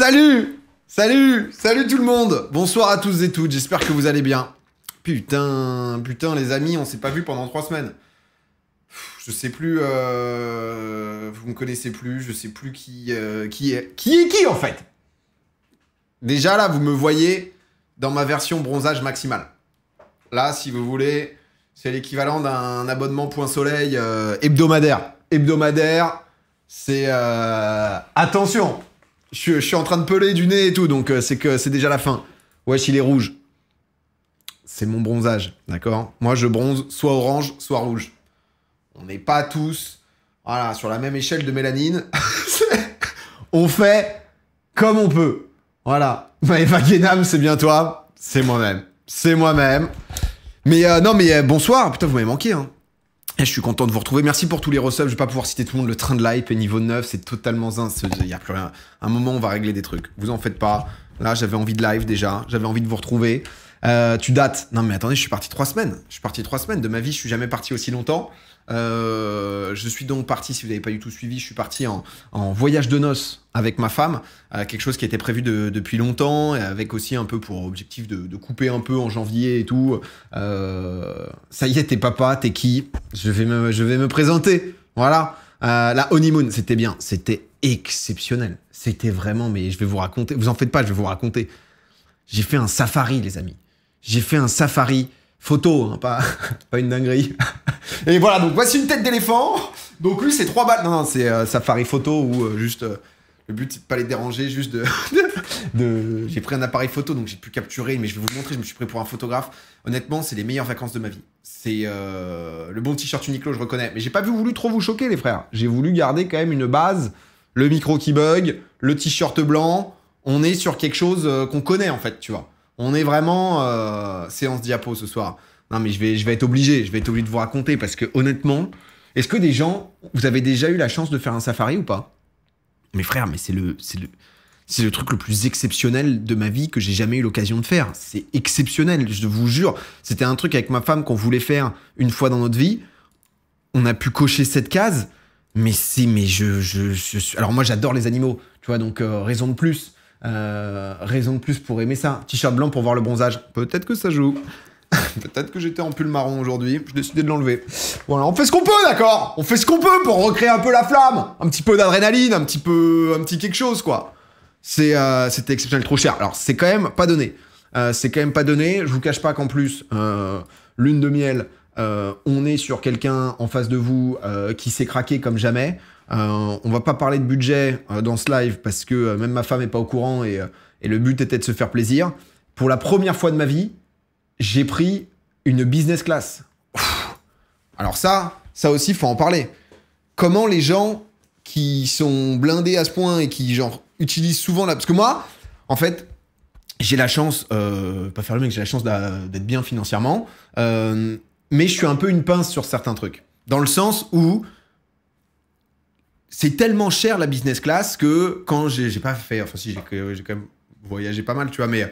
Salut! Salut! Salut tout le monde! Bonsoir à tous et toutes, j'espère que vous allez bien. Putain, les amis, on s'est pas vu pendant 3 semaines. Je sais plus, vous me connaissez plus, je sais plus qui est qui en fait. Déjà là, vous me voyez dans ma version bronzage maximal. Là, si vous voulez, c'est l'équivalent d'un abonnement Point Soleil hebdomadaire. Hebdomadaire, c'est... Attention, je suis en train de peler du nez et tout, donc c'est déjà la fin. Wesh, il est rouge. C'est mon bronzage, d'accord? Moi, je bronze soit orange, soit rouge. On n'est pas tous, voilà, sur la même échelle de mélanine. On fait comme on peut. Voilà. Maëva Guénam, c'est bien toi. C'est moi-même. C'est moi-même. Mais non, mais bonsoir. Putain, vous m'avez manqué, hein. Et je suis content de vous retrouver. Merci pour tous les resubs. Je vais pas pouvoir citer tout le monde. Le train de l'hype est niveau 9. C'est totalement zin. Il n'y a plus rien. À un moment, on va régler des trucs. Vous en faites pas. Là, j'avais envie de live déjà. J'avais envie de vous retrouver. Tu dates. Non, mais attendez, je suis parti 3 semaines. Je suis parti 3 semaines. De ma vie, je suis jamais parti aussi longtemps. Je suis donc parti, si vous n'avez pas du tout suivi, je suis parti en voyage de noces avec ma femme, quelque chose qui était prévu depuis longtemps, et avec aussi un peu pour objectif de couper un peu en janvier et tout. Ça y est, t'es papa, t'es qui? Je vais me présenter. Voilà. La honeymoon, c'était bien, c'était exceptionnel. C'était vraiment, mais je vais vous raconter, vous en faites pas, je vais vous raconter. J'ai fait un safari, les amis. J'ai fait un safari photo, hein, pas une dinguerie. Et voilà, donc voici une tête d'éléphant. Donc lui, c'est 3 balles. Non, c'est safari photo où juste... le but, c'est de pas les déranger, juste J'ai pris un appareil photo, donc j'ai pu capturer, mais je vais vous montrer, je me suis pris pour un photographe. Honnêtement, c'est les meilleures vacances de ma vie. C'est le bon t-shirt Uniqlo, je reconnais. Mais j'ai pas voulu trop vous choquer, les frères. J'ai voulu garder quand même une base. Le micro qui bug, le t-shirt blanc. On est sur quelque chose qu'on connaît, en fait, tu vois. On est vraiment séance diapo ce soir. Non, mais je vais être obligé. Je vais être obligé de vous raconter parce que honnêtement, est-ce que des gens, vous avez déjà eu la chance de faire un safari ou pas? Mes frères, mais c'est le truc le plus exceptionnel de ma vie que j'ai jamais eu l'occasion de faire. C'est exceptionnel, je vous jure. C'était un truc avec ma femme qu'on voulait faire une fois dans notre vie. On a pu cocher cette case, mais je suis... Alors moi, j'adore les animaux, tu vois, donc raison de plus. Raison de plus pour aimer ça. T-shirt blanc pour voir le bronzage. Peut-être que ça joue. Peut-être que j'étais en pull marron aujourd'hui. J'ai décidé de l'enlever. Voilà, on fait ce qu'on peut, d'accord? On fait ce qu'on peut pour recréer un peu la flamme. Un petit peu d'adrénaline, un petit quelque chose, quoi. C'était exceptionnel, trop cher. Alors, c'est quand même pas donné. Je vous cache pas qu'en plus, lune de miel, on est sur quelqu'un en face de vous qui s'est craqué comme jamais. On va pas parler de budget dans ce live parce que même ma femme est pas au courant et le but était de se faire plaisir. Pour la première fois de ma vie, j'ai pris une business class. Alors ça aussi, faut en parler. Comment les gens qui sont blindés à ce point et qui genre utilisent souvent la... Parce que moi, en fait, j'ai la chance, pas faire le mec, j'ai la chance d'être bien financièrement, mais je suis un peu une pince sur certains trucs. Dans le sens où c'est tellement cher la business class que quand j'ai pas fait... Enfin si, j'ai quand même voyagé pas mal, tu vois, mais...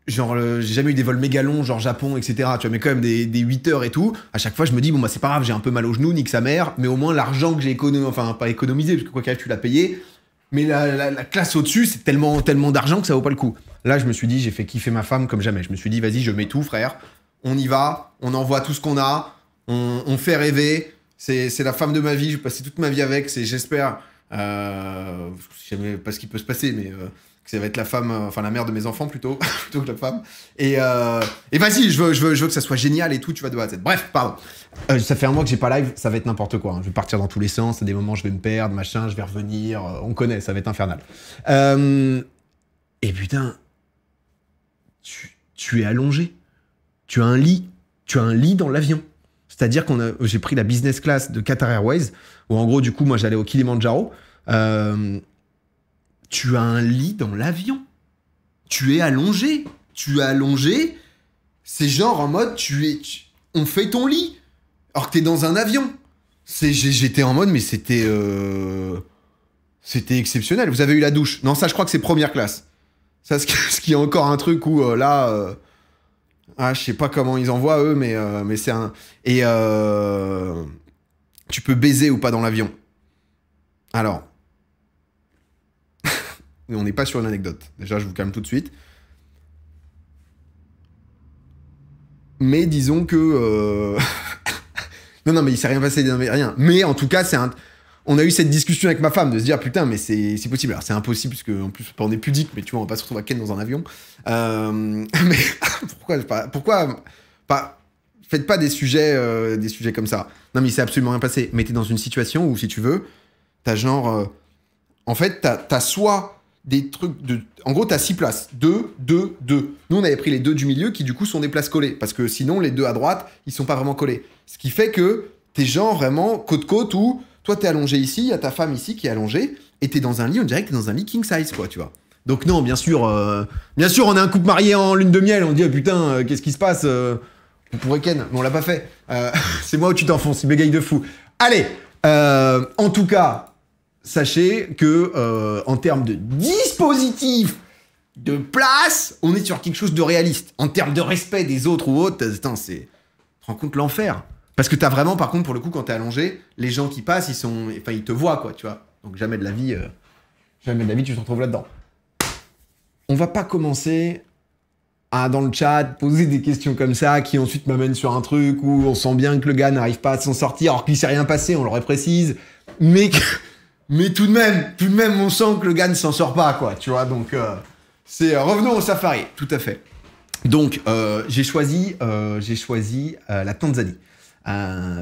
genre, j'ai jamais eu des vols méga longs, genre Japon, etc. Tu vois, mais quand même des 8 heures et tout. À chaque fois, je me dis, bon, bah, c'est pas grave, j'ai un peu mal au genou, nique sa mère, mais au moins, l'argent que j'ai économisé, enfin, pas économisé, parce que quoi qu'il arrive, tu l'as payé. Mais la classe au-dessus, c'est tellement d'argent que ça vaut pas le coup. Là, je me suis dit, j'ai fait kiffer ma femme comme jamais. Je me suis dit, vas-y, je mets tout, frère. On y va, on envoie tout ce qu'on a, on fait rêver. C'est la femme de ma vie, je vais passer toute ma vie avec. J'espère, je sais même pas ce qui peut se passer, mais... que ça va être la femme, enfin la mère de mes enfants plutôt, plutôt que la femme. Et vas-y, je veux que ça soit génial et tout, tu vas de A à Z. Bref, pardon. Ça fait un mois que j'ai pas live, ça va être n'importe quoi. Hein. Je vais partir dans tous les sens, à des moments je vais me perdre, machin, je vais revenir, on connaît, ça va être infernal. Et putain, tu es allongé. Tu as un lit dans l'avion. C'est-à-dire j'ai pris la business class de Qatar Airways, où en gros, du coup, moi j'allais au Kilimandjaro. Tu as un lit dans l'avion. Tu es allongé. C'est genre en mode, on fait ton lit. Alors que t'es dans un avion. J'étais en mode, mais c'était exceptionnel. Vous avez eu la douche. Non, ça, je crois que c'est première classe. Ça, ce qui est encore un truc où, je sais pas comment ils envoient, eux, mais c'est un... Et tu peux baiser ou pas dans l'avion. Alors... On n'est pas sur une anecdote. Déjà, je vous calme tout de suite. Mais disons que... non, mais il s'est rien passé, rien. Mais en tout cas, on a eu cette discussion avec ma femme de se dire, putain, mais c'est possible. Alors, c'est impossible, parce qu'en plus, on est pudique, mais tu vois, on va pas se retrouver à Ken dans un avion. Mais pourquoi faites pas des sujets comme ça. Non, mais il s'est absolument rien passé. Mais t'es dans une situation où, si tu veux, t'as genre... en fait, t'as soit des trucs de... En gros, t'as 6 places. 2, 2, 2. Nous, on avait pris les 2 du milieu qui, du coup, sont des places collées. Parce que sinon, les 2 à droite, ils sont pas vraiment collés. Ce qui fait que t'es genre vraiment côte-côte où toi, t'es allongé ici, il y a ta femme ici qui est allongée, et t'es dans un lit, on dirait que t'es dans un lit king size, quoi, tu vois. Donc non, bien sûr, on est un couple marié en lune de miel, on dit, oh, putain, qu'est-ce qui se passe on pourrait Ken, mais on l'a pas fait. C'est moi où tu t'enfonces, il bégaye de fou. Allez, en tout cas, sachez que en termes de dispositif, de place, on est sur quelque chose de réaliste. En termes de respect des autres ou autres, putain, tu te rends compte l'enfer. Parce que t'as vraiment, par contre, pour le coup, quand t'es allongé, les gens qui passent, ils te voient, quoi, tu vois. Donc jamais de la vie, tu te retrouves là-dedans. On va pas commencer à, dans le chat, poser des questions comme ça, qui ensuite m'amènent sur un truc où on sent bien que le gars n'arrive pas à s'en sortir, alors qu'il s'est rien passé, on le précise, mais tout de même, on sent que le gars ne s'en sort pas, quoi, tu vois. Donc, revenons au safari, tout à fait. Donc, j'ai choisi la Tanzanie.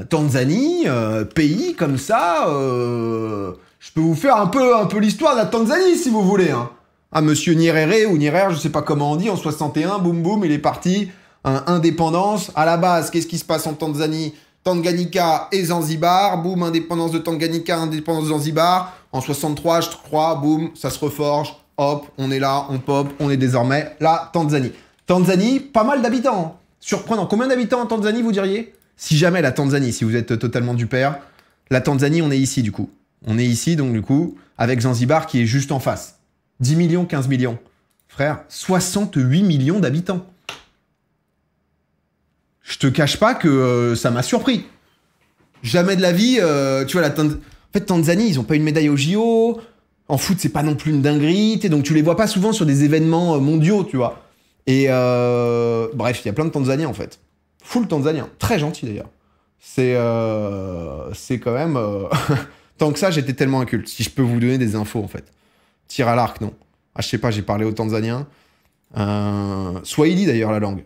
Tanzanie, pays comme ça, je peux vous faire un peu l'histoire de la Tanzanie, si vous voulez, hein. Ah, monsieur Nyerere, ou Nyerere, je sais pas comment on dit, en 61, boum boum, il est parti, indépendance. À la base, qu'est-ce qui se passe en Tanzanie? Tanganyika et Zanzibar, boum, indépendance de Tanganyika, indépendance de Zanzibar. En 63, je crois, boum, ça se reforge, hop, on est là, on pop, on est désormais la Tanzanie. Tanzanie, pas mal d'habitants, hein. Surprenant. Combien d'habitants en Tanzanie, vous diriez? Si jamais la Tanzanie, si vous êtes totalement du père, la Tanzanie, on est ici, du coup. On est ici, donc, du coup, avec Zanzibar qui est juste en face. 10 millions, 15 millions. Frère, 68 millions d'habitants. Je te cache pas que ça m'a surpris. Jamais de la vie, tu vois, en fait, Tanzanie, ils ont pas une médaille au JO. En foot, c'est pas non plus une dinguerie. Donc, tu les vois pas souvent sur des événements mondiaux, tu vois. Et bref, il y a plein de Tanzaniens, en fait. Full Tanzanien. Très gentil, d'ailleurs. C'est quand même... Tant que ça, j'étais tellement inculte. Si je peux vous donner des infos, en fait. Tir à l'arc, non. Ah, je sais pas, j'ai parlé au Tanzanien. Swahili, d'ailleurs, la langue.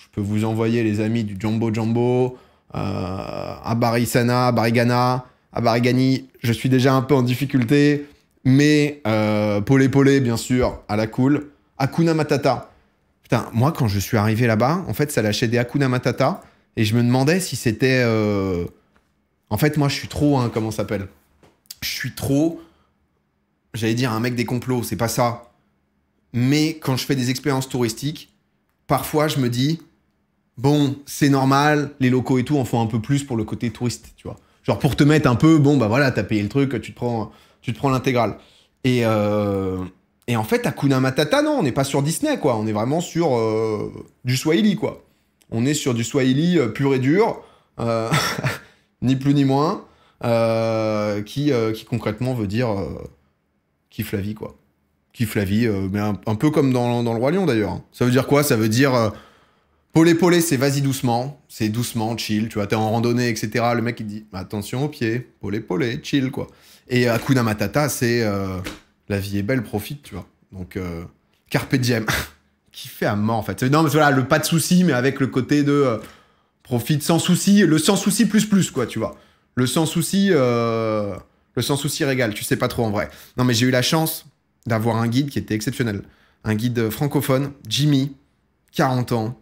Je peux vous envoyer les amis du Jambo Jambo, Habari Sana, Barigana, Abarigani. Je suis déjà un peu en difficulté, mais Polé Polé, bien sûr, à la cool. Hakuna Matata. Putain, moi, quand je suis arrivé là-bas, en fait, ça lâchait des Hakuna Matata, et je me demandais si c'était... En fait, moi, je suis trop, hein, comment ça s'appelle? Je suis trop... J'allais dire un mec des complots, c'est pas ça. Mais quand je fais des expériences touristiques, parfois je me dis, bon, c'est normal, les locaux et tout en font un peu plus pour le côté touriste, tu vois. Genre pour te mettre un peu, bon bah voilà, t'as payé le truc, tu te prends l'intégrale. Et en fait, Hakuna Matata, non, on n'est pas sur Disney, quoi. On est vraiment sur du Swahili, quoi. On est sur du Swahili pur et dur, ni plus ni moins, qui concrètement veut dire... kiffe la vie, quoi. Kiffe la vie, mais un peu comme dans le Roi Lion, d'ailleurs. Ça veut dire quoi? Ça veut dire... Polé Polé, c'est vas-y doucement, c'est doucement, chill, tu vois, t'es en randonnée, etc. Le mec, il dit, attention aux pieds, Polé Polé, chill, quoi. Et Hakuna Matata, c'est... la vie est belle, profite, tu vois. Donc, Carpe Diem. Kiffer à mort, en fait. Non, mais voilà, le pas de souci, mais avec le côté de... profite sans souci, le sans souci plus, quoi, tu vois. Le sans souci... Le sans souci régale, tu sais pas trop en vrai. Non, mais j'ai eu la chance d'avoir un guide qui était exceptionnel. Un guide francophone, Jimmy, 40 ans.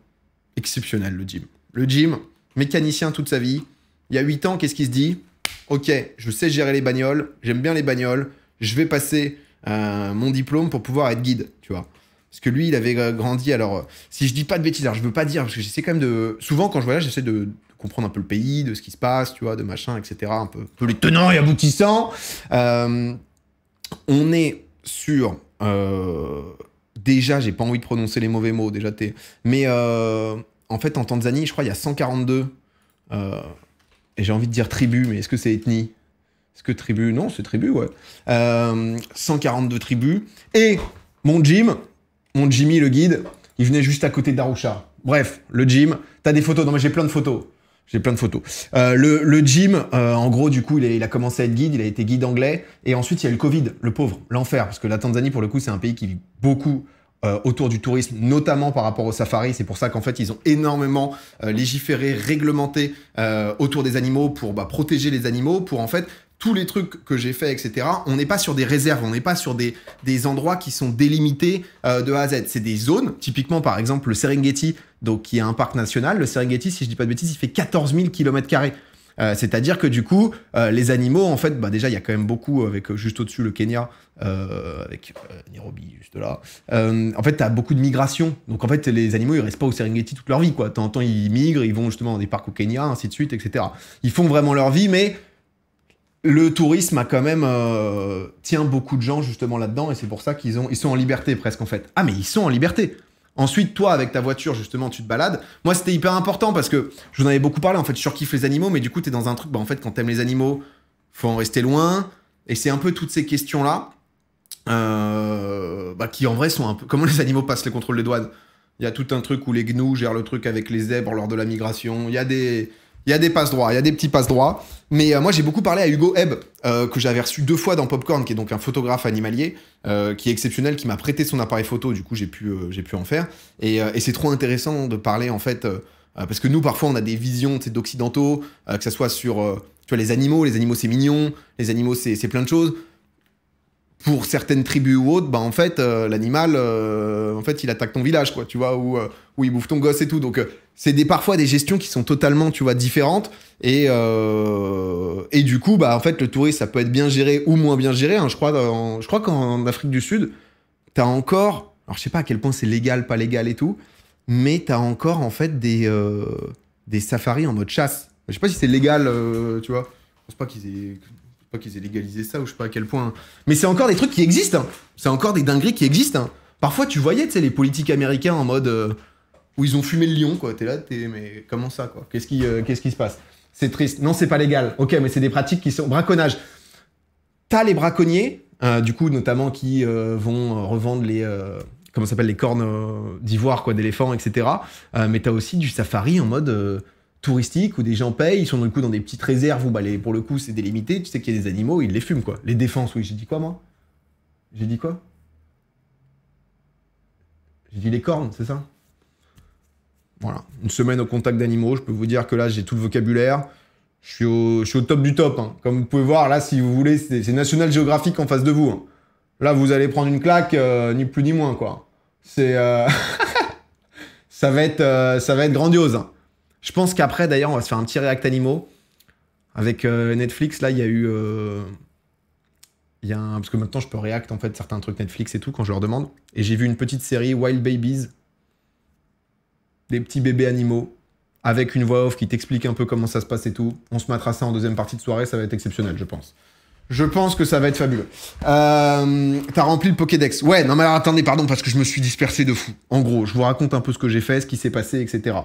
Exceptionnel, le Jim. Le Jim, mécanicien toute sa vie. Il y a 8 ans, qu'est-ce qu'il se dit? Ok, je sais gérer les bagnoles, j'aime bien les bagnoles, je vais passer mon diplôme pour pouvoir être guide, tu vois. Parce que lui, il avait grandi, alors, si je dis pas de bêtises, alors je veux pas dire, parce que j'essaie quand même de... Souvent, quand je voyage, j'essaie de comprendre un peu le pays, de ce qui se passe, tu vois, de machin, etc. Un peu les tenants et aboutissants. On est sur... déjà, j'ai pas envie de prononcer les mauvais mots, déjà, mais en fait, en Tanzanie, je crois, il y a 142... et j'ai envie de dire tribus, mais est-ce que c'est ethnie? Est-ce que tribu? Non, c'est tribu, ouais. 142 tribus. Et mon Jimmy, le guide, il venait juste à côté d'Arusha. Bref, le gym. T'as des photos? Non, mais j'ai plein de photos. Le gym, en gros, du coup, il a commencé à être guide, il a été guide anglais. Et ensuite, il y a eu le Covid, le pauvre, l'enfer. Parce que la Tanzanie, pour le coup, c'est un pays qui vit beaucoup autour du tourisme, notamment par rapport au safari. C'est pour ça qu'en fait, ils ont énormément légiféré, réglementé autour des animaux pour protéger les animaux, pour en fait tous les trucs que j'ai fait, etc. On n'est pas sur des réserves, on n'est pas sur des endroits qui sont délimités de A à Z. C'est des zones, typiquement par exemple le Serengeti, donc qui est un parc national. Le Serengeti, si je dis pas de bêtises, il fait 14 000 km². C'est-à-dire que du coup, les animaux, en fait, déjà, il y a quand même beaucoup, avec juste au-dessus le Kenya, avec Nairobi, juste là. En fait, tu as beaucoup de migration. Donc, en fait, les animaux, ils restent pas au Serengeti toute leur vie, quoi. De temps en temps, ils migrent, ils vont justement dans des parcs au Kenya, ainsi de suite, etc. Ils font vraiment leur vie, mais le tourisme a quand même tient beaucoup de gens, justement, là-dedans, et c'est pour ça qu'ils sont en liberté, presque, en fait. Ah, mais ils sont en liberté! Ensuite, toi, avec ta voiture, justement, tu te balades. Moi, c'était hyper important parce que je vous en avais beaucoup parlé. En fait, je surkiffe les animaux, mais du coup, t'es dans un truc. En fait, quand t'aimes les animaux, faut en rester loin. Et c'est un peu toutes ces questions-là qui, en vrai, sont un peu. Comment les animaux passent les contrôles de douane? Il y a tout un truc où les gnous gèrent le truc avec les zèbres lors de la migration. Il y a des passe-droits, il y a des petits passe-droits. Mais moi, j'ai beaucoup parlé à Hugo Ebb, que j'avais reçu 2 fois dans Popcorn, qui est donc un photographe animalier, qui est exceptionnel, qui m'a prêté son appareil photo, du coup, j'ai pu en faire. Et c'est trop intéressant de parler, en fait, parce que nous, parfois, on a des visions d'occidentaux, que ça soit sur tu vois, les animaux c'est mignon, les animaux, c'est plein de choses. Pour certaines tribus ou autres, en fait, l'animal, en fait, il attaque ton village, quoi, tu vois, ou il bouffe ton gosse et tout. Donc, c'est parfois des gestions qui sont totalement, tu vois, différentes. Et du coup, en fait, le tourisme, ça peut être bien géré ou moins bien géré. Hein. Je crois qu'en Afrique du Sud, t'as encore... Alors, je sais pas à quel point c'est légal, pas légal et tout, mais t'as encore, en fait, des safaris en mode chasse. Je sais pas si c'est légal, tu vois. Je pense pas qu'ils aient légalisé ça, ou je sais pas à quel point. Mais c'est encore des trucs qui existent. Hein. C'est encore des dingueries qui existent. Hein. Parfois, tu voyais, tu sais, les politiques américains en mode... où ils ont fumé le lion, quoi. T'es là, mais comment ça, quoi? Qu'est-ce qui se passe? C'est triste. Non, c'est pas légal. Ok, mais c'est des pratiques qui sont... Braconnage. T'as les braconniers, du coup, notamment, qui vont revendre les... comment ça s'appelle? Les cornes d'ivoire, quoi, d'éléphants, etc. Mais t'as aussi du safari en mode... touristique où des gens payent, ils sont du coup dans des petites réserves où pour le coup c'est délimité, tu sais qu'il y a des animaux, ils les fument quoi. Les défenses, oui, j'ai dit quoi moi? J'ai dit quoi? J'ai dit les cornes, c'est ça? Voilà, une semaine au contact d'animaux, je peux vous dire que là j'ai tout le vocabulaire, je suis au top du top. Hein. Comme vous pouvez voir, là si vous voulez, c'est National Geographic en face de vous. Hein. Là vous allez prendre une claque, ni plus ni moins quoi. C'est... ça va être grandiose. Hein. Je pense qu'après, d'ailleurs, on va se faire un petit react animaux. Avec Netflix, là, il y a eu... parce que maintenant, je peux react, en fait, certains trucs Netflix et tout, quand je leur demande. Et j'ai vu une petite série, Wild Babies. Des petits bébés animaux. Avec une voix off qui t'explique un peu comment ça se passe et tout. On se mettra ça en deuxième partie de soirée, ça va être exceptionnel, je pense. Je pense que ça va être fabuleux. T'as rempli le Pokédex. Ouais, non mais alors attendez, pardon, parce que je me suis dispersé de fou. En gros, je vous raconte un peu ce que j'ai fait, ce qui s'est passé, etc.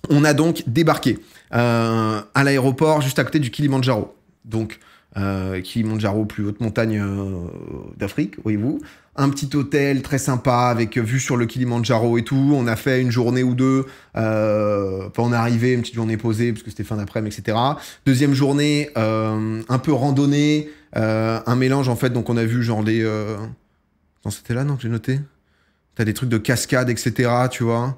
On a donc débarqué à l'aéroport juste à côté du Kilimandjaro. Donc, Kilimandjaro, plus haute montagne d'Afrique, voyez-vous. Un petit hôtel très sympa avec vue sur le Kilimandjaro et tout. On a fait une journée ou deux. On est arrivé, une petite journée posée parce que c'était fin d'après-midi, etc. Deuxième journée, un peu randonnée, un mélange en fait. Donc on a vu genre des... Non, c'était là, non, que j'ai noté. T'as des trucs de cascade, etc. Tu vois.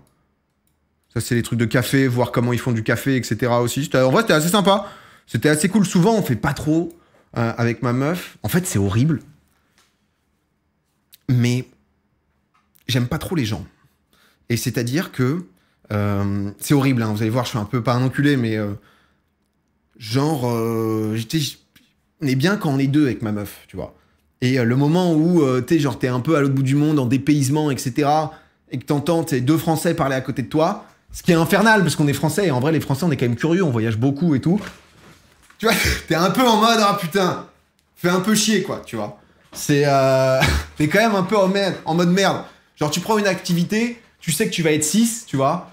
Ça, c'est les trucs de café, voir comment ils font du café, etc. aussi. En vrai, c'était assez sympa. C'était assez cool. Souvent, on fait pas trop avec ma meuf. En fait, c'est horrible. Mais j'aime pas trop les gens. Et c'est-à-dire que c'est horrible. Hein, vous allez voir, je suis un peu pas un enculé, mais on est bien quand on est deux avec ma meuf, tu vois. Et le moment où t'es un peu à l'autre bout du monde, en dépaysement, etc. Et que t'entends deux Français parler à côté de toi. Ce qui est infernal, parce qu'on est français, et en vrai, les Français, on est quand même curieux, on voyage beaucoup et tout. Tu vois, t'es un peu en mode, ah putain, fais un peu chier, quoi, tu vois. T'es quand même un peu en mode merde. Genre, tu prends une activité, tu sais que tu vas être 6, tu vois.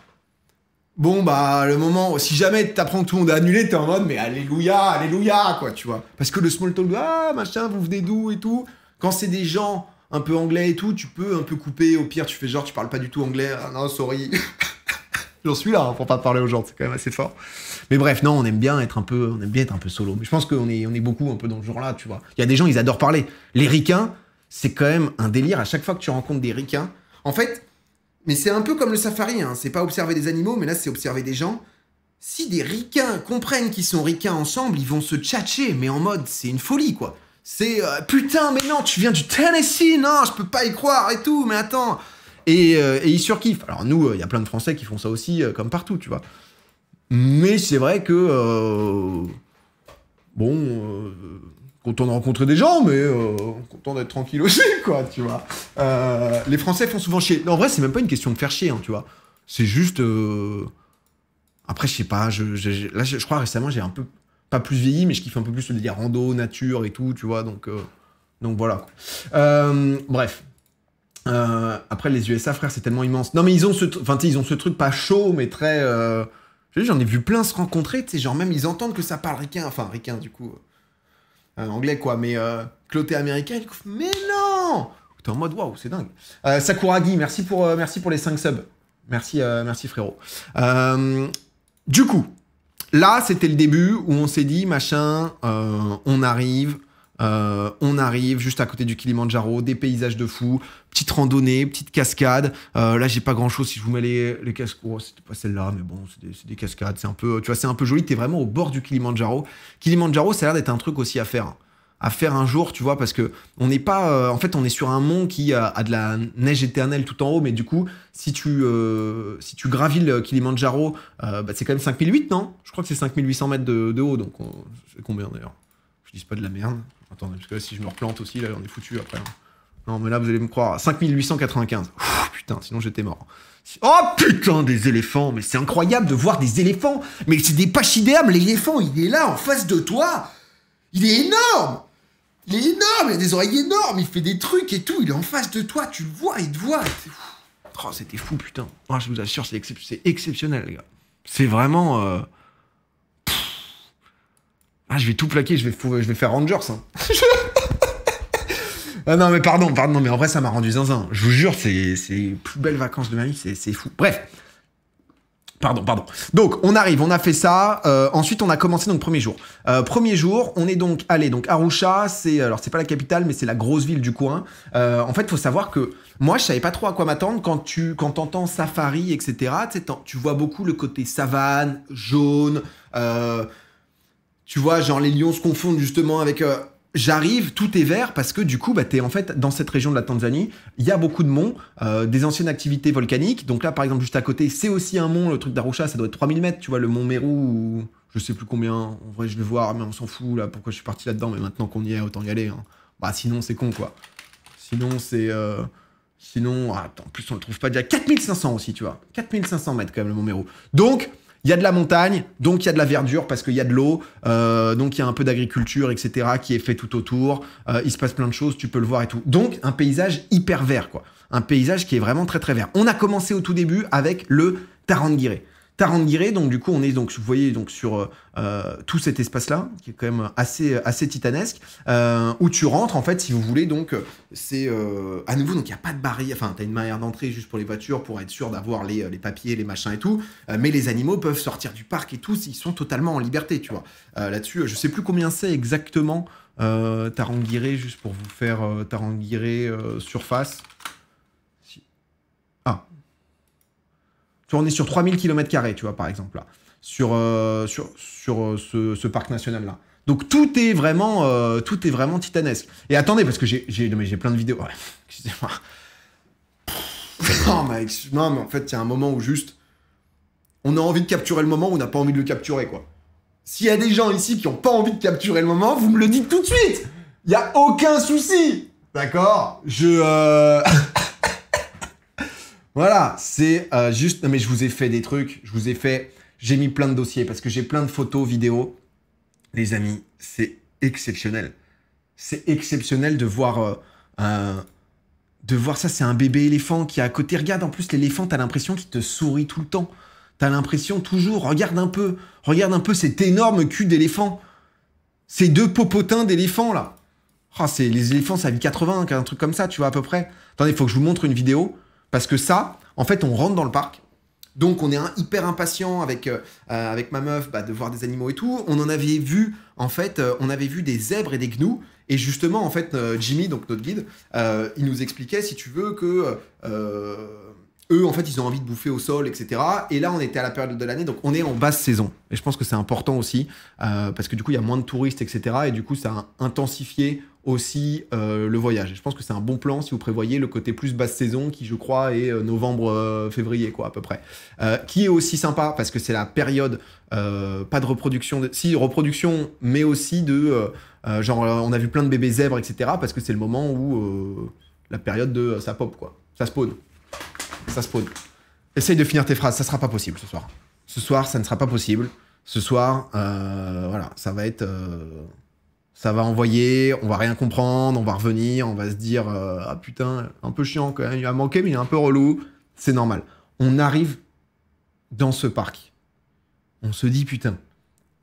Bon, bah, le moment, si jamais t'apprends que tout le monde est annulé, t'es en mode, mais alléluia, alléluia, quoi, tu vois. Parce que le small talk, ah, machin, vous venez d'où et tout. Quand c'est des gens un peu anglais et tout, tu peux un peu couper. Au pire, tu fais genre, tu parles pas du tout anglais. Ah non, sorry. J'en suis là, hein, pour pas parler aux gens, c'est quand même assez fort. Mais bref, non, on aime bien être un peu solo. Mais je pense qu'on est beaucoup un peu dans ce genre-là, tu vois. Il y a des gens, ils adorent parler. Les ricains, c'est quand même un délire. À chaque fois que tu rencontres des ricains, en fait, mais c'est un peu comme le safari, hein. C'est pas observer des animaux, mais là, c'est observer des gens. Si des ricains comprennent qu'ils sont ricains ensemble, ils vont se tchatcher, mais en mode, c'est une folie, quoi. C'est putain, mais non, tu viens du Tennessee, non, je peux pas y croire et tout, mais attends. Et ils surkiffent. Alors nous, il y a plein de Français qui font ça aussi, comme partout, tu vois. Mais c'est vrai que bon, content de rencontrer des gens, mais content d'être tranquille aussi, quoi, tu vois. Les Français font souvent chier. Non, en vrai, c'est même pas une question de faire chier, hein, tu vois. C'est juste. Après, je sais pas, là, je crois récemment, j'ai un peu. Pas plus vieilli, mais je kiffe un peu plus le délire rando, nature et tout, tu vois, donc voilà. Bref. Après, les USA, frère, c'est tellement immense. Non, mais ils ont ce truc pas chaud, mais très. J'en ai vu plein se rencontrer, tu sais, genre même ils entendent que ça parle ricain, enfin ricain du coup, anglais quoi, mais cloté américain, du coup, mais non! T'es en mode waouh, c'est dingue. Sakuragi, merci pour les 5 subs. Merci frérot. Du coup, là c'était le début où on s'est dit, machin, on arrive juste à côté du Kilimandjaro, des paysages de fou, petite randonnée, petite cascade. Là, j'ai pas grand chose si je vous mets les cascades. Oh, c'était pas celle-là, mais bon, c'est des cascades. C'est un peu, tu vois, c'est un peu joli. T'es vraiment au bord du Kilimandjaro. Kilimandjaro, ça a l'air d'être un truc aussi à faire. À faire un jour, tu vois, parce que on n'est pas. En fait, on est sur un mont qui a de la neige éternelle tout en haut, mais du coup, si tu gravis le Kilimandjaro, bah, c'est quand même 5008, non? Je crois que c'est 5800 mètres de haut, donc c'est combien d'ailleurs? Je dis pas de la merde. Attendez, parce que là, si je me replante aussi, là, on est foutu après. Non, mais là, vous allez me croire. 5895. Putain, sinon j'étais mort. Oh putain, des éléphants. Mais c'est incroyable de voir des éléphants. Mais c'est des pachydermes. L'éléphant, il est là, en face de toi. Il est énorme. Il est énorme. Il a des oreilles énormes. Il fait des trucs et tout. Il est en face de toi. Tu le vois, il te voit. Oh, c'était fou, putain. Oh, je vous assure, c'est exceptionnel, les gars. C'est vraiment... Ah, je vais tout plaquer, je vais faire Rangers. Hein. Ah non, mais pardon, mais en vrai, ça m'a rendu zinzin. Je vous jure, c'est les plus belles vacances de ma vie, c'est fou. Bref. Pardon. Donc, on arrive, on a fait ça. Ensuite, on a commencé, donc, premier jour. Premier jour, on est donc allé, donc, Arusha, alors, c'est pas la capitale, mais c'est la grosse ville du coin. En fait, il faut savoir que moi, je savais pas trop à quoi m'attendre quand t'entends safari, etc. Tu vois beaucoup le côté savane, jaune, tu vois, genre les lions se confondent justement avec... J'arrive, tout est vert parce que du coup, bah, t'es en fait dans cette région de la Tanzanie, il y a beaucoup de monts, des anciennes activités volcaniques. Donc là, par exemple, juste à côté, c'est aussi un mont, le truc d'Arusha, ça doit être 3000 mètres, tu vois, le mont Meru, ou je sais plus combien, en vrai, je vais voir, mais on s'en fout, là, pourquoi je suis parti là-dedans, mais maintenant qu'on y est, autant y aller. Hein. Bah, sinon, c'est con, quoi. Sinon, c'est... Sinon, attends, en plus, on le trouve pas déjà. 4500 aussi, tu vois. 4500 mètres, quand même, le mont Meru. Donc... il y a de la montagne, donc il y a de la verdure parce qu'il y a de l'eau, donc il y a un peu d'agriculture, etc. qui est fait tout autour. Il se passe plein de choses, tu peux le voir et tout. Donc un paysage hyper vert, quoi. Un paysage qui est vraiment très très vert. On a commencé au tout début avec le Tarangire. Tarangire, donc du coup on est donc vous voyez donc sur tout cet espace-là qui est quand même assez titanesque où tu rentres en fait si vous voulez donc c'est à nouveau donc il y a pas de barrière, enfin t'as une barrière d'entrée juste pour les voitures pour être sûr d'avoir les papiers, les machins et tout, mais les animaux peuvent sortir du parc et tout, ils sont totalement en liberté, tu vois. Là-dessus je sais plus combien c'est exactement Tarangire juste pour vous faire Tarangire surface. Ah. On est sur 3000 km², tu vois, par exemple, là, sur ce parc national-là. Donc, tout est vraiment titanesque. Et attendez, parce que j'ai plein de vidéos. Ouais, excusez-moi. Non, mais en fait, il y a un moment où juste, on a envie de capturer le moment ou on n'a pas envie de le capturer, quoi. S'il y a des gens ici qui n'ont pas envie de capturer le moment, vous me le dites tout de suite. Il n'y a aucun souci. D'accord ? Voilà, c'est juste... Non mais je vous ai fait des trucs, j'ai mis plein de dossiers parce que j'ai plein de photos, vidéos. Les amis, c'est exceptionnel. C'est exceptionnel de voir ça, c'est un bébé éléphant qui est à côté. Regarde, en plus, l'éléphant, t'as l'impression qu'il te sourit tout le temps. T'as l'impression toujours, regarde un peu cet énorme cul d'éléphant. Ces deux popotins d'éléphants, là. Oh, les éléphants, ça vit 80, un truc comme ça, tu vois, à peu près. Attendez, il faut que je vous montre une vidéo. Parce que ça, en fait, on rentre dans le parc. Donc, on est hyper impatient avec ma meuf de voir des animaux et tout. On en avait vu, en fait, on avait vu des zèbres et des gnous. Et justement, en fait, Jimmy, donc notre guide, il nous expliquait, si tu veux, que eux, en fait, ils ont envie de bouffer au sol, etc. Et là, on était à la période de l'année, donc on est en basse saison. Et je pense que c'est important aussi, parce que du coup, il y a moins de touristes, etc. Et du coup, ça a intensifié aussi le voyage. Et je pense que c'est un bon plan si vous prévoyez le côté plus basse saison, qui, je crois, est novembre, février, quoi, à peu près. Qui est aussi sympa, parce que c'est la période, pas de reproduction, si, reproduction, mais aussi de... genre, on a vu plein de bébés zèbres, etc. Parce que c'est le moment où la période de ça pop, quoi. Ça spawn. Ça spawn. Essaye de finir tes phrases, ça sera pas possible ce soir. Ce soir, ça ne sera pas possible. Ce soir, voilà, ça va être... ça va envoyer, on va rien comprendre, on va revenir, on va se dire ah putain, un peu chiant quand même, il a manqué, mais il est un peu relou. C'est normal. On arrive dans ce parc. On se dit putain,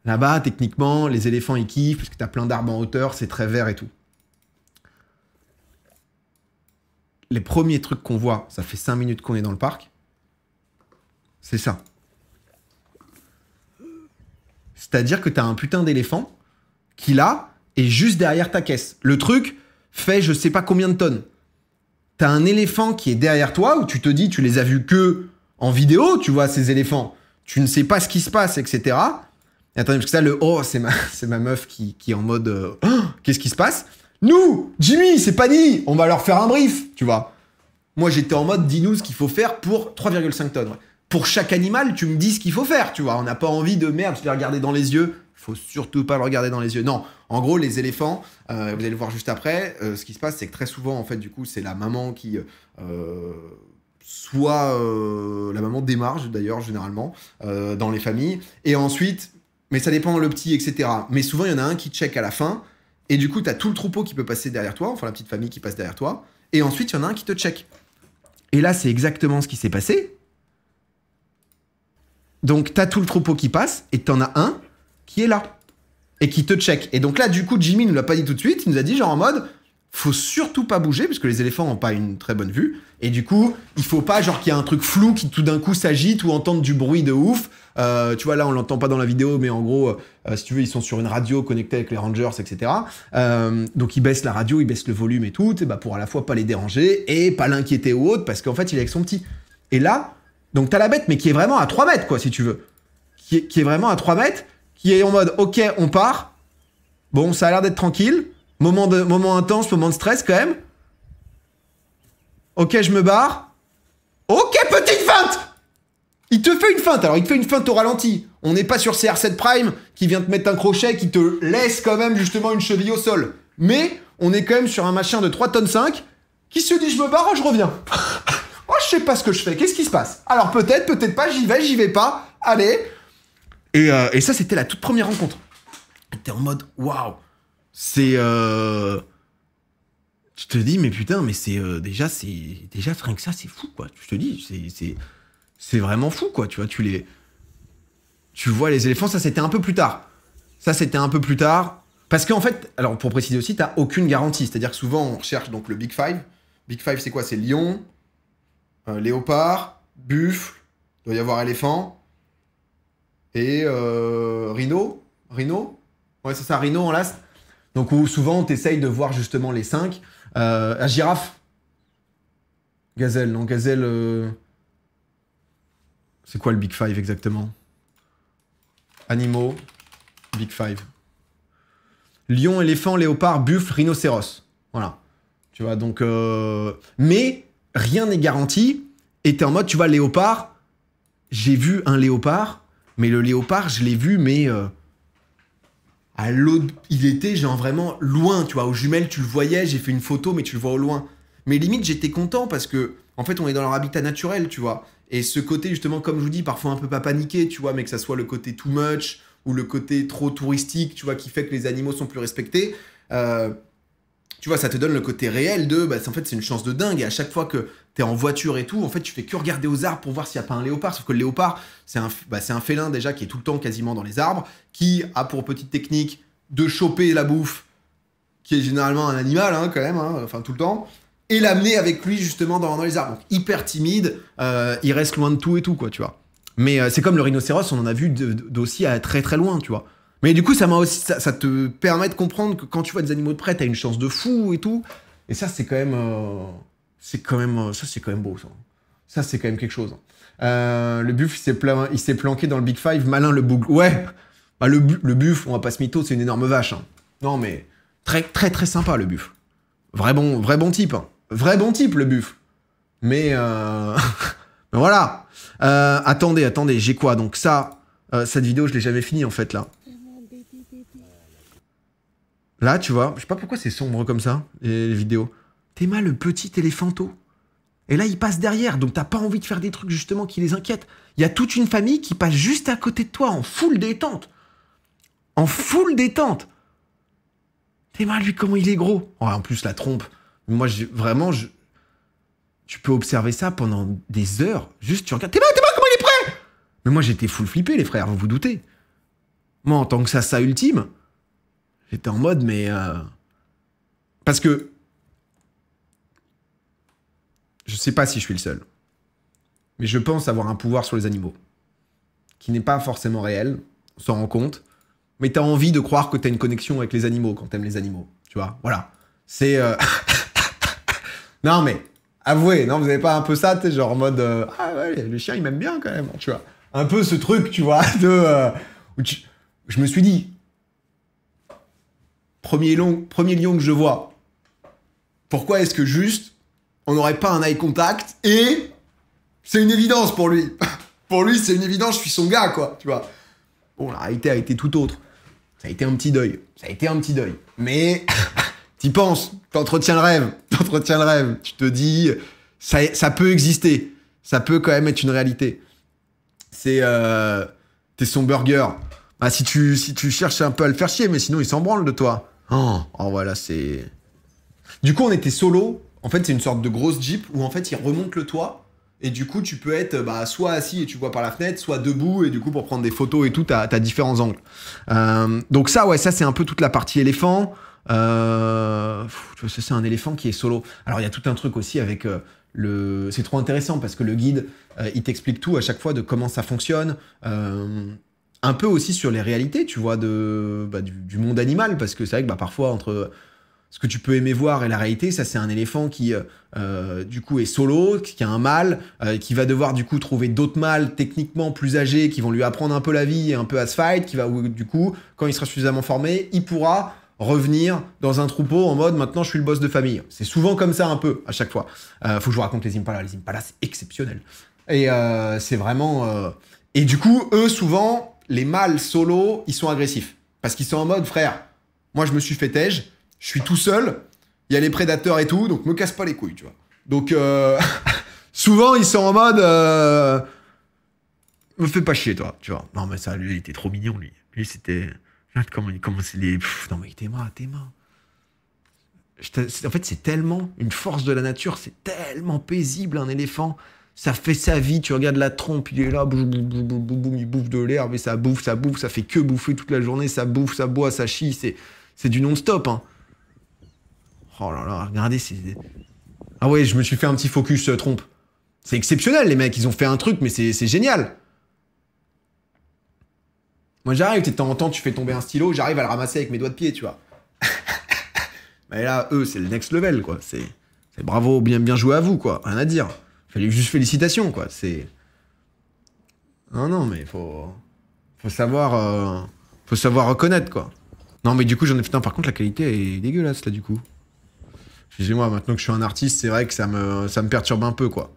là-bas, techniquement, les éléphants, ils kiffent, parce que t'as plein d'arbres en hauteur, c'est très vert et tout. Les premiers trucs qu'on voit, ça fait 5 minutes qu'on est dans le parc, c'est ça. C'est-à-dire que t'as un putain d'éléphant qui, là, est juste derrière ta caisse. Le truc fait je sais pas combien de tonnes. T'as un éléphant qui est derrière toi, où tu te dis, tu les as vus que en vidéo, tu vois, ces éléphants. Tu ne sais pas ce qui se passe, etc. Et attendez, parce que ça, c'est ma meuf qui est en mode oh, qu'est-ce qui se passe? Nous, Jimmy, c'est pas dit, on va leur faire un brief, tu vois. Moi, j'étais en mode, dis-nous ce qu'il faut faire pour 3,5 tonnes. Ouais. Pour chaque animal, tu me dis ce qu'il faut faire, tu vois. On n'a pas envie de merde, je l'ai regardé dans les yeux. Faut surtout pas le regarder dans les yeux. Non, en gros, les éléphants, vous allez le voir juste après, ce qui se passe, c'est que très souvent, en fait, du coup, c'est la maman qui... soit la maman démarche, d'ailleurs, généralement, dans les familles. Et ensuite, mais ça dépend le petit, etc. Mais souvent, il y en a un qui check à la fin. Et du coup, tu as tout le troupeau qui peut passer derrière toi, enfin la petite famille qui passe derrière toi. Et ensuite, il y en a un qui te check. Et là, c'est exactement ce qui s'est passé. Donc, tu as tout le troupeau qui passe et tu en as un qui est là et qui te check. Et donc là, du coup, Jimmy ne l'a pas dit tout de suite. Il nous a dit genre en mode, faut surtout pas bouger parce que les éléphants n'ont pas une très bonne vue. Et du coup, il faut pas genre qu'il y ait un truc flou qui tout d'un coup s'agite ou entendre du bruit de ouf. Tu vois, là, on l'entend pas dans la vidéo, mais en gros, si tu veux, ils sont sur une radio connectée avec les Rangers, etc. Donc, ils baissent la radio, ils baissent le volume et tout, et bah, pour à la fois pas les déranger et pas l'inquiéter ou autre, parce qu'en fait, il est avec son petit. Et là, donc, t'as la bête, mais qui est vraiment à 3 mètres, quoi, si tu veux. Qui est vraiment à 3 mètres, qui est en mode, ok, on part. Bon, ça a l'air d'être tranquille. Moment intense, moment de stress, quand même. Ok, je me barre. Ok, petite feinte! Il te fait une feinte, alors il te fait une feinte au ralenti. On n'est pas sur CR7 Prime qui vient te mettre un crochet qui te laisse quand même justement une cheville au sol. Mais on est quand même sur un machin de 3 tonnes 5 qui se dit je me barre, je reviens. Oh, je sais pas ce que je fais, qu'est-ce qui se passe? Alors peut-être, peut-être pas, j'y vais pas, allez. Et ça, c'était la toute première rencontre. T'es en mode waouh, c'est... Je te dis, mais putain, mais c'est déjà rien que ça, c'est fou, quoi. Je te dis, c'est vraiment fou, quoi. Tu vois, tu vois les éléphants, ça c'était un peu plus tard. Ça c'était un peu plus tard. Parce qu'en fait, alors pour préciser aussi, t'as aucune garantie. C'est-à-dire que souvent on recherche donc le Big Five. Big Five c'est quoi? C'est lion, léopard, buffle, doit y avoir éléphant, et rhino. Rhino? Ouais, c'est ça, rhino en last. Donc où souvent on t'essaye de voir justement les 5. La girafe. Gazelle, non, gazelle... C'est quoi le Big Five exactement? Animaux, Big Five. Lion, éléphant, léopard, buffle, rhinocéros. Voilà. Tu vois, donc... Mais rien n'est garanti. Et t'es en mode, tu vois, léopard, j'ai vu un léopard, mais le léopard, je l'ai vu, mais... à l'autre... Il était genre vraiment loin, tu vois. Aux jumelles, tu le voyais, j'ai fait une photo, mais tu le vois au loin. Mais limite, j'étais content parce que, en fait, on est dans leur habitat naturel, tu vois. Et ce côté, justement, comme je vous dis, parfois un peu pas paniqué, tu vois, mais que ça soit le côté too much ou le côté trop touristique, tu vois, qui fait que les animaux sont plus respectés. tu vois, ça te donne le côté réel de, bah, en fait, c'est une chance de dingue. Et à chaque fois que t'es en voiture et tout, en fait, tu fais que regarder aux arbres pour voir s'il n'y a pas un léopard. Sauf que le léopard, c'est un félin déjà qui est tout le temps quasiment dans les arbres, qui a pour petite technique de choper la bouffe, qui est généralement un animal, hein, quand même, hein, enfin tout le temps, et l'amener avec lui justement dans les arbres. Donc hyper timide, il reste loin de tout et tout, quoi, tu vois. Mais c'est comme le rhinocéros, on en a vu d'aussi à très très loin, tu vois. Mais du coup, ça te permet de comprendre que quand tu vois des animaux de près, t'as une chance de fou et tout. Et ça, c'est quand même, c'est quand même beau, ça. Ça, c'est quand même quelque chose. Le buffle, il s'est planqué dans le Big Five, malin le bougle. Ouais, bah, le buffle, on va pas se mytho, c'est une énorme vache. Hein. Non, mais très très très sympa le buffle. Vrai bon type. Hein. Vrai bon type, le buffle. Mais, mais voilà. Attendez, j'ai quoi? Donc ça, cette vidéo, je l'ai jamais finie en fait là. Là, tu vois, je sais pas pourquoi c'est sombre comme ça, les vidéos. Théma, le petit éléphanto. Et là, il passe derrière, donc t'as pas envie de faire des trucs justement qui les inquiètent. Il y a toute une famille qui passe juste à côté de toi, en full détente. En full détente. Théma, lui, comment il est gros. Oh, en plus, la trompe. Moi, tu peux observer ça pendant des heures. Juste, tu regardes. Théma, comment il est prêt? Mais moi, j'étais full flippé, les frères, vous vous doutez. Moi, en tant que ça ultime, j'étais en mode, mais... Parce que... Je sais pas si je suis le seul. Mais je pense avoir un pouvoir sur les animaux. Qui n'est pas forcément réel. On s'en rend compte. Mais t'as envie de croire que t'as une connexion avec les animaux quand t'aimes les animaux. Tu vois, voilà. C'est... non, mais... Avouez, non, vous avez pas un peu ça, tu sais, genre en mode... ah ouais, le chien, il m'aime bien quand même, tu vois. Un peu ce truc, tu vois, de... Je me suis dit... Premier lion que je vois. Pourquoi est-ce que juste... on n'aurait pas un eye contact et... c'est une évidence pour lui. Pour lui, c'est une évidence, je suis son gars, quoi, tu vois. Bon, la réalité a été tout autre. Ça a été un petit deuil. Mais... t'y penses, t'entretiens le rêve. Tu te dis, ça peut exister. Ça peut quand même être une réalité. C'est... t'es son burger. Ah, si tu cherches un peu à le faire chier, mais sinon il s'en branle de toi. Oh, voilà, c'est... Du coup, on était solo. En fait, c'est une sorte de grosse Jeep où en fait, il remonte le toit. Et du coup, tu peux être soit assis et tu vois par la fenêtre, soit debout. Et du coup, pour prendre des photos et tout, t'as différents angles. Donc ça, ouais, ça, c'est un peu toute la partie éléphant. C'est un éléphant qui est solo. Alors, il y a tout un truc aussi avec c'est trop intéressant parce que le guide, il t'explique tout à chaque fois de comment ça fonctionne. Un peu aussi sur les réalités, tu vois, du monde animal. Parce que c'est vrai que parfois, entre... ce que tu peux aimer voir et la réalité, ça c'est un éléphant qui du coup est solo, qui a un mâle, qui va devoir du coup trouver d'autres mâles techniquement plus âgés qui vont lui apprendre un peu la vie et un peu à se fight, qui va du coup, quand il sera suffisamment formé, il pourra revenir dans un troupeau en mode maintenant je suis le boss de famille. C'est souvent comme ça un peu à chaque fois. Faut que je vous raconte les Impalas. Les Impalas c'est exceptionnel. Et c'est vraiment... Et du coup, eux souvent, les mâles solo, ils sont agressifs. Parce qu'ils sont en mode frère, moi je me suis fait tège, je suis tout seul, il y a les prédateurs et tout, donc me casse pas les couilles, tu vois. Donc, souvent, ils sont en mode... me fais pas chier, toi, tu vois. Non, mais ça, lui, il était trop mignon, lui. Lui, c'était... Regarde comment il commençait les... non, mais t'es main. En fait, c'est tellement une force de la nature, c'est tellement paisible, un éléphant. Ça fait sa vie, tu regardes la trompe, il est là, boum, boum, boum, boum, boum, il bouffe de l'herbe et ça bouffe, ça fait que bouffer toute la journée, ça bouffe, ça boit, ça chie, c'est du non-stop, hein. Oh là là, regardez, c'est... Ah ouais, je me suis fait un petit focus trompe. C'est exceptionnel, les mecs, ils ont fait un truc, mais c'est génial. Moi, j'arrive, de temps en temps, tu fais tomber un stylo, j'arrive à le ramasser avec mes doigts de pied, tu vois. Mais là, eux, c'est le next level, quoi. C'est bravo, bien joué à vous, quoi. Rien à dire. Fallait juste félicitations, quoi. C'est... Non, mais faut savoir reconnaître, quoi. Non, mais du coup, j'en ai... Putain, par contre, la qualité est dégueulasse, là, du coup. Excusez-moi, maintenant que je suis un artiste, c'est vrai que ça me perturbe un peu, quoi.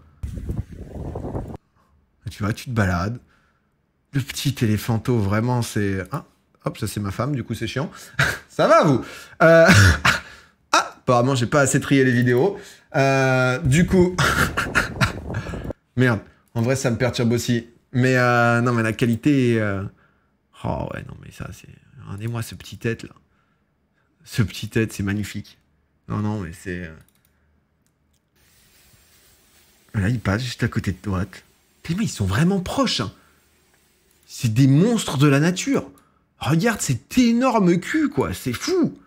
Tu vois, tu te balades. Le petit éléphanto, vraiment, c'est... Ah, hop, ça c'est ma femme, du coup c'est chiant. Ça va, vous Ah, apparemment, j'ai pas assez trié les vidéos. Du coup... Merde, en vrai, ça me perturbe aussi. Mais non, mais la qualité... Oh ouais, non, mais ça, c'est... Regardez-moi ce petit tête, là. Ce petit tête, c'est magnifique. Non, non, mais c'est... Là, ils passent juste à côté de toi. Mais ils sont vraiment proches. Hein. C'est des monstres de la nature. Regarde cet énorme cul, quoi. C'est fou.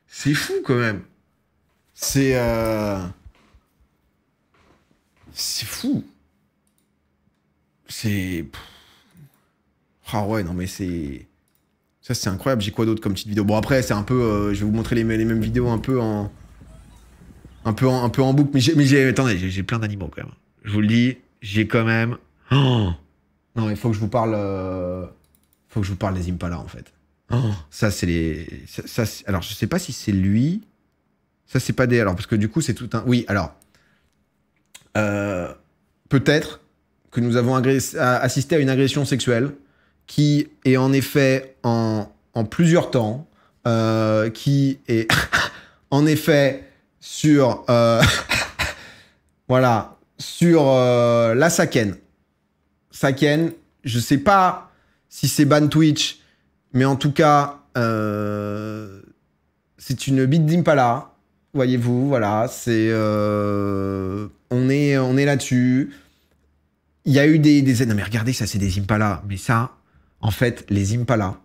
C'est fou, quand même. C'est fou. C'est... Ah ouais, non, mais c'est... Ça, c'est incroyable. J'ai quoi d'autre comme petite vidéo? Bon, après, c'est un peu... je vais vous montrer les mêmes vidéos un peu en... Un peu en boucle. Mais attendez, j'ai plein d'animaux, quand même. Je vous le dis, j'ai quand même... Oh non, il faut que je vous parle... Faut que je vous parle des Impala, en fait. Oh, ça, c'est les... Alors, je sais pas si c'est lui... Ça, c'est pas des... Alors, parce que du coup, c'est tout un... Oui, alors... peut-être que nous avons assisté à une agression sexuelle qui est en effet en plusieurs temps, qui est en effet sur... voilà, sur la Saken. Saken, je sais pas si c'est ban Twitch, mais en tout cas, c'est une bite d'Impala. Voyez-vous, voilà, c'est... on est là-dessus. Il y a eu des... Non mais regardez, ça c'est des Impala. Mais ça, en fait, les Impala...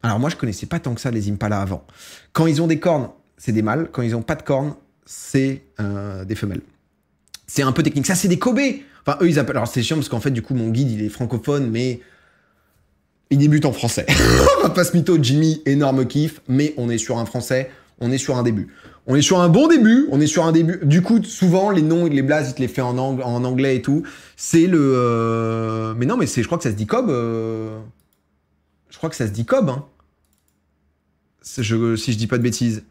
Alors moi, je connaissais pas tant que ça les Impala avant. Quand ils ont des cornes, c'est des mâles. Quand ils ont pas de cornes, c'est des femelles. C'est un peu technique. Ça, c'est des Kobe. Enfin, eux, ils appellent... Alors c'est chiant parce qu'en fait, du coup, mon guide, il est francophone, mais... il débute en français. On va pas se mytho, Jimmy, énorme kiff, mais on est sur un français, on est sur un début. On est sur un bon début, on est sur un début. Du coup, souvent, les noms et les blazes, il te les fait en anglais et tout. C'est le... Mais non, mais je crois que ça se dit Cobb. Je crois que ça se dit Cobb. Hein. Si je dis pas de bêtises.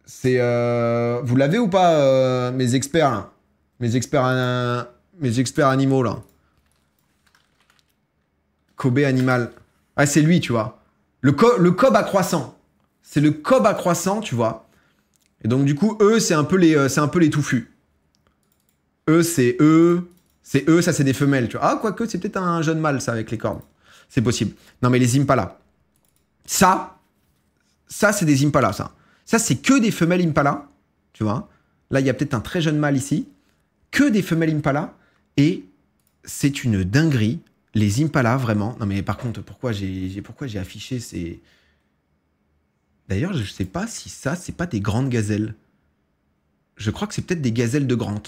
C'est... Vous l'avez ou pas, mes experts, là mes experts animaux, là. Kobe animal. Ah, c'est lui, tu vois. Le Cobb à croissant. C'est le Cobb à croissant, tu vois. Et donc, du coup, eux, c'est un peu les touffus. Eux, c'est eux. C'est eux, ça, c'est des femelles, tu vois. Ah, quoique, c'est peut-être un jeune mâle, ça, avec les cornes. C'est possible. Non, mais les Impala. Ça, c'est des Impala, ça. Ça, c'est que des femelles Impala, tu vois. Là, il y a peut-être un très jeune mâle ici. Que des femelles Impala. Et c'est une dinguerie. Les Impala, vraiment. Non, mais par contre, pourquoi j'ai affiché ces... D'ailleurs, je sais pas si ça, c'est pas des grandes gazelles. Je crois que c'est peut-être des gazelles de Grant.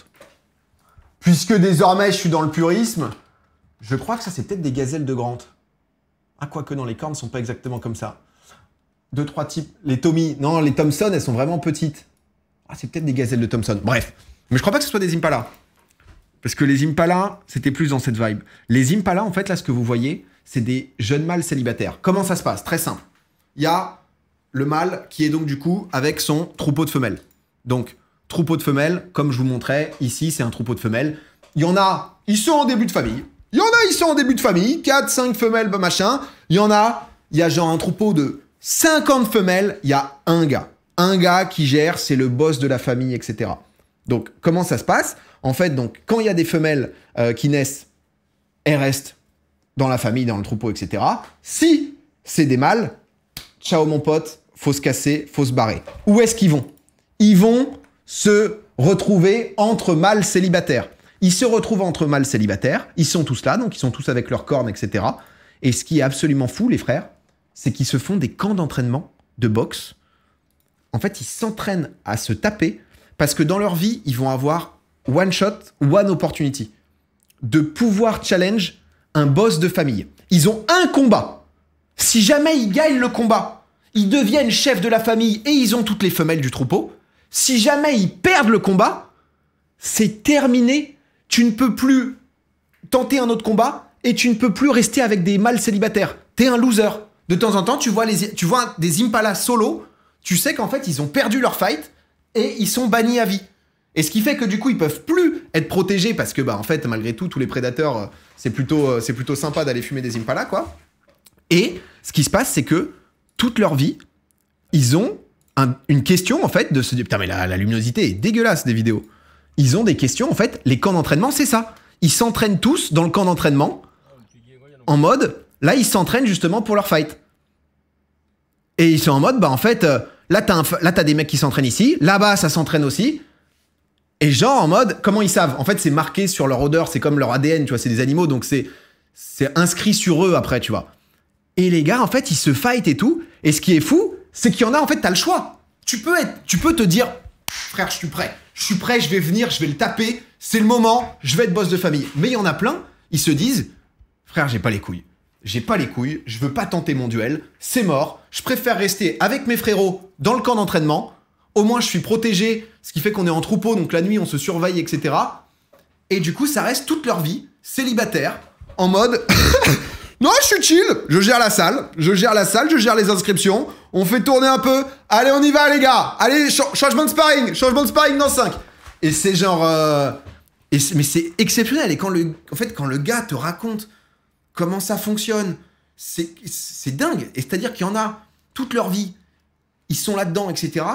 Puisque désormais, je suis dans le purisme, je crois que ça, c'est peut-être des gazelles de Grant. Ah, quoique non, les cornes sont pas exactement comme ça. 2-3 types. Les Tommy, non, les Thompson, elles sont vraiment petites. Ah, c'est peut-être des gazelles de Thompson. Bref. Mais je crois pas que ce soit des Impala. Parce que les Impala, c'était plus dans cette vibe. Les Impala, en fait, là, ce que vous voyez, c'est des jeunes mâles célibataires. Comment ça se passe? Très simple. Il y a le mâle qui est donc, du coup, avec son troupeau de femelles. Donc, troupeau de femelles, comme je vous montrais, ici, c'est un troupeau de femelles. Il y en a, ils sont en début de famille. Il y en a, ils sont en début de famille. 4, 5 femelles, bah, machin. Il y a genre un troupeau de 50 femelles. Il y a un gars. Un gars qui gère, c'est le boss de la famille, etc. Donc, comment ça se passe? En fait, donc, quand il y a des femelles qui naissent, elles restent dans la famille, dans le troupeau, etc. Si c'est des mâles, ciao mon pote, faut se casser, faut se barrer. Où est-ce qu'ils vont? Ils vont se retrouver entre mâles célibataires. Ils se retrouvent entre mâles célibataires, ils sont tous là, donc ils sont tous avec leurs cornes, etc. Et ce qui est absolument fou, les frères, c'est qu'ils se font des camps d'entraînement de boxe. En fait, ils s'entraînent à se taper parce que dans leur vie, ils vont avoir one shot, one opportunity de pouvoir challenge un boss de famille. Ils ont un combat. Si jamais ils gagnent le combat, ils deviennent chefs de la famille et ils ont toutes les femelles du troupeau. Si jamais ils perdent le combat, c'est terminé. Tu ne peux plus tenter un autre combat et tu ne peux plus rester avec des mâles célibataires. T'es un loser. De temps en temps, tu vois des Impala solo, tu sais qu'en fait, ils ont perdu leur fight et ils sont bannis à vie. Et ce qui fait que du coup, ils peuvent plus être protégés parce que, bah, en fait, malgré tout, tous les prédateurs, c'est plutôt sympa d'aller fumer des Impala, quoi. Et ce qui se passe, c'est que toute leur vie, ils ont une question, en fait, de se dire, putain, mais la luminosité est dégueulasse des vidéos. Ils ont des questions, en fait, les camps d'entraînement, c'est ça. Ils s'entraînent tous dans le camp d'entraînement, en mode, là, ils s'entraînent justement pour leur fight. Et ils sont en mode, bah, en fait, Là, t'as des mecs qui s'entraînent ici. Là-bas, ça s'entraîne aussi. Et genre, en mode, comment ils savent? En fait, c'est marqué sur leur odeur. C'est comme leur ADN, tu vois. C'est des animaux, donc c'est inscrit sur eux après, tu vois. Et les gars, en fait, ils se fight et tout. Et ce qui est fou, c'est qu'il y en a, en fait, t'as le choix. Tu peux te dire, frère, je suis prêt. Je suis prêt, je vais venir, je vais le taper. C'est le moment, je vais être boss de famille. Mais il y en a plein, ils se disent, frère, j'ai pas les couilles. J'ai pas les couilles, je veux pas tenter mon duel. C'est mort. Je préfère rester avec mes frérots dans le camp d'entraînement. Au moins, je suis protégé, ce qui fait qu'on est en troupeau, donc la nuit, on se surveille, etc. Et du coup, ça reste toute leur vie, célibataire, en mode... Non, je suis chill, je gère la salle, je gère les inscriptions, on fait tourner un peu, allez, on y va, les gars, allez, changement de sparring dans 5. Et c'est genre... mais c'est exceptionnel, et quand le gars te raconte comment ça fonctionne, c'est dingue. Et c'est-à-dire qu'il y en a, toute leur vie, ils sont là-dedans, etc.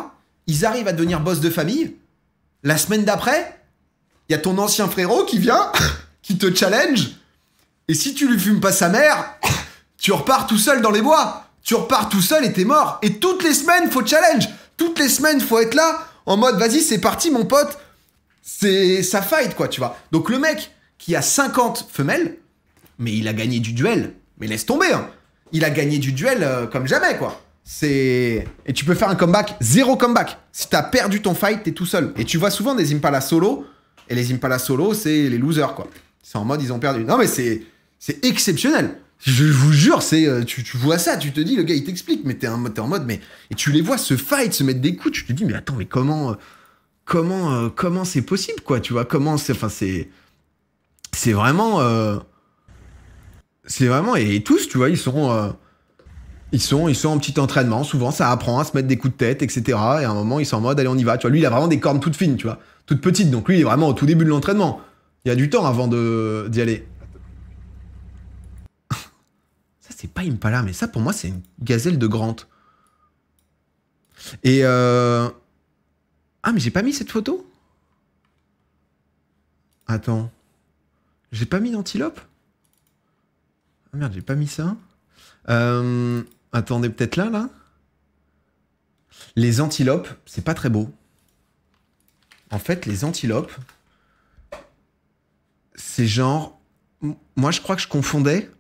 Ils arrivent à devenir boss de famille. La semaine d'après, il y a ton ancien frérot qui vient, qui te challenge. Et si tu lui fumes pas sa mère, tu repars tout seul dans les bois. Tu repars tout seul et t'es mort. Et toutes les semaines, faut challenge. Toutes les semaines, faut être là, en mode, vas-y, c'est parti, mon pote. Ça fight, quoi, tu vois. Donc le mec qui a 50 femelles, mais il a gagné du duel. Mais laisse tomber, hein. Il a gagné du duel comme jamais, quoi. Et tu peux faire un comeback, 0 comeback. Si t'as perdu ton fight, t'es tout seul. Et tu vois souvent des Impala solo. Et les Impala solo, c'est les losers, quoi. C'est en mode, ils ont perdu. Non, mais c'est exceptionnel. Je vous jure, tu vois ça, tu te dis, le gars, il t'explique, mais t'es en mode, mais... Et tu les vois se fight, se mettre des coups, tu te dis, mais attends, mais comment c'est possible, quoi, tu vois, c'est vraiment... C'est vraiment... Et tous, tu vois, ils sont en petit entraînement, souvent, ça apprend à se mettre des coups de tête, etc. Et à un moment, ils sont en mode, allez, on y va, tu vois. Lui, il a vraiment des cornes toutes fines, tu vois, toutes petites, donc lui, il est vraiment au tout début de l'entraînement. Il y a du temps avant d'y aller. Ça, c'est pas Impala, mais ça, pour moi, c'est une gazelle de Grant. Et ah, mais j'ai pas mis cette photo? Attends. J'ai pas mis d'antilope? Ah merde, j'ai pas mis ça. Attendez, peut-être là? Les antilopes, c'est pas très beau. En fait, les antilopes, c'est genre... Moi, je crois que je confondais.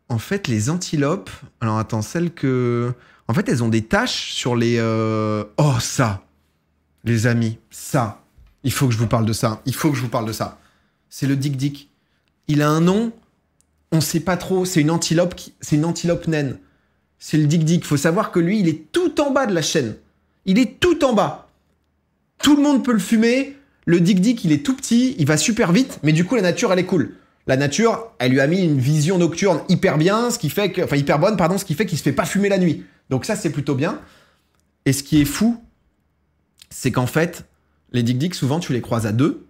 En fait, les antilopes... Alors, attends, celles que... En fait, elles ont des taches sur les... Oh, ça! Les amis, ça! Il faut que je vous parle de ça. C'est le dik-dik. Il a un nom... On sait pas trop. C'est une antilope naine. C'est le dik-dik. Faut savoir que lui, il est tout en bas de la chaîne. Il est tout en bas. Tout le monde peut le fumer. Le dik-dik, il est tout petit, il va super vite, mais du coup, la nature, elle est cool. La nature, elle lui a mis une vision nocturne hyper bien, hyper bonne, pardon, ce qui fait qu'il se fait pas fumer la nuit. Donc ça, c'est plutôt bien. Et ce qui est fou, c'est qu'en fait, les dik-dik, souvent, tu les croises à deux,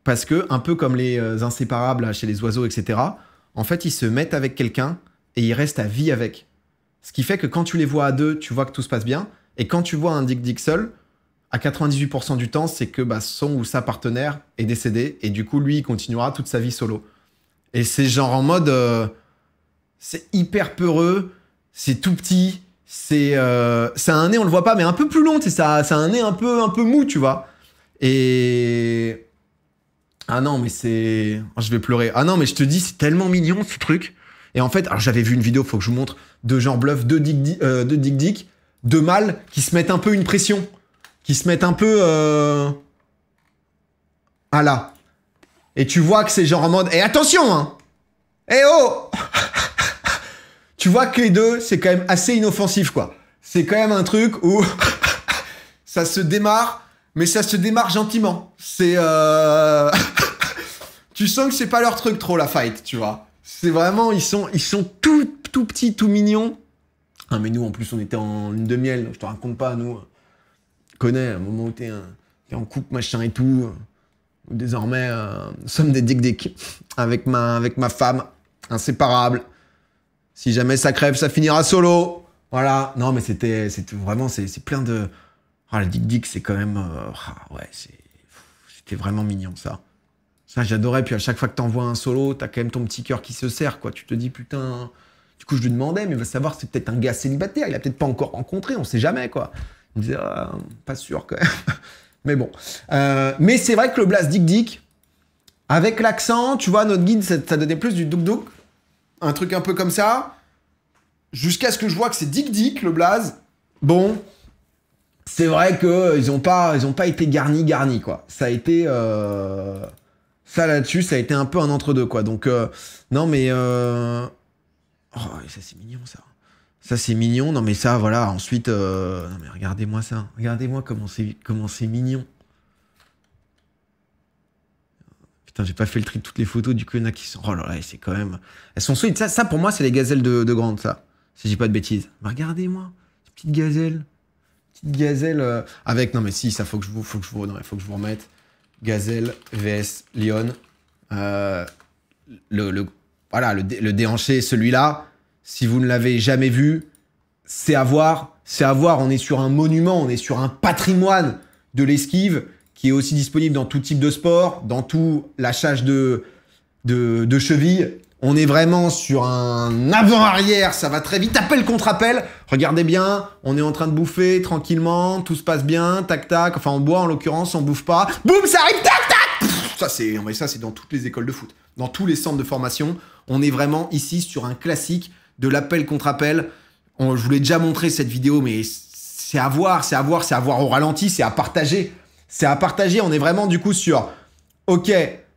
parce que, un peu comme les inséparables là, chez les oiseaux, etc., en fait, ils se mettent avec quelqu'un et ils restent à vie avec. Ce qui fait que quand tu les vois à deux, tu vois que tout se passe bien, et quand tu vois un dik-dik seul, à 98% du temps, c'est que son ou sa partenaire est décédé, et du coup, lui, il continuera toute sa vie solo. Et c'est genre en mode... c'est hyper peureux, c'est tout petit, ça a un nez, on le voit pas, mais un peu plus long, ça a un nez un peu mou, tu vois. Et... Ah non, mais c'est... Oh, je vais pleurer. Ah non, mais je te dis, c'est tellement mignon, ce truc. Et en fait, alors j'avais vu une vidéo, faut que je vous montre, de genre bluff, deux dik-dik, deux mâles qui se mettent un peu une pression. Qui se mettent un peu... Ah là. Et tu vois que c'est genre en mode... Eh attention, hein. Eh oh. Tu vois que les deux, c'est quand même assez inoffensif, quoi. C'est quand même un truc où... ça se démarre, mais ça se démarre gentiment. C'est... tu sens que c'est pas leur truc trop, la fight, tu vois. C'est vraiment... Ils sont tout petits, tout mignons. Ah, mais nous, en plus, on était en lune de miel. Donc je te raconte pas, nous... connais, au moment où t'es en couple, machin et tout. Désormais, nous sommes des dik-dik. Avec ma femme, inséparables. Si jamais ça crève, ça finira solo. Voilà. Non, mais c'était vraiment, c'est plein de... Ah, le dik-dik, c'est quand même... ouais, c'était vraiment mignon, ça. Ça, j'adorais. Puis à chaque fois que t'envoies un solo, t'as quand même ton petit cœur qui se serre, quoi. Tu te dis, putain... Du coup, je lui demandais, mais va savoir, c'est peut-être un gars célibataire, il a peut-être pas encore rencontré, on sait jamais, quoi. Il me disait, ah, pas sûr, quand même. Mais bon. Mais c'est vrai que le blaze Dick Dick, avec l'accent, tu vois, notre guide, ça donnait plus du Douk Douk. Un truc un peu comme ça. Jusqu'à ce que je vois que c'est Dick Dick, le blaze. Bon, c'est vrai qu'ils n'ont pas été garnis, quoi. Ça a été... Ça, là-dessus, ça a été un peu un entre-deux, quoi. Donc, non, mais... Oh, ça, c'est mignon, ça. Ça, c'est mignon. Non, mais ça, voilà. Ensuite... Non, mais regardez-moi ça. Regardez-moi comment c'est mignon. Putain, j'ai pas fait le tri de toutes les photos, du coup, il y en a qui sont... Oh là là, c'est quand même... Elles sont solides. Ça, pour moi, c'est les gazelles de Grande, ça. Si je dis pas de bêtises. Mais regardez-moi. Ces petites gazelles. Petite gazelle avec... Non, mais si, ça, faut que je vous remette. Gazelle vs Lyon. Voilà, le déhanché, celui-là, si vous ne l'avez jamais vu, c'est à voir. C'est à voir. On est sur un monument, on est sur un patrimoine de l'esquive qui est aussi disponible dans tout type de sport, dans tout lâchage de cheville. On est vraiment sur un avant-arrière, ça va très vite. Appel contre appel. Regardez bien, on est en train de bouffer tranquillement, tout se passe bien, tac tac. Enfin, on boit en l'occurrence, on bouffe pas. Boum, ça arrive, tac tac. Ça c'est dans toutes les écoles de foot, dans tous les centres de formation. On est vraiment ici sur un classique de l'appel contre appel. Je vous l'ai déjà montré cette vidéo, mais c'est à voir au ralenti, c'est à partager. C'est à partager, on est vraiment du coup sur ok,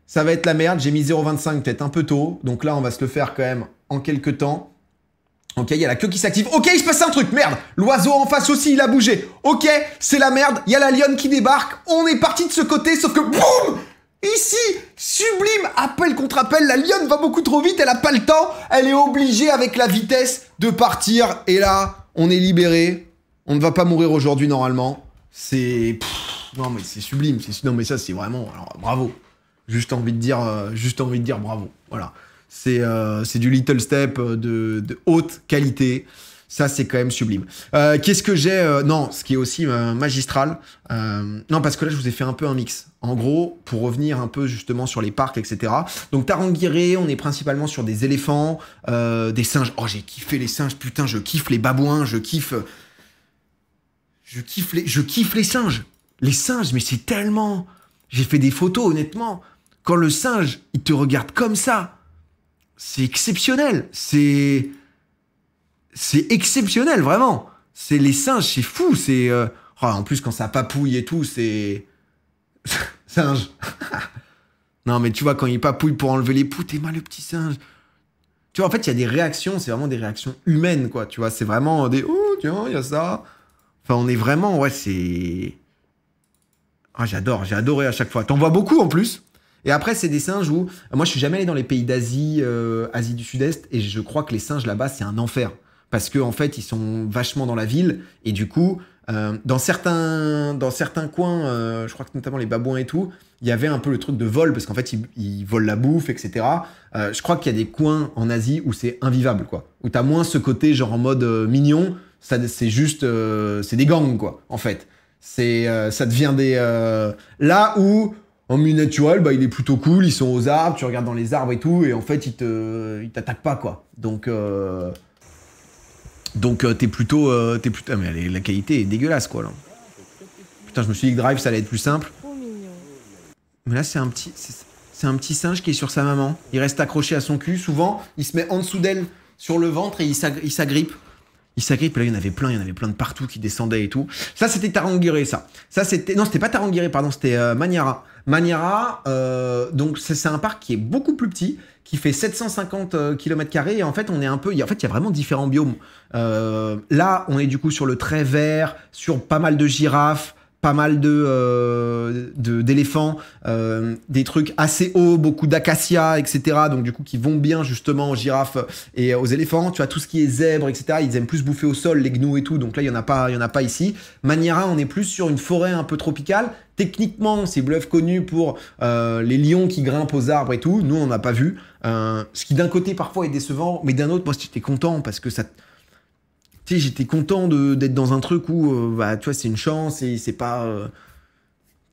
ça va être la merde, j'ai mis 0,25 peut-être un peu tôt, donc là on va se le faire quand même en quelques temps. Ok, il y a la queue qui s'active, ok, il se passe un truc, merde, l'oiseau en face aussi il a bougé, ok, c'est la merde, il y a la lionne qui débarque, on est parti de ce côté, sauf que boum, ici, sublime appel contre appel, la lionne va beaucoup trop vite, elle a pas le temps, elle est obligée avec la vitesse de partir, et là, on est libéré, on ne va pas mourir aujourd'hui normalement, c'est... Non mais c'est sublime, non mais ça c'est vraiment, alors bravo. Juste envie de dire bravo. Voilà. C'est du little step de haute qualité. Ça c'est quand même sublime. Qu'est-ce que j'ai non, ce qui est aussi magistral. Non parce que là je vous ai fait un peu un mix. En gros, pour revenir un peu justement sur les parcs, etc. Donc Tarangire, on est principalement sur des éléphants, des singes. Oh j'ai kiffé les singes, putain je kiffe les babouins, je kiffe les singes. Les singes, mais c'est tellement... J'ai fait des photos, honnêtement. Quand le singe, il te regarde comme ça, c'est exceptionnel. C'est exceptionnel, vraiment. C'est les singes, c'est fou. C'est en plus, quand ça papouille et tout, c'est... Singe. Non, mais tu vois, quand il papouille pour enlever les poux, t'es mal le petit singe. Tu vois, en fait, il y a des réactions, c'est vraiment des réactions humaines, quoi. Tu vois, c'est vraiment des... Oh, tiens, il y a ça. Enfin, on est vraiment... Ouais, c'est... Ah, j'adore, j'ai adoré à chaque fois. T'en vois beaucoup en plus. Et après, c'est des singes où... Moi, je suis jamais allé dans les pays d'Asie, Asie du Sud-Est, et je crois que les singes là-bas, c'est un enfer. Parce qu'en fait, ils sont vachement dans la ville, et du coup, dans certains coins, je crois que notamment les babouins et tout, il y avait un peu le truc de vol, parce qu'en fait, ils volent la bouffe, etc. Je crois qu'il y a des coins en Asie où c'est invivable, quoi. Où t'as moins ce côté, genre en mode mignon, c'est juste... c'est des gangs, quoi, en fait. Ça devient des... Là où, en milieu naturel, bah, il est plutôt cool, ils sont aux arbres, tu regardes dans les arbres et tout, et en fait, ils t'attaquent pas, quoi. Donc t'es plutôt... Ah, mais la qualité est dégueulasse, quoi, là. Putain, je me suis dit que Drive, ça allait être plus simple. Mais là, c'est un petit singe qui est sur sa maman. Il reste accroché à son cul. Souvent, il se met en dessous d'elle, sur le ventre, et il s'agrippe. Il s'agrippe, là il y en avait plein de partout qui descendaient et tout. Ça c'était Tarangire, ça. Non, c'était pas Tarangire, pardon, c'était Manyara. Manyara, donc c'est un parc qui est beaucoup plus petit, qui fait 750 km², et en fait on est un peu... il y a vraiment différents biomes. Là, on est du coup sur le très vert, sur pas mal de girafes, pas mal d'éléphants, des trucs assez hauts, beaucoup d'acacias, etc. Donc du coup qui vont bien justement aux girafes et aux éléphants. Tu as tout ce qui est zèbre, etc. Ils aiment plus bouffer au sol, les gnous et tout. Donc là il y en a pas ici. Manyara, on est plus sur une forêt un peu tropicale. Techniquement, c'est bluff connu pour les lions qui grimpent aux arbres et tout. Nous on n'a pas vu. Ce qui d'un côté parfois est décevant, mais d'un autre, moi j'étais content parce que ça... Tu sais, j'étais content d'être dans un truc où, bah, tu vois, c'est une chance et c'est pas...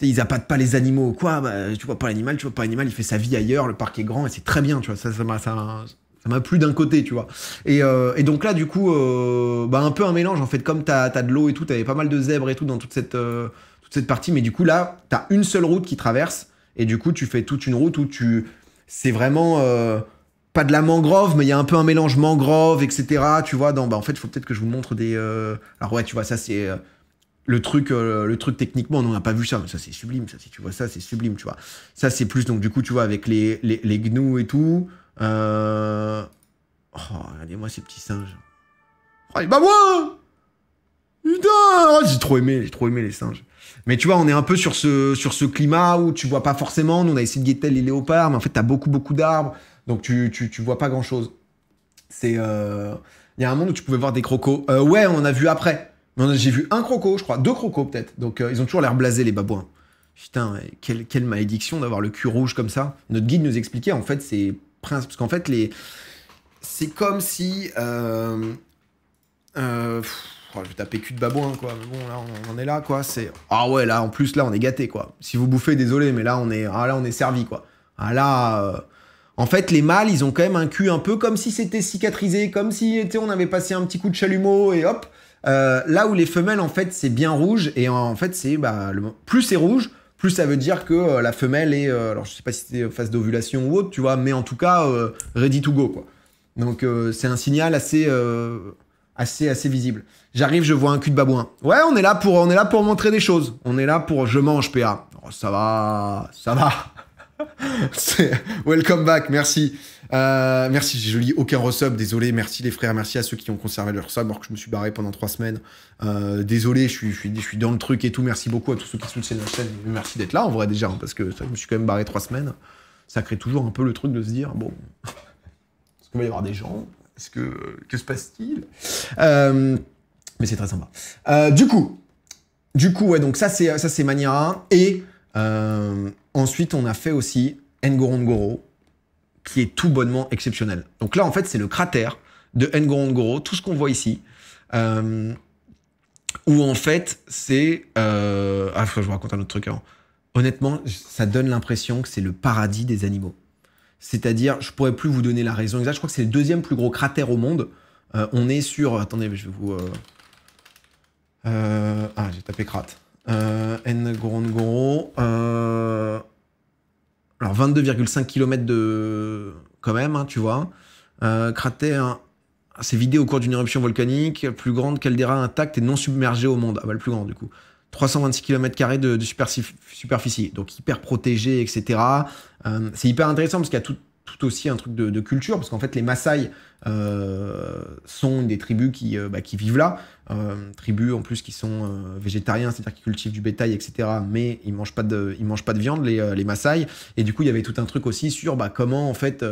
ils appâtent pas les animaux, quoi. Bah, tu vois pas l'animal, il fait sa vie ailleurs, le parc est grand et c'est très bien, tu vois. Ça m'a plu d'un côté, tu vois. Et donc là, du coup, bah, un peu un mélange, en fait, comme t'as de l'eau et tout, t'avais pas mal de zèbres et tout dans toute cette partie, mais du coup, là, t'as une seule route qui traverse, et du coup, tu fais toute une route où c'est vraiment pas de la mangrove, mais il y a un peu un mélange mangrove, etc. Tu vois, bah, en fait, il faut peut-être que je vous montre des... Alors ouais, tu vois, ça, c'est... le truc techniquement, on n'a pas vu ça, mais ça c'est sublime, ça, si tu vois ça, c'est sublime, tu vois. Ça c'est plus, donc du coup, tu vois, avec les gnous et tout. Oh, regardez-moi ces petits singes. Oh, bah moi putain, oh, j'ai trop aimé les singes. Mais tu vois, on est un peu sur ce climat où tu vois pas forcément, nous on a essayé de guetter les léopards, mais en fait t'as beaucoup d'arbres, donc tu vois pas grand-chose. Il y a un monde où tu pouvais voir des crocos. Ouais, on en a vu après. J'ai vu un croco, je crois, 2 crocos peut-être. Donc ils ont toujours l'air blasés, les babouins. Putain, quelle malédiction d'avoir le cul rouge comme ça. Notre guide nous expliquait, en fait, parce qu'en fait, c'est comme si... je vais taper cul de babouin, quoi. Mais bon, là, on en est là, quoi. Ah ouais, là, en plus, là, on est gâté, quoi. Si vous bouffez, désolé, mais là, on est servi, quoi. Ah là... En fait, les mâles, ils ont quand même un cul un peu comme si c'était cicatrisé, comme si on avait passé un petit coup de chalumeau et hop. Là où les femelles, en fait, c'est bien rouge. Et en fait, plus c'est rouge, plus ça veut dire que la femelle est... alors, je sais pas si c'est phase d'ovulation ou autre, tu vois, mais en tout cas, ready to go, quoi. Donc, c'est un signal assez visible. J'arrive, je vois un cul de babouin. Ouais, on est là pour montrer des choses. On est là pour... Je mange, PA. Oh, ça va. Welcome back, merci. Merci, je lis aucun resub, désolé, merci les frères, merci à ceux qui ont conservé leur sub alors que je me suis barré pendant 3 semaines. Désolé, je suis dans le truc et tout, merci beaucoup à tous ceux qui soutiennent la chaîne, merci d'être là en vrai déjà, hein, parce que ça, je me suis quand même barré 3 semaines. Ça crée toujours un peu le truc de se dire, bon, est-ce qu'il va y avoir des gens? Que se passe-t-il? Mais c'est très sympa. Du coup, ouais, donc ça c'est Maniera, et ensuite on a fait aussi Ngorongoro, qui est tout bonnement exceptionnel. Donc là, en fait, c'est le cratère de Ngorongoro, tout ce qu'on voit ici, où en fait, c'est... Ah, faut que je vous raconte un autre truc avant. Honnêtement, ça donne l'impression que c'est le paradis des animaux. C'est-à-dire, je pourrais plus vous donner la raison exacte, je crois que c'est le 2e plus gros cratère au monde. On est sur... Attendez, je vais vous... Ah, j'ai tapé crat. Ngorongoro... Alors 22,5 km de... Quand même, hein, tu vois. Cratère... C'est vidé au cours d'une éruption volcanique, plus grande caldeira intacte et non submergée au monde. Ah bah le plus grand du coup. 326 km² de superficie, donc hyper protégé, etc. C'est hyper intéressant parce qu'il y a tout aussi un truc de culture, parce qu'en fait les Maasai sont des tribus qui vivent là. Tribus en plus qui sont végétariens, c'est-à-dire qui cultivent du bétail, etc. Mais ils mangent pas de viande, les Maasai. Et du coup, il y avait tout un truc aussi sur comment en fait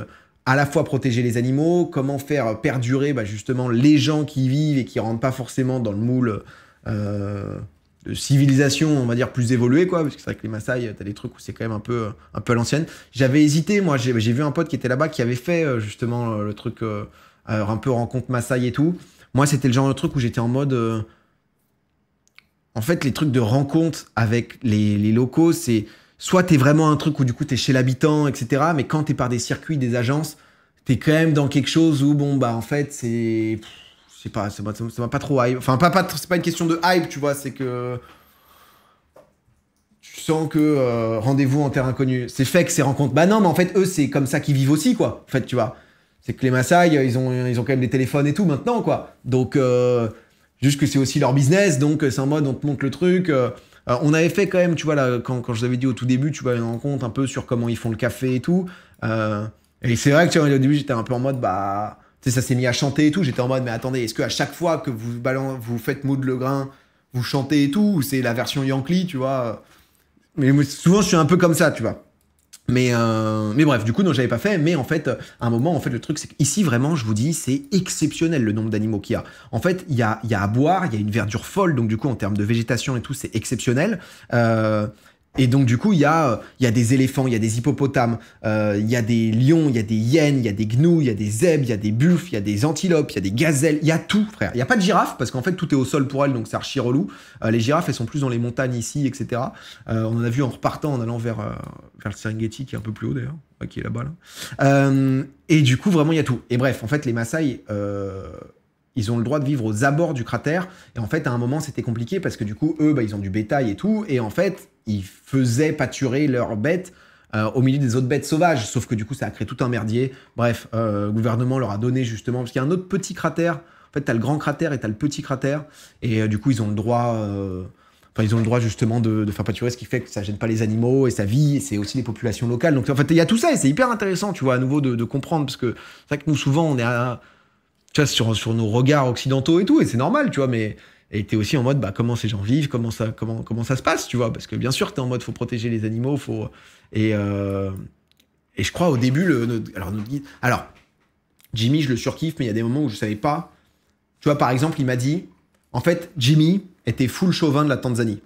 à la fois protéger les animaux, comment faire perdurer justement les gens qui y vivent et qui rentrent pas forcément dans le moule de civilisation, on va dire, plus évoluée, quoi, parce que c'est vrai que les Maasai, t'as des trucs où c'est quand même un peu à l'ancienne. J'avais hésité, moi, j'ai vu un pote qui était là-bas qui avait fait justement le truc un peu rencontre Maasai et tout. Moi, c'était le genre de truc où j'étais en mode... En fait, les trucs de rencontre avec les locaux, c'est... Soit t'es vraiment un truc où du coup t'es chez l'habitant, etc. Mais quand t'es par des circuits, des agences, t'es quand même dans quelque chose où, en fait, c'est... Je sais pas, ça m'a pas trop hype. Enfin, c'est pas une question de hype, tu vois, c'est que... Tu sens que rendez-vous en terre inconnue. C'est fait que ces rencontres... Bah non, mais en fait, eux, c'est comme ça qu'ils vivent aussi, quoi. En fait, tu vois. C'est que les Maasai, ils ont quand même des téléphones et tout maintenant, quoi. Donc, juste que c'est aussi leur business, donc c'est en mode, on te montre le truc... on avait fait quand même, tu vois, là, quand je vous avais dit au tout début, tu vois, une rencontre un peu sur comment ils font le café et tout. Et c'est vrai que, tu vois, au début, j'étais un peu en mode, tu sais, ça s'est mis à chanter et tout. J'étais en mode, mais attendez, est-ce qu'à chaque fois que vous faites Maud le Grain, vous chantez et tout, ou c'est la version Yankee, tu vois? Mais souvent, je suis un peu comme ça, tu vois. Mais bref, du coup, non, j'avais pas fait. Mais en fait, à un moment, en fait, le truc, c'est qu'ici, vraiment, je vous dis, c'est exceptionnel le nombre d'animaux qu'il y a. En fait, il y a à boire, il y a une verdure folle. Donc, du coup, en termes de végétation et tout, c'est exceptionnel. Et donc, du coup, il y a des éléphants, il y a des hippopotames, il y a des lions, il y a des hyènes, il y a des gnous, il y a des zèbres, il y a des buffles, il y a des antilopes, il y a des gazelles, il y a tout, frère. Il n'y a pas de girafes, parce qu'en fait, tout est au sol pour elles, donc c'est archi relou. Les girafes, elles sont plus dans les montagnes ici, etc. On en a vu en repartant, en allant vers le Serengeti, qui est un peu plus haut, d'ailleurs. qui est là-bas, là. Et du coup, vraiment, il y a tout. Et bref, en fait, les Maasai, ils ont le droit de vivre aux abords du cratère. Et en fait, à un moment, c'était compliqué parce que du coup, eux, bah, ils ont du bétail et tout. Et en fait, ils faisaient pâturer leurs bêtes au milieu des autres bêtes sauvages. Sauf que du coup, ça a créé tout un merdier. Bref, le gouvernement leur a donné justement... Parce qu'il y a un autre petit cratère. En fait, t'as le grand cratère et t'as le petit cratère. Et du coup, ils ont le droit... Enfin, ils ont le droit justement de faire pâturer, ce qui fait que ça gêne pas les animaux et ça vit, et c'est aussi les populations locales. Donc en fait, il y a tout ça et c'est hyper intéressant, tu vois, à nouveau de comprendre, parce que c'est vrai que nous, souvent, on est tu vois, sur nos regards occidentaux et tout, et c'est normal, tu vois, mais et t'es aussi en mode, bah, comment ces gens vivent, comment ça se passe, tu vois, parce que bien sûr, t'es en mode, faut protéger les animaux, et je crois au début, notre guide... Alors, Jimmy, je le surkiffe, mais il y a des moments où je savais pas. Tu vois, par exemple, il m'a dit, en fait, Jimmy était full chauvin de la Tanzanie.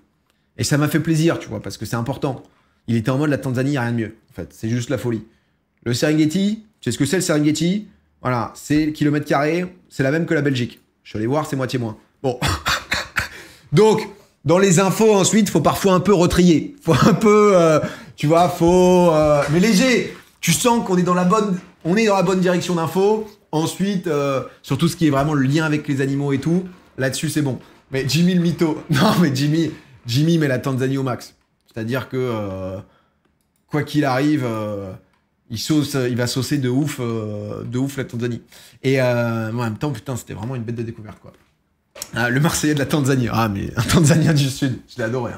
Et ça m'a fait plaisir, tu vois, parce que c'est important. Il était en mode, la Tanzanie, il n'y a rien de mieux. En fait, c'est juste la folie. Le Serengeti, tu sais ce que c'est le Serengeti? Voilà, c'est le kilomètre carré, c'est la même que la Belgique. Je suis allé voir, c'est moitié moins. Bon. Donc, dans les infos, ensuite, faut parfois un peu retrier. Faut un peu, tu vois, mais léger. Tu sens qu'on est dans la bonne direction d'infos. Ensuite, sur tout ce qui est vraiment le lien avec les animaux et tout, là-dessus, c'est bon. Mais Jimmy le mytho. Non, mais Jimmy met la Tanzanie au max. C'est-à-dire que, quoi qu'il arrive, il va saucer de ouf la Tanzanie. Et en même temps, putain, c'était vraiment une bête de découverte, quoi. Le Marseillais de la Tanzanie. Ah, mais un Tanzanien du Sud. Je l'ai adoré.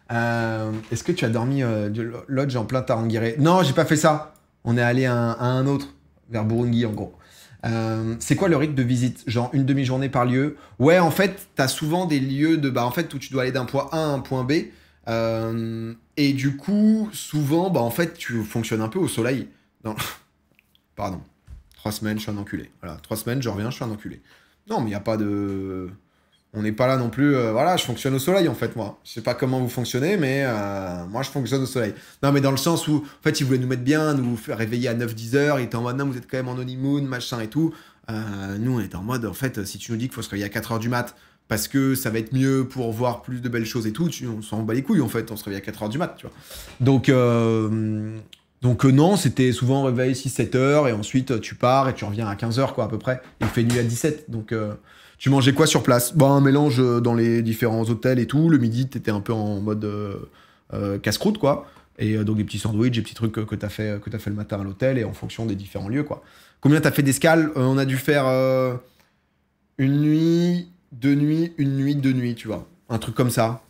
Hein. Est-ce que tu as dormi du lodge en plein Tarangire? Non, j'ai pas fait ça. On est allé à un autre, vers Burundi, en gros. C'est quoi le rythme de visite? Genre une demi-journée par lieu? Ouais, en fait, t'as souvent des lieux en fait, où tu dois aller d'un point A à un point B. Et du coup, souvent, en fait, tu fonctionnes un peu au soleil. Pardon. 3 semaines, je suis un enculé. Voilà, 3 semaines, je reviens, je suis un enculé. Non, mais il n'y a pas de... On n'est pas là non plus... voilà, je fonctionne au soleil, en fait, moi. Je sais pas comment vous fonctionnez, mais moi, je fonctionne au soleil. Non, mais dans le sens où, en fait, ils voulaient nous mettre bien, nous faire réveiller à 9-10 heures. Ils étaient en mode, non, vous êtes quand même en honeymoon, machin et tout. Nous, on était en mode, en fait, si tu nous dis qu'il faut se réveiller à 4 heures du mat, parce que ça va être mieux pour voir plus de belles choses et tout, on s'en bat les couilles, en fait. On se réveille à 4 heures du mat, tu vois. Donc non, c'était souvent réveil 6-7 heures, et ensuite, tu pars et tu reviens à 15 heures, quoi, à peu près. Il fait nuit à 17, donc... Tu mangeais quoi sur place? Un mélange dans les différents hôtels et tout. Le midi, t'étais un peu en mode casse-croûte, quoi. Et donc des petits sandwichs, des petits trucs que t'as fait le matin à l'hôtel, et en fonction des différents lieux, quoi. Combien t'as fait d'escales? On a dû faire une nuit, 2 nuits, une nuit, 2 nuits, tu vois. Un truc comme ça.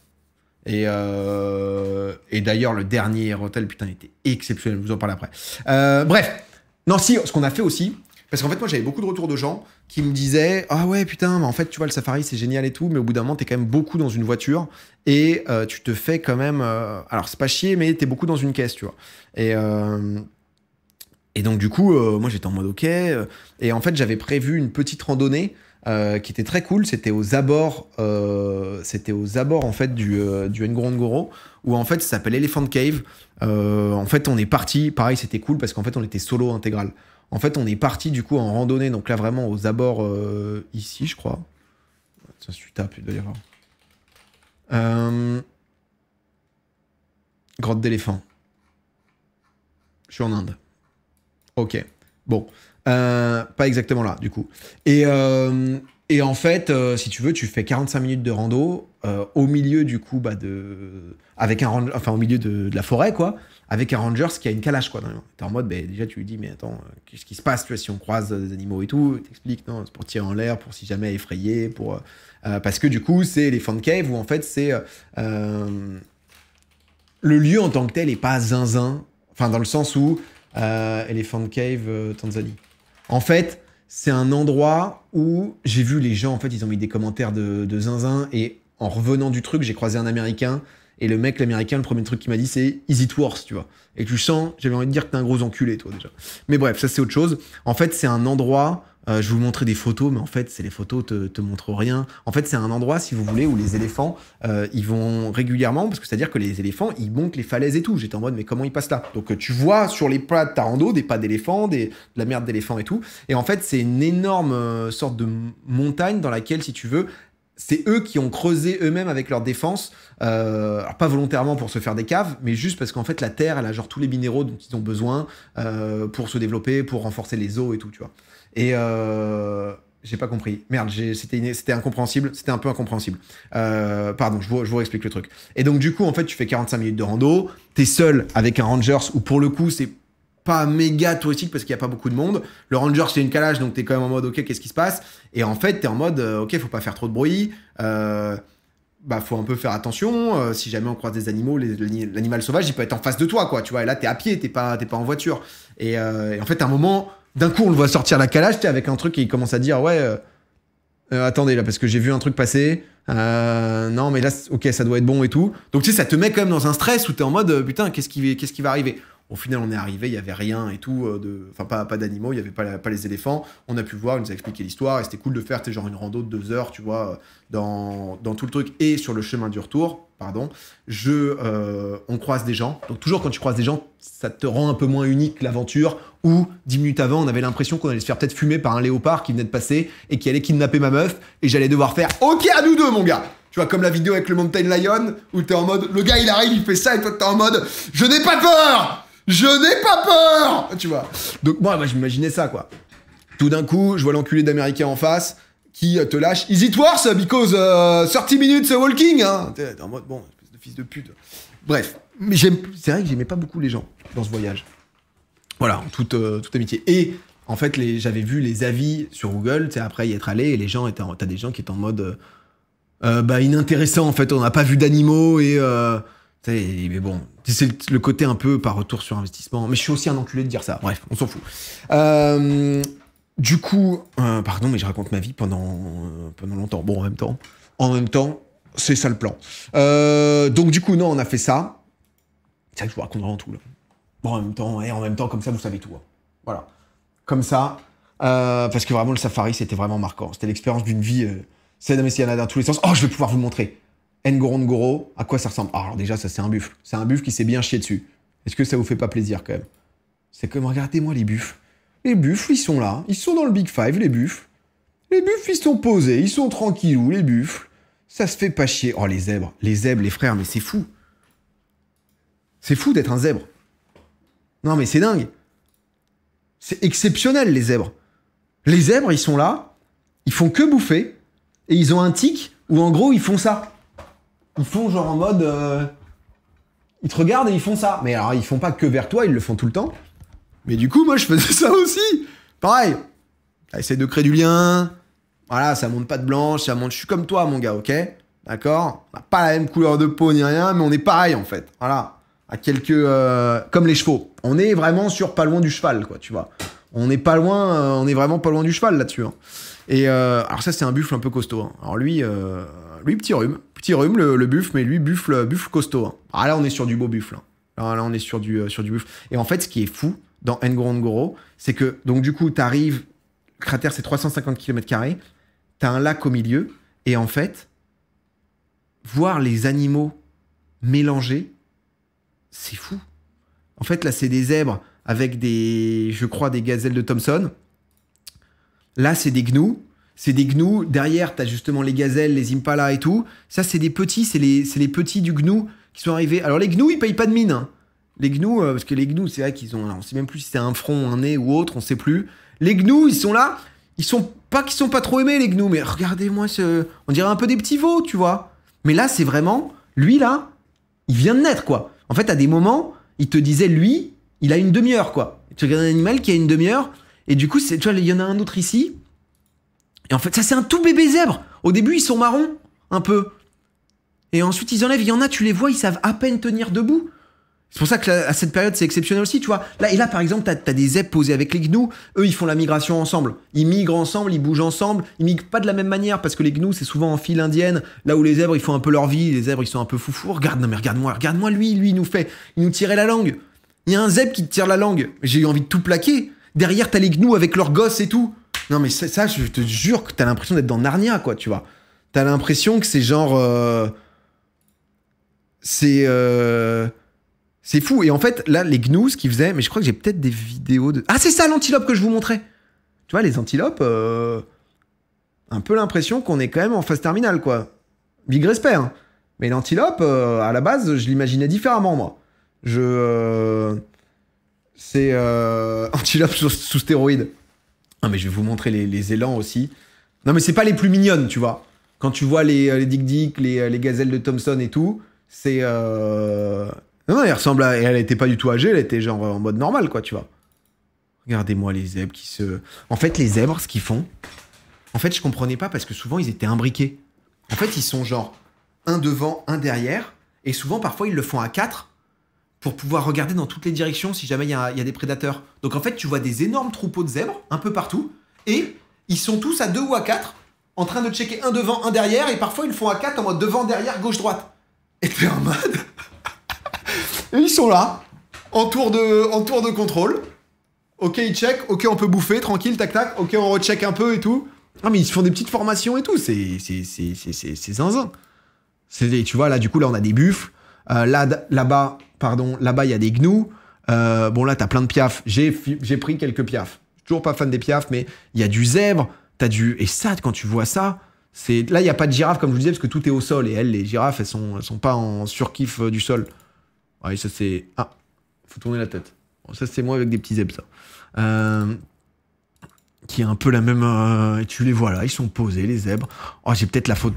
Et d'ailleurs, le dernier hôtel, putain, il était exceptionnel. Je vous en parle après. Bref. Non, si, ce qu'on a fait aussi... Parce qu'en fait, moi, j'avais beaucoup de retours de gens qui me disaient « Ah ouais, putain, mais en fait, tu vois, le safari, c'est génial et tout, mais au bout d'un moment, t'es quand même beaucoup dans une voiture et tu te fais quand même... alors, c'est pas chier, mais t'es beaucoup dans une caisse, tu vois. » Et donc, du coup, moi, j'étais en mode « Ok. » Et en fait, j'avais prévu une petite randonnée qui était très cool. C'était aux abords, en fait, du Ngorongoro, où, en fait, ça s'appelle Elephant Cave. En fait, on est parti... Pareil, c'était cool parce qu'en fait, on était solo intégral. En fait, on est parti du coup en randonnée, donc là vraiment aux abords ici, je crois. Ça, tu tapes, il doit y avoir. Grotte d'éléphant. Je suis en Inde. Ok. Bon. Pas exactement là, du coup. Et en fait, si tu veux, tu fais 45 minutes de rando au milieu du coup, avec un ranger, enfin au milieu de la forêt, quoi. Avec un ranger qui a une calache, quoi. T'es en mode, déjà, tu lui dis, mais attends, qu'est-ce qui se passe, tu vois, si on croise des animaux et tout, t'expliques, non, c'est pour tirer en l'air, pour si jamais effrayer, parce que du coup, c'est Elephant Cave, où en fait, c'est... le lieu en tant que tel est pas zinzin, enfin, dans le sens où Elephant Cave, Tanzanie. En fait, c'est un endroit où j'ai vu les gens, en fait, ils ont mis des commentaires de zinzin, et en revenant du truc, j'ai croisé un Américain. Et l'Américain, le premier truc qu'il m'a dit, c'est « Is it worse ?» tu vois. Et tu sens, j'avais envie de dire que t'es un gros enculé, toi, déjà. Mais bref, ça, c'est autre chose. En fait, c'est un endroit... je vais vous montrer des photos, mais en fait, les photos te montrent rien. En fait, c'est un endroit, si vous voulez, où les éléphants, ils vont régulièrement, parce que c'est-à-dire que les éléphants, ils montent les falaises et tout. J'étais en mode, mais comment ils passent là? Donc, tu vois sur les pas de ta rando des pas d'éléphants, de la merde d'éléphants et tout. Et en fait, c'est une énorme sorte de montagne dans laquelle, si tu veux, c'est eux qui ont creusé eux-mêmes avec leur défense, alors pas volontairement pour se faire des caves, mais juste parce qu'en fait la terre, elle a genre tous les minéraux dont ils ont besoin pour se développer, pour renforcer les eaux et tout, tu vois. Et j'ai pas compris. Merde, c'était incompréhensible, c'était un peu incompréhensible. Pardon, je vous explique le truc. Et donc du coup, en fait, tu fais 45 minutes de rando, t'es seul avec un Rangers où pour le coup, c'est pas méga touristique parce qu'il y a pas beaucoup de monde. Le Ranger, c'est une calage, donc t'es quand même en mode ok, qu'est-ce qui se passe? Et en fait, t'es en mode ok, faut pas faire trop de bruit. Bah, faut un peu faire attention. Si jamais on croise des animaux, l'animal sauvage, il peut être en face de toi, quoi. Tu vois, et là, t'es à pied, t'es pas en voiture. Et en fait, à un moment, d'un coup, on le voit sortir la calage, t'es avec un truc et il commence à dire ouais, attendez là, parce que j'ai vu un truc passer. Non, mais là, ok, ça doit être bon et tout. Donc, tu sais, ça te met quand même dans un stress où t'es en mode putain, qu'est-ce qui va arriver? Au final, on est arrivé, il y avait rien et tout, enfin pas d'animaux, il y avait pas les éléphants. On a pu voir, il nous a expliqué l'histoire et c'était cool de faire, genre une rando de 2 heures, tu vois, dans tout le truc. Et sur le chemin du retour, pardon, on croise des gens. Donc toujours quand tu croises des gens, ça te rend un peu moins unique l'aventure. Où 10 minutes avant, on avait l'impression qu'on allait se faire peut-être fumer par un léopard qui venait de passer et qui allait kidnapper ma meuf et j'allais devoir faire ok à nous deux, mon gars. Tu vois, comme la vidéo avec le Mountain Lion où t'es en mode le gars il arrive, il fait ça et toi t'es en mode je n'ai pas peur. Je n'ai pas peur! Tu vois. Donc moi, je m'imaginais ça, quoi. Tout d'un coup, je vois l'enculé d'Américain en face qui te lâche. Is it worse because 30 minutes walking, hein? T'es en mode, bon, espèce de fils de pute. Bref. Mais c'est vrai que j'aimais pas beaucoup les gens dans ce voyage. Voilà, en toute amitié. Et en fait, j'avais vu les avis sur Google, tu sais, après y être allé, et les gens t'as des gens qui étaient en mode inintéressant, en fait, on n'a pas vu d'animaux et mais bon, c'est le côté un peu par retour sur investissement. Mais je suis aussi un enculé de dire ça. Bref, on s'en fout. Du coup, pardon, mais je raconte ma vie pendant longtemps. Bon, en même temps, c'est ça le plan. Donc du coup, non, on a fait ça. C'est vrai que je vous raconte vraiment tout là. Bon, en même temps, comme ça, vous savez tout. Hein. Voilà, comme ça, parce que vraiment le safari, c'était vraiment marquant. C'était l'expérience d'une vie. C'est mais s'il y en a dans tous les sens. Oh, je vais pouvoir vous montrer. Ngorongoro, à quoi ça ressemble? Alors déjà, ça c'est un buffle. C'est un buffle qui s'est bien chié dessus. Est-ce que ça vous fait pas plaisir quand même? C'est comme, regardez-moi les buffles. Les buffles, ils sont là. Ils sont dans le Big Five, les buffles. Les buffles, ils sont posés. Ils sont tranquillous, les buffles. Ça se fait pas chier. Oh, les zèbres. Les zèbres, les frères, mais c'est fou. C'est fou d'être un zèbre. Non, mais c'est dingue. C'est exceptionnel, les zèbres. Les zèbres, ils sont là. Ils font que bouffer. Et ils ont un tic où, en gros, ils font ça. Ils font genre en mode... Ils te regardent et ils font ça. Mais alors, ils font pas que vers toi, ils le font tout le temps. Mais du coup, moi, je faisais ça aussi. Pareil. Essaye de créer du lien. Voilà, ça monte pas de blanche, ça monte... Je suis comme toi, mon gars, ok? D'accord? On n'a pas la même couleur de peau ni rien, mais on est pareil, en fait. Voilà. À quelques... comme les chevaux. On est vraiment sur pas loin du cheval, quoi, tu vois. On est pas loin... on est vraiment pas loin du cheval, là-dessus. Hein. Et alors ça, c'est un buffle un peu costaud. Hein. Alors lui, petit rhume. Petit rhume, le buffle, mais lui, buffle costaud. Hein. Alors là, on est sur du beau buffle. Hein. Là, on est sur du buffle. Et en fait, ce qui est fou dans Ngorongoro, c'est que, donc du coup, t'arrives... Le cratère, c'est 350 km². T'as un lac au milieu. Et en fait, voir les animaux mélangés, c'est fou. En fait, là, c'est des zèbres avec je crois, des gazelles de Thompson. Là, c'est des gnous. C'est des gnous. Derrière, t'as justement les gazelles, les impalas et tout. Ça, c'est des petits. C'est les petits du gnou qui sont arrivés. Alors, les gnous, ils payent pas de mine. Hein. Les gnous, parce que les gnous, c'est vrai qu'ils ont... Alors, on sait même plus si c'est un front, un nez ou autre. On sait plus. Les gnous, ils sont là. Ils sont pas trop aimés, les gnous. Mais regardez-moi on dirait un peu des petits veaux, tu vois. Mais là, c'est vraiment... Lui, là, il vient de naître, quoi. En fait, à des moments, il te disait, lui, il a une demi-heure, quoi. Tu regardes un animal qui a une demi-heure... Et du coup, tu vois, il y en a un autre ici. Et en fait, ça, c'est un tout bébé zèbre. Au début, ils sont marrons, un peu. Et ensuite, ils enlèvent. Il y en a, tu les vois, ils savent à peine tenir debout. C'est pour ça que à cette période, c'est exceptionnel aussi, tu vois. Là, par exemple, t'as des zèbres posés avec les gnous. Eux, ils font la migration ensemble. Ils migrent ensemble, ils bougent ensemble. Ils migrent pas de la même manière parce que les gnous, c'est souvent en file indienne. Là où les zèbres, ils font un peu leur vie. Les zèbres, ils sont un peu foufous. Regarde-moi, lui, il nous tirait la langue. Il y a un zèbre qui te tire la langue. J'ai eu envie de tout plaquer. Derrière, t'as les gnous avec leurs gosses et tout. Non, mais ça, je te jure que t'as l'impression d'être dans Narnia, quoi, tu vois. T'as l'impression que c'est genre... C'est fou. Et en fait, là, les gnous, ce qu'ils faisaient... Mais je crois que j'ai peut-être des vidéos de... Ah, c'est ça, l'antilope que je vous montrais. Tu vois, les antilopes... un peu l'impression qu'on est quand même en phase terminale, quoi. Big respect, hein. Mais l'antilope, à la base, je l'imaginais différemment, moi. C'est antilope sous stéroïdes. Non, mais je vais vous montrer les élans aussi. Non, mais c'est pas les plus mignonnes, tu vois. Quand tu vois les Dick Dick, les gazelles de Thompson et tout, c'est... Non, elle ressemble à... Elle était pas du tout âgée, elle était genre en mode normal, quoi, tu vois. Regardez-moi les zèbres qui se... En fait, les zèbres, ce qu'ils font... En fait, je comprenais pas parce que souvent, ils étaient imbriqués. En fait, ils sont genre un devant, un derrière. Et souvent, parfois, ils le font à 4 pour pouvoir regarder dans toutes les directions si jamais il y a des prédateurs. Donc, en fait, tu vois des énormes troupeaux de zèbres un peu partout. Et ils sont tous à 2 ou à 4 en train de checker un devant, un derrière. Et parfois, ils le font à 4 en mode devant, derrière, gauche, droite. Et t'es en mode... Et ils sont là, en tour de contrôle. Ok, ils check. Ok, on peut bouffer, tranquille, tac, tac. Ok, on recheck un peu et tout. Ah, mais ils se font des petites formations et tout. C'est zinzin. Tu vois, là, du coup, là, on a des buffles. Là-bas, il y a des gnous. Bon, là, t'as plein de piafs. J'ai pris quelques piafs. Je suis toujours pas fan des piafs, mais il y a du zèbre. Et ça, quand tu vois ça, là, il n'y a pas de girafe, comme je vous disais, parce que tout est au sol. Et elles, les girafes, elles sont pas en surkiff du sol. Ouais, ça, c'est... Ah, faut tourner la tête. Bon, ça, c'est moi avec des petits zèbres, ça. Qui est un peu la même... Et tu les vois là, ils sont posés, les zèbres. Oh, j'ai peut-être la faute...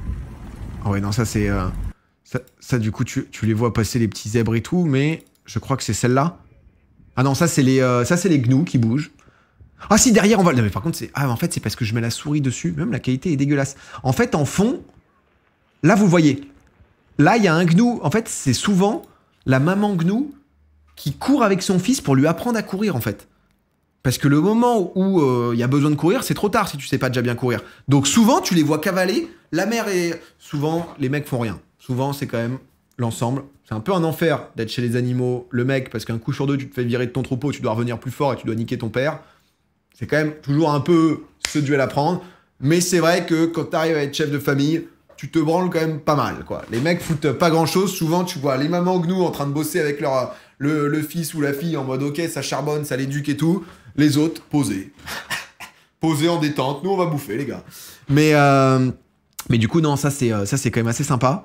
Ah ouais, non, ça, c'est... Ça, du coup, tu les vois passer, les petits zèbres et tout, mais je crois que c'est celle-là. Ah non, ça, c'est les gnous qui bougent. Ah si, derrière, on va... Non, mais par contre, c'est... Ah, en fait, c'est parce que je mets la souris dessus. Même la qualité est dégueulasse. En fait, en fond, là, vous voyez. Là, il y a un gnou. En fait, c'est souvent la maman gnou qui court avec son fils pour lui apprendre à courir, en fait. Parce que le moment où il y a besoin de courir, c'est trop tard si tu sais pas déjà bien courir. Donc souvent, tu les vois cavaler. La mère est... Souvent, les mecs font rien. Souvent, c'est quand même l'ensemble. C'est un peu un enfer d'être chez les animaux. Le mec, parce qu'un coup sur deux, tu te fais virer de ton troupeau, tu dois revenir plus fort et tu dois niquer ton père. C'est quand même toujours un peu ce duel à prendre. Mais c'est vrai que quand t'arrives à être chef de famille, tu te branles quand même pas mal, quoi. Les mecs foutent pas grand-chose. Souvent, tu vois les mamans gnous en train de bosser avec le fils ou la fille en mode ok, ça charbonne, ça l'éduque et tout. Les autres, posés. Posés en détente. Nous, on va bouffer, les gars. Mais du coup, non, ça, c'est quand même assez sympa.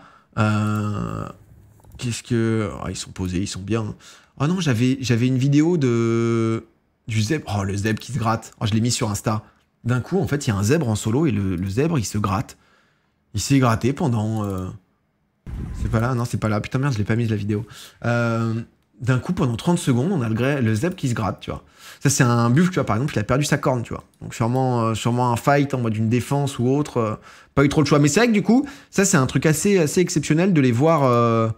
Qu'est-ce que... Oh, ils sont posés, ils sont bien. Oh non, j'avais une vidéo du zèbre. Oh, le zèbre qui se gratte. Oh, je l'ai mis sur Insta. D'un coup, en fait, il y a un zèbre en solo et le zèbre, il se gratte. Il s'est gratté pendant... C'est pas là? Non, c'est pas là. Putain, merde, je l'ai pas mis de la vidéo. D'un coup, pendant 30 secondes, on a le zèbre qui se gratte, tu vois. Ça, c'est un buffle, tu vois, par exemple, il a perdu sa corne, tu vois. Donc, sûrement un fight en mode une défense ou autre. Pas eu trop le choix. Mais c'est vrai que, du coup, ça, c'est un truc assez exceptionnel de les voir...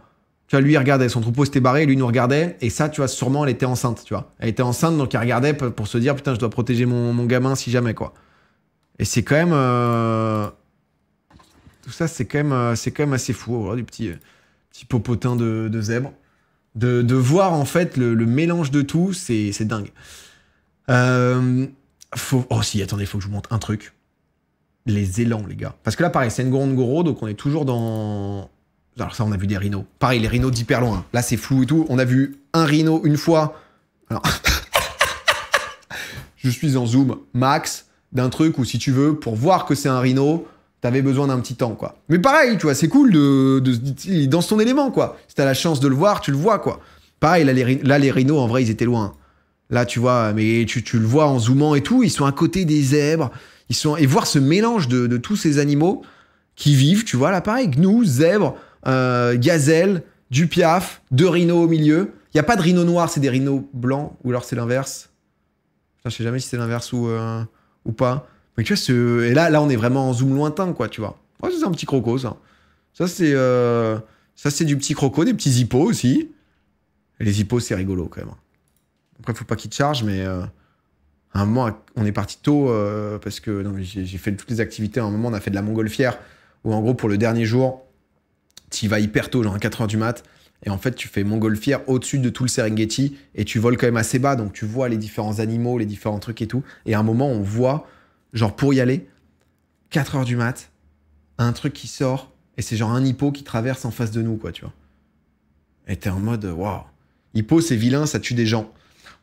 Tu vois, lui, il regardait, son troupeau s'était barré, lui nous regardait. Et ça, tu vois, sûrement, elle était enceinte, tu vois. Elle était enceinte, donc elle regardait pour se dire, putain, je dois protéger mon gamin si jamais, quoi. Et c'est quand même... Tout ça, c'est quand même assez fou. Voilà, du petit popotin de zèbre. De voir, en fait, le mélange de tout, c'est dingue. Oh si, attendez, faut que je vous montre un truc. Les élans, les gars. Parce que là, pareil, c'est Ngorongoro, donc on est toujours dans... Alors ça, on a vu des rhinos. Pareil, les rhinos d'hyper loin. Là, c'est flou et tout. On a vu un rhino une fois. Alors... je suis en zoom max d'un truc où, si tu veux, pour voir que c'est un rhino, t'avais besoin d'un petit temps, quoi. Mais pareil, tu vois, c'est cool il est dans son élément, quoi. Si t'as la chance de le voir, tu le vois, quoi. Pareil, là, les rhinos, en vrai, ils étaient loin. Là, tu vois, mais tu le vois en zoomant et tout, ils sont à côté des zèbres. Et voir ce mélange de tous ces animaux qui vivent, tu vois, là, pareil, gnous, zèbres, gazelles, du piaf, deux rhinos au milieu. Il n'y a pas de rhino noir, c'est des rhinos blancs, ou alors c'est l'inverse. Putain, je sais jamais si c'est l'inverse ou pas. Mais tu vois, et là, on est vraiment en zoom lointain, quoi, tu vois. Ouais, c'est un petit croco, ça. Ça, c'est du petit croco, des petits hippos aussi. Et les hippos, c'est rigolo, quand même. Après, faut pas qu'ils te chargent, mais à un moment, on est parti tôt, parce que j'ai fait toutes les activités. À un moment, on a fait de la montgolfière, où en gros, pour le dernier jour, tu y vas hyper tôt, genre à 4h du mat'. Et en fait, tu fais montgolfière au-dessus de tout le Serengeti, et tu voles quand même assez bas, donc tu vois les différents animaux, les différents trucs et tout. Et à un moment, on voit... Genre, pour y aller, 4h du mat, un truc qui sort, et c'est genre un hippo qui traverse en face de nous, quoi, tu vois. Et t'es en mode, waouh. Hippo, c'est vilain, ça tue des gens.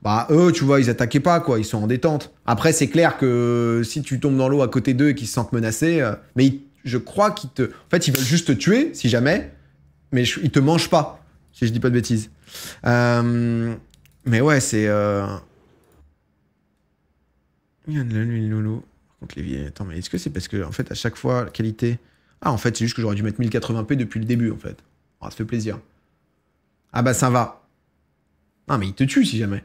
bah eux, tu vois, ils attaquaient pas, quoi. Ils sont en détente. Après, c'est clair que si tu tombes dans l'eau à côté d'eux et qu'ils se sentent menacés, mais je crois qu'ils te... En fait, ils veulent juste te tuer, si jamais, mais ils te mangent pas, si je dis pas de bêtises. Mais ouais, c'est... Il y a de la nuit, le loulou. Par contre, l'évier... Attends, mais est-ce que c'est parce que, en fait, à chaque fois, la qualité... Ah, en fait, c'est juste que j'aurais dû mettre 1080p depuis le début, en fait. Ah, ça fait plaisir. Ah bah, ça va. Ah, mais il te tue, si jamais.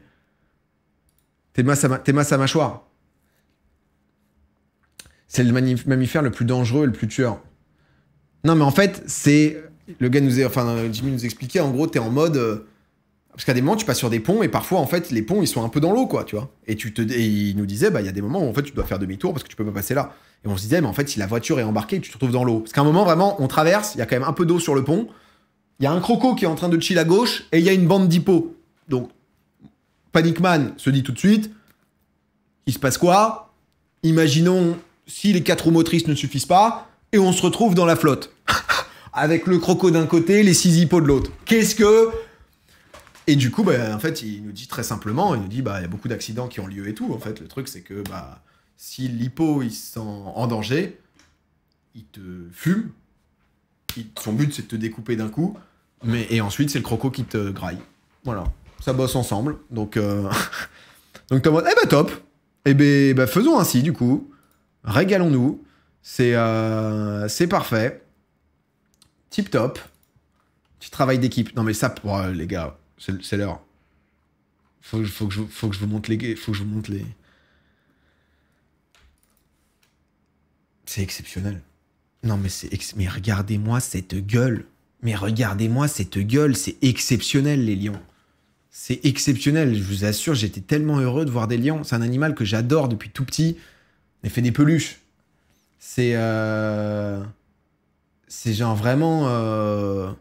T'es masse à mâchoire. C'est le mammifère le plus dangereux et le plus tueur. Non, mais en fait, c'est... Le gars nous... Enfin, Jimmy nous expliquait, en gros, t'es en mode... Parce qu'à des moments, tu passes sur des ponts et parfois, en fait, les ponts, ils sont un peu dans l'eau, quoi, tu vois. Et il nous disait, bah, il y a des moments où, en fait, tu dois faire demi-tour parce que tu peux pas passer là. Et on se disait, mais en fait, si la voiture est embarquée, tu te retrouves dans l'eau. Parce qu'à un moment, vraiment, on traverse, il y a quand même un peu d'eau sur le pont. Il y a un croco qui est en train de chill à gauche et il y a une bande d'hippos. Donc, Panic Man se dit tout de suite, il se passe quoi? Imaginons si les 4 roues motrices ne suffisent pas et on se retrouve dans la flotte. Avec le croco d'un côté, les 6 hippos de l'autre. Qu'est-ce que... Et du coup, bah, en fait, il nous dit très simplement, il nous dit, bah, il y a beaucoup d'accidents qui ont lieu et tout. En fait, le truc, c'est que bah, si l'hippo, il se sent en danger, il te fume. Son but, c'est de te découper d'un coup. Et ensuite, c'est le croco qui te graille. Voilà. Ça bosse ensemble. Donc, donc t'es en mode, eh bah top. Eh ben, bah, faisons ainsi, du coup. Régalons-nous. C'est parfait. Tip top. Petit travail d'équipe. Non, mais ça, pour les gars, c'est l'heure. Faut que je vous montre les... Faut que je vous montre les... C'est exceptionnel. Non, mais mais regardez-moi cette gueule. Mais regardez-moi cette gueule. C'est exceptionnel, les lions. C'est exceptionnel. Je vous assure, j'étais tellement heureux de voir des lions. C'est un animal que j'adore depuis tout petit. Il fait des peluches. C'est genre vraiment...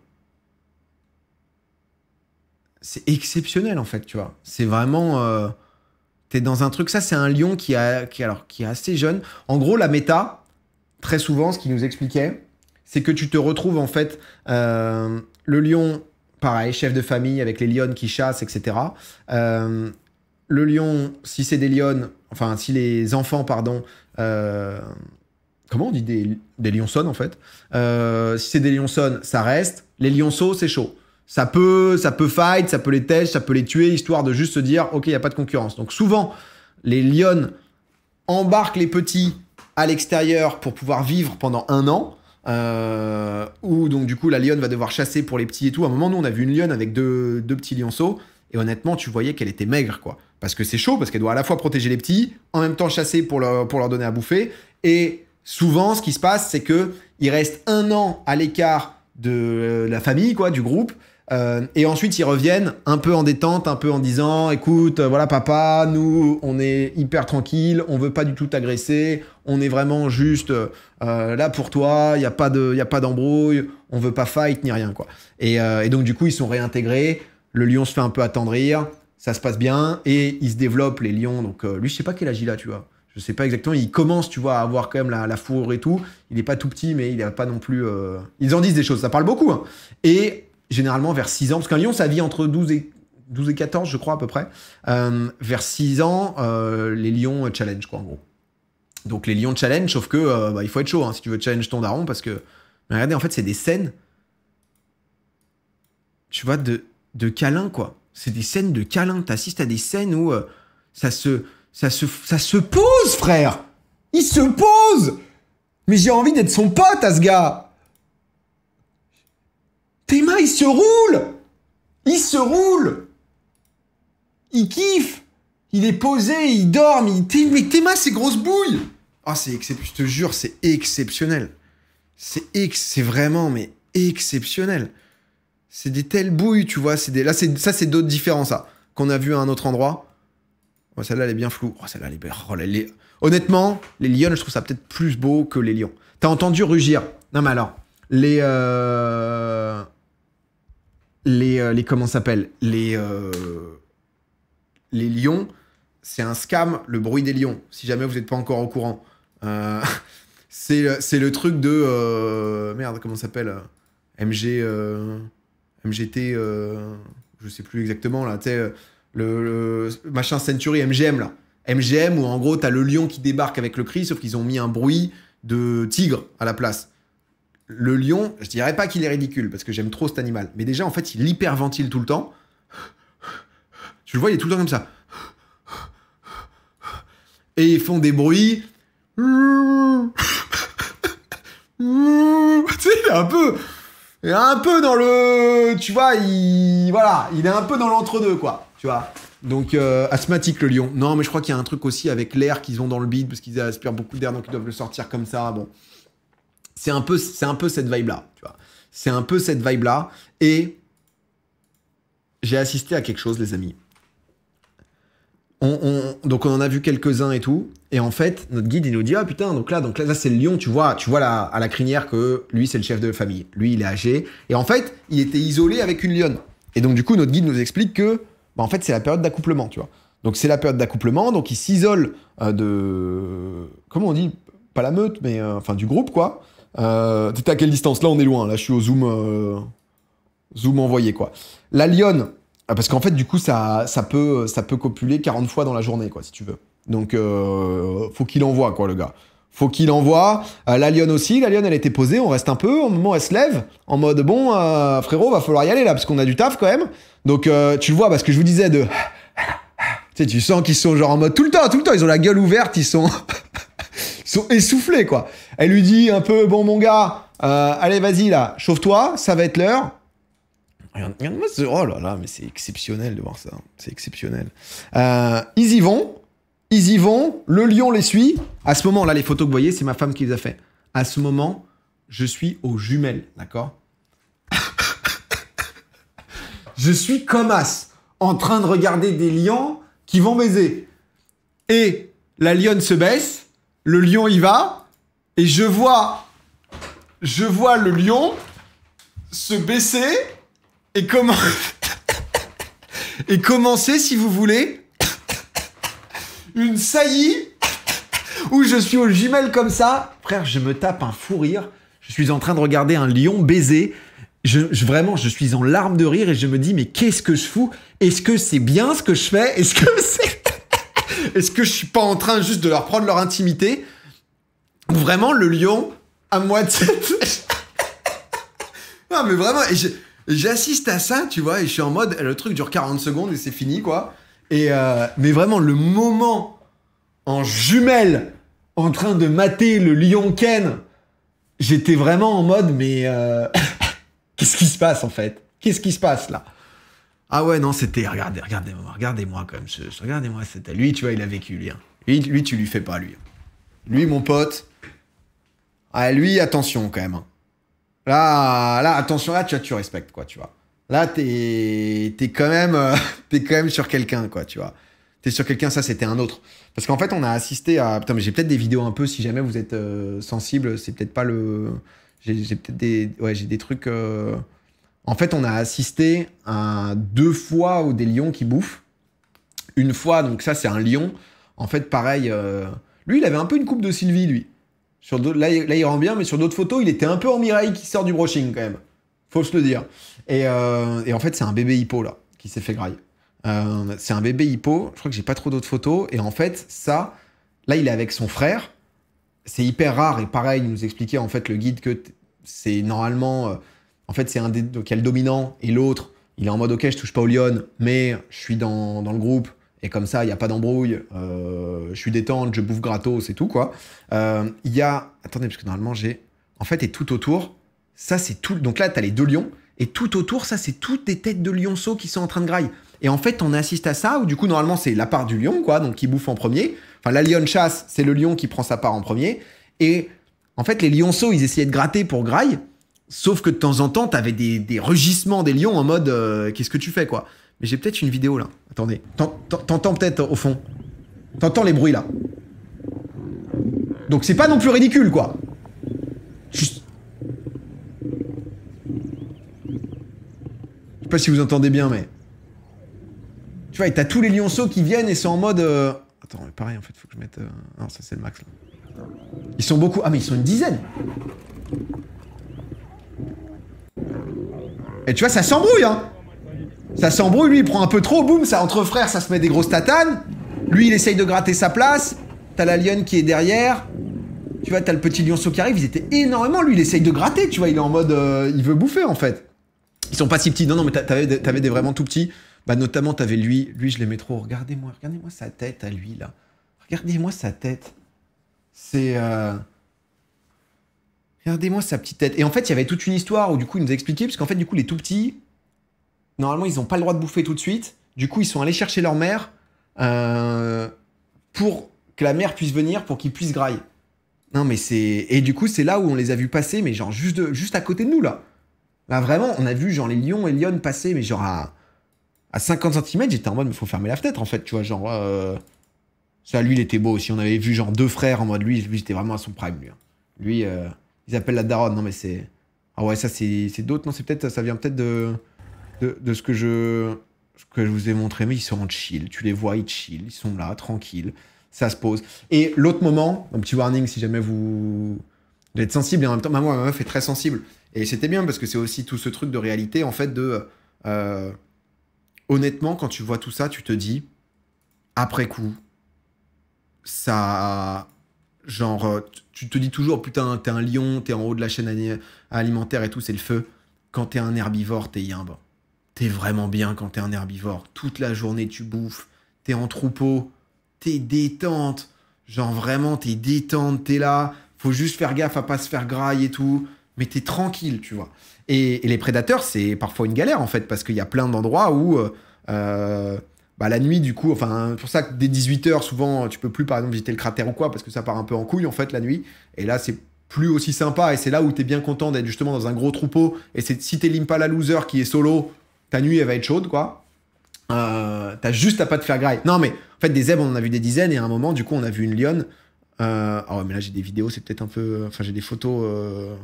C'est exceptionnel, en fait, tu vois. C'est vraiment... T'es dans un truc... Ça, c'est un lion qui est assez jeune. En gros, la méta, très souvent, ce qu'il nous expliquait, c'est que tu te retrouves, en fait, le lion, pareil, chef de famille, avec les lionnes qui chassent, etc. Le lion, si c'est des lionnes... Enfin, si les enfants, pardon... comment on dit des lionçonnes, en fait? Si c'est des lionçonnes, ça reste. Les lionceaux, c'est chaud. Ça peut fight, ça peut les tèche, ça peut les tuer, histoire de juste se dire, ok, il n'y a pas de concurrence. Donc souvent, les lionnes embarquent les petits à l'extérieur pour pouvoir vivre pendant 1 an, où donc du coup la lionne va devoir chasser pour les petits et tout. À un moment, nous, on a vu une lionne avec deux petits lionceaux, et honnêtement, tu voyais qu'elle était maigre, quoi. Parce que c'est chaud, parce qu'elle doit à la fois protéger les petits, en même temps chasser pour leur donner à bouffer, et souvent, ce qui se passe, c'est qu'ils restent 1 an à l'écart de la famille, quoi, du groupe, et ensuite ils reviennent un peu en détente, un peu en disant, écoute, voilà papa, nous on est hyper tranquille, on veut pas du tout t'agresser, on est vraiment juste là pour toi, y a pas d'embrouille, on veut pas fight ni rien, quoi. Et donc du coup ils sont réintégrés, le lion se fait un peu attendrir, ça se passe bien et il se développe, les lions. Donc lui, je sais pas quel âge il a, tu vois. Je sais pas exactement, il commence, tu vois, à avoir quand même la fourrure et tout. Il est pas tout petit, mais il a pas non plus... Ils en disent des choses, ça parle beaucoup, hein. Et généralement vers 6 ans, parce qu'un lion, ça vit entre 12 et 14, je crois, à peu près. Vers 6 ans, les lions challenge, quoi, en gros. Donc les lions challenge, sauf que bah, il faut être chaud, hein, si tu veux challenge ton daron, parce que... Mais regardez, en fait, c'est des scènes, tu vois, de câlins, quoi. C'est des scènes de câlins. T'assistes à des scènes où ça se pose, frère. Il se pose. Mais j'ai envie d'être son pote, à ce gars. Théma, il se roule. Il se roule. Il kiffe. Il est posé, il dort. Mais Théma, c'est grosse bouille. Ah, c'est exceptionnel. Je te jure, c'est exceptionnel. C'est vraiment, mais exceptionnel. C'est des telles bouilles, tu vois. Là, ça, c'est d'autres différents, ça. Qu'on a vu à un autre endroit. Oh, celle-là, elle est bien floue. Oh, celle-là, elle est... Honnêtement, les lions, je trouve ça peut-être plus beau que les lions. T'as entendu rugir? Non, mais alors, les comment ça s'appelle? Les lions, c'est un scam, le bruit des lions. Si jamais vous n'êtes pas encore au courant. C'est le truc de... merde, comment ça s'appelle? MGT... je sais plus exactement, là, tu sais... le machin Century MGM, là. MGM, où en gros, t'as le lion qui débarque avec le cri, sauf qu'ils ont mis un bruit de tigre à la place. Le lion, je dirais pas qu'il est ridicule, parce que j'aime trop cet animal. Mais déjà, en fait, il hyperventile tout le temps. Tu le vois, il est tout le temps comme ça. Et ils font des bruits. Tu sais, il est un peu dans le... Tu vois, voilà, il est un peu dans l'entre-deux, quoi. Tu vois. Donc, asthmatique, le lion. Non, mais je crois qu'il y a un truc aussi avec l'air qu'ils ont dans le bide, parce qu'ils aspirent beaucoup d'air, donc ils doivent le sortir comme ça. Bon. C'est un peu cette vibe-là, tu vois. C'est un peu cette vibe-là. Et j'ai assisté à quelque chose, les amis. Donc, on en a vu quelques-uns et tout. Et en fait, notre guide, il nous dit, ah putain, donc là c'est le lion, tu vois à la crinière que lui, c'est le chef de famille. Lui, il est âgé. Et en fait, il était isolé avec une lionne. Et donc, du coup, notre guide nous explique que, bah, en fait, c'est la période d'accouplement, tu vois. Donc, c'est la période d'accouplement. Donc, il s'isole de... Comment on dit? Pas la meute, mais... Enfin, du groupe, quoi. T'es à quelle distance? Là, on est loin. Là, je suis au zoom... zoom envoyé, quoi. La lionne... Parce qu'en fait, du coup, ça peut copuler 40 fois dans la journée, quoi, si tu veux. Donc, faut qu'il envoie, quoi, le gars. Faut qu'il envoie. La lionne aussi. La lionne, elle était posée. On reste un peu. Au moment, elle se lève. En mode, bon, frérot, va falloir y aller, là, parce qu'on a du taf, quand même. Donc, tu le vois, parce que je vous disais de... Tu sais, tu sens qu'ils sont genre en mode tout le temps. Ils ont la gueule ouverte. Ils sont... ils sont essoufflés, quoi. Elle lui dit un peu, bon, mon gars, allez, vas-y, là, chauffe-toi. Ça va être l'heure. Regarde-moi ce... Oh là là, mais c'est exceptionnel de voir ça. C'est exceptionnel. Ils y vont. Le lion les suit. À ce moment-là, les photos que vous voyez, c'est ma femme qui les a fait. À ce moment, je suis aux jumelles, d'accord? Je suis comme as, en train de regarder des lions qui vont baiser. Et la lionne se baisse, le lion y va, et je vois le lion se baisser et commencer, si vous voulez, une saillie où je suis aux jumelles comme ça. Frère, je me tape un fou rire. Je suis en train de regarder un lion baiser. Vraiment, je suis en larmes de rire et je me dis, mais qu'est-ce que je fous? Est-ce que c'est bien ce que je fais? Est-ce que je suis pas en train juste de leur prendre leur intimité? Ou vraiment, le lion, à moitié... Non, mais vraiment... J'assiste à ça, tu vois, et je suis en mode, le truc dure 40 secondes et c'est fini, quoi. Et mais vraiment, le moment en jumelle, en train de mater le lion Ken, j'étais vraiment en mode, mais qu'est-ce qui se passe, en fait? Qu'est-ce qui se passe, là? Ah ouais, non, c'était... Regardez-moi, quand même. Regardez-moi, c'était... Lui, tu vois, il a vécu, lui. Hein. Lui, tu lui fais pas, lui. Lui, mon pote... Ah, lui, attention, quand même. Hein. Là, attention, là, tu respectes, quoi, tu vois. Là, t'es quand même sur quelqu'un, quoi, tu vois. T'es sur quelqu'un, ça, c'était un autre. Parce qu'en fait, on a assisté à... Putain, mais j'ai peut-être des vidéos un peu, si jamais vous êtes sensible, c'est peut-être pas le... J'ai peut-être des... Ouais, j'ai des trucs... En fait, on a assisté à 2 fois où des lions qui bouffent. Une fois, donc ça, c'est un lion. En fait, pareil... Lui, il avait un peu une coupe de Sylvie, lui. Là, il rend bien, mais sur d'autres photos, il était un peu en Mireille qui sort du brushing, quand même. Faut se le dire. Et en fait, c'est un bébé hippo, là, qui s'est fait grailler. C'est un bébé hippo. Je crois que j'ai pas trop d'autres photos. Et en fait, ça, là, il est avec son frère. C'est hyper rare. Et pareil, il nous expliquait, en fait, le guide, que c'est normalement... en fait, c'est un des... Donc, il y a le dominant et l'autre. Il est en mode, OK, je touche pas aux lionnes, mais je suis dans le groupe. Et comme ça, il n'y a pas d'embrouille, je suis détente, je bouffe gratos, c'est tout, quoi. Il y a... Attendez, parce que normalement, j'ai... En fait, et tout autour, ça, c'est tout... Donc là, tu as les 2 lions, et tout autour, ça, c'est toutes des têtes de lionceaux qui sont en train de grailler. Et en fait, on assiste à ça, où du coup, normalement, c'est la part du lion, quoi, donc qui bouffe en premier. Enfin, la lionne chasse, c'est le lion qui prend sa part en premier. Et en fait, les lionceaux, ils essayaient de gratter pour graille, sauf que de temps en temps, tu avais des rugissements des lions en mode qu'est-ce que tu fais, quoi. Mais j'ai peut-être une vidéo là. Attendez. T'entends peut-être au fond. T'entends les bruits là. Donc c'est pas non plus ridicule quoi. Juste... Je sais pas si vous entendez bien mais... Tu vois, et t'as tous les lionceaux qui viennent et sont en mode... Attends, mais pareil en fait, faut que je mette... Non, ça c'est le max là. Ils sont beaucoup... Ah mais ils sont une dizaine. Et tu vois, ça s'embrouille hein. Ça s'embrouille, lui il prend un peu trop, boum, ça entre frères, ça se met des grosses tatanes. Lui il essaye de gratter sa place. T'as la lionne qui est derrière. Tu vois, t'as le petit lionceau qui arrive, ils étaient énormément, lui il essaye de gratter, tu vois, il est en mode, il veut bouffer en fait. Ils sont pas si petits, non mais t'avais des vraiment tout petits. Bah notamment t'avais lui je l'aimais trop, regardez-moi sa tête à lui là. Regardez-moi sa tête. C'est... Regardez-moi sa petite tête. Et en fait, il y avait toute une histoire où du coup, il nous a expliqué, parce qu'en fait, du coup, les tout petits, normalement, ils n'ont pas le droit de bouffer tout de suite. Du coup, ils sont allés chercher leur mère pour que la mère puisse venir, pour qu'ils puissent grailler. Non, mais c'est... Et du coup, c'est là où on les a vus passer, mais genre juste à côté de nous, là. Là, vraiment, on a vu genre les lions et lionnes passer, mais genre à 50 cm, j'étais en mode, il faut fermer la fenêtre, en fait, tu vois, genre... Ça, lui, il était beau aussi. On avait vu genre 2 frères en mode, lui j'étais vraiment à son prime, lui. Lui, ils appellent la daronne. Non, mais c'est... Ah ouais, ça, c'est d'autres. Non, c'est peut-être... Ça vient peut-être de ce que je vous ai montré. Mais ils sont en chill. Tu les vois, ils chill. Ils sont là, tranquilles. Ça se pose. Et l'autre moment, un petit warning si jamais vous êtes sensible. Et en même temps, moi, ma meuf est très sensible. Et c'était bien parce que c'est aussi tout ce truc de réalité, en fait, de... honnêtement, quand tu vois tout ça, tu te dis, après coup, ça... Genre, tu te dis toujours, putain, t'es un lion, t'es en haut de la chaîne alimentaire et tout, c'est le feu. Quand t'es un herbivore, t'es yimbe. T'es vraiment bien quand t'es un herbivore. Toute la journée, tu bouffes. T'es en troupeau. T'es détente. Genre, vraiment, t'es détente, t'es là. Faut juste faire gaffe à pas se faire grailler et tout. Mais t'es tranquille, tu vois. Et les prédateurs, c'est parfois une galère, en fait, parce qu'il y a plein d'endroits où... bah, la nuit, du coup, enfin, pour ça que dès 18h, souvent, tu peux plus, par exemple, visiter le cratère ou quoi, parce que ça part un peu en couille, en fait, la nuit. Et là, c'est plus aussi sympa, et c'est là où t'es bien content d'être justement dans un gros troupeau. Et c'est si t'es l'impala loser qui est solo, ta nuit, elle va être chaude, quoi. T'as juste à pas te faire grailler. Non, mais en fait, des zèbres, on en a vu des dizaines, et à un moment, du coup, on a vu une lionne. Ah ouais, mais là, j'ai des vidéos, c'est peut-être un peu... Enfin, j'ai des photos...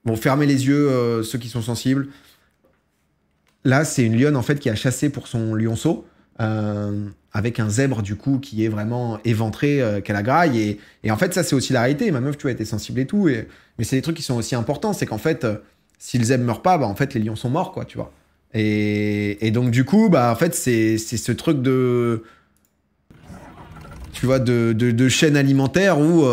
Bon, fermez les yeux, ceux qui sont sensibles. Là, c'est une lionne, en fait, qui a chassé pour son lionceau, avec un zèbre, du coup, qui est vraiment éventré, qu'elle a graille. Et en fait, ça, c'est aussi la réalité. Ma meuf, tu vois, était sensible et tout. Mais c'est des trucs qui sont aussi importants. C'est qu'en fait, si le zèbre meurt pas, bah, en fait, les lions sont morts, quoi, tu vois. Et donc, du coup, bah, en fait, c'est ce truc de... Tu vois, de chaîne alimentaire où...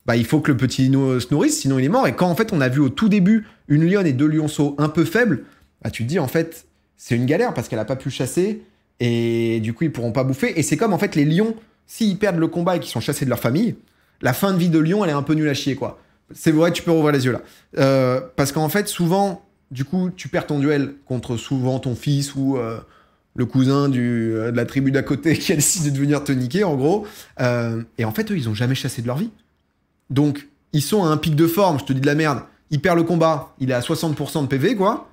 bah, il faut que le petit se nourrisse, sinon il est mort. Et quand, en fait, on a vu au tout début une lionne et 2 lionceaux un peu faibles, bah, tu te dis, en fait, c'est une galère parce qu'elle a pas pu chasser et du coup, ils pourront pas bouffer. Et c'est comme, en fait, les lions, s'ils perdent le combat et qu'ils sont chassés de leur famille, la fin de vie de lion, elle est un peu nulle à chier, quoi. C'est vrai, tu peux rouvrir les yeux, là. Parce qu'en fait, souvent, du coup, tu perds ton duel contre souvent ton fils ou le cousin de la tribu d'à côté qui a décidé de venir te niquer, en gros. Et en fait, eux, ils ont jamais chassé de leur vie. Donc, ils sont à un pic de forme, je te dis de la merde. Il perd le combat, il est à 60% de PV, quoi.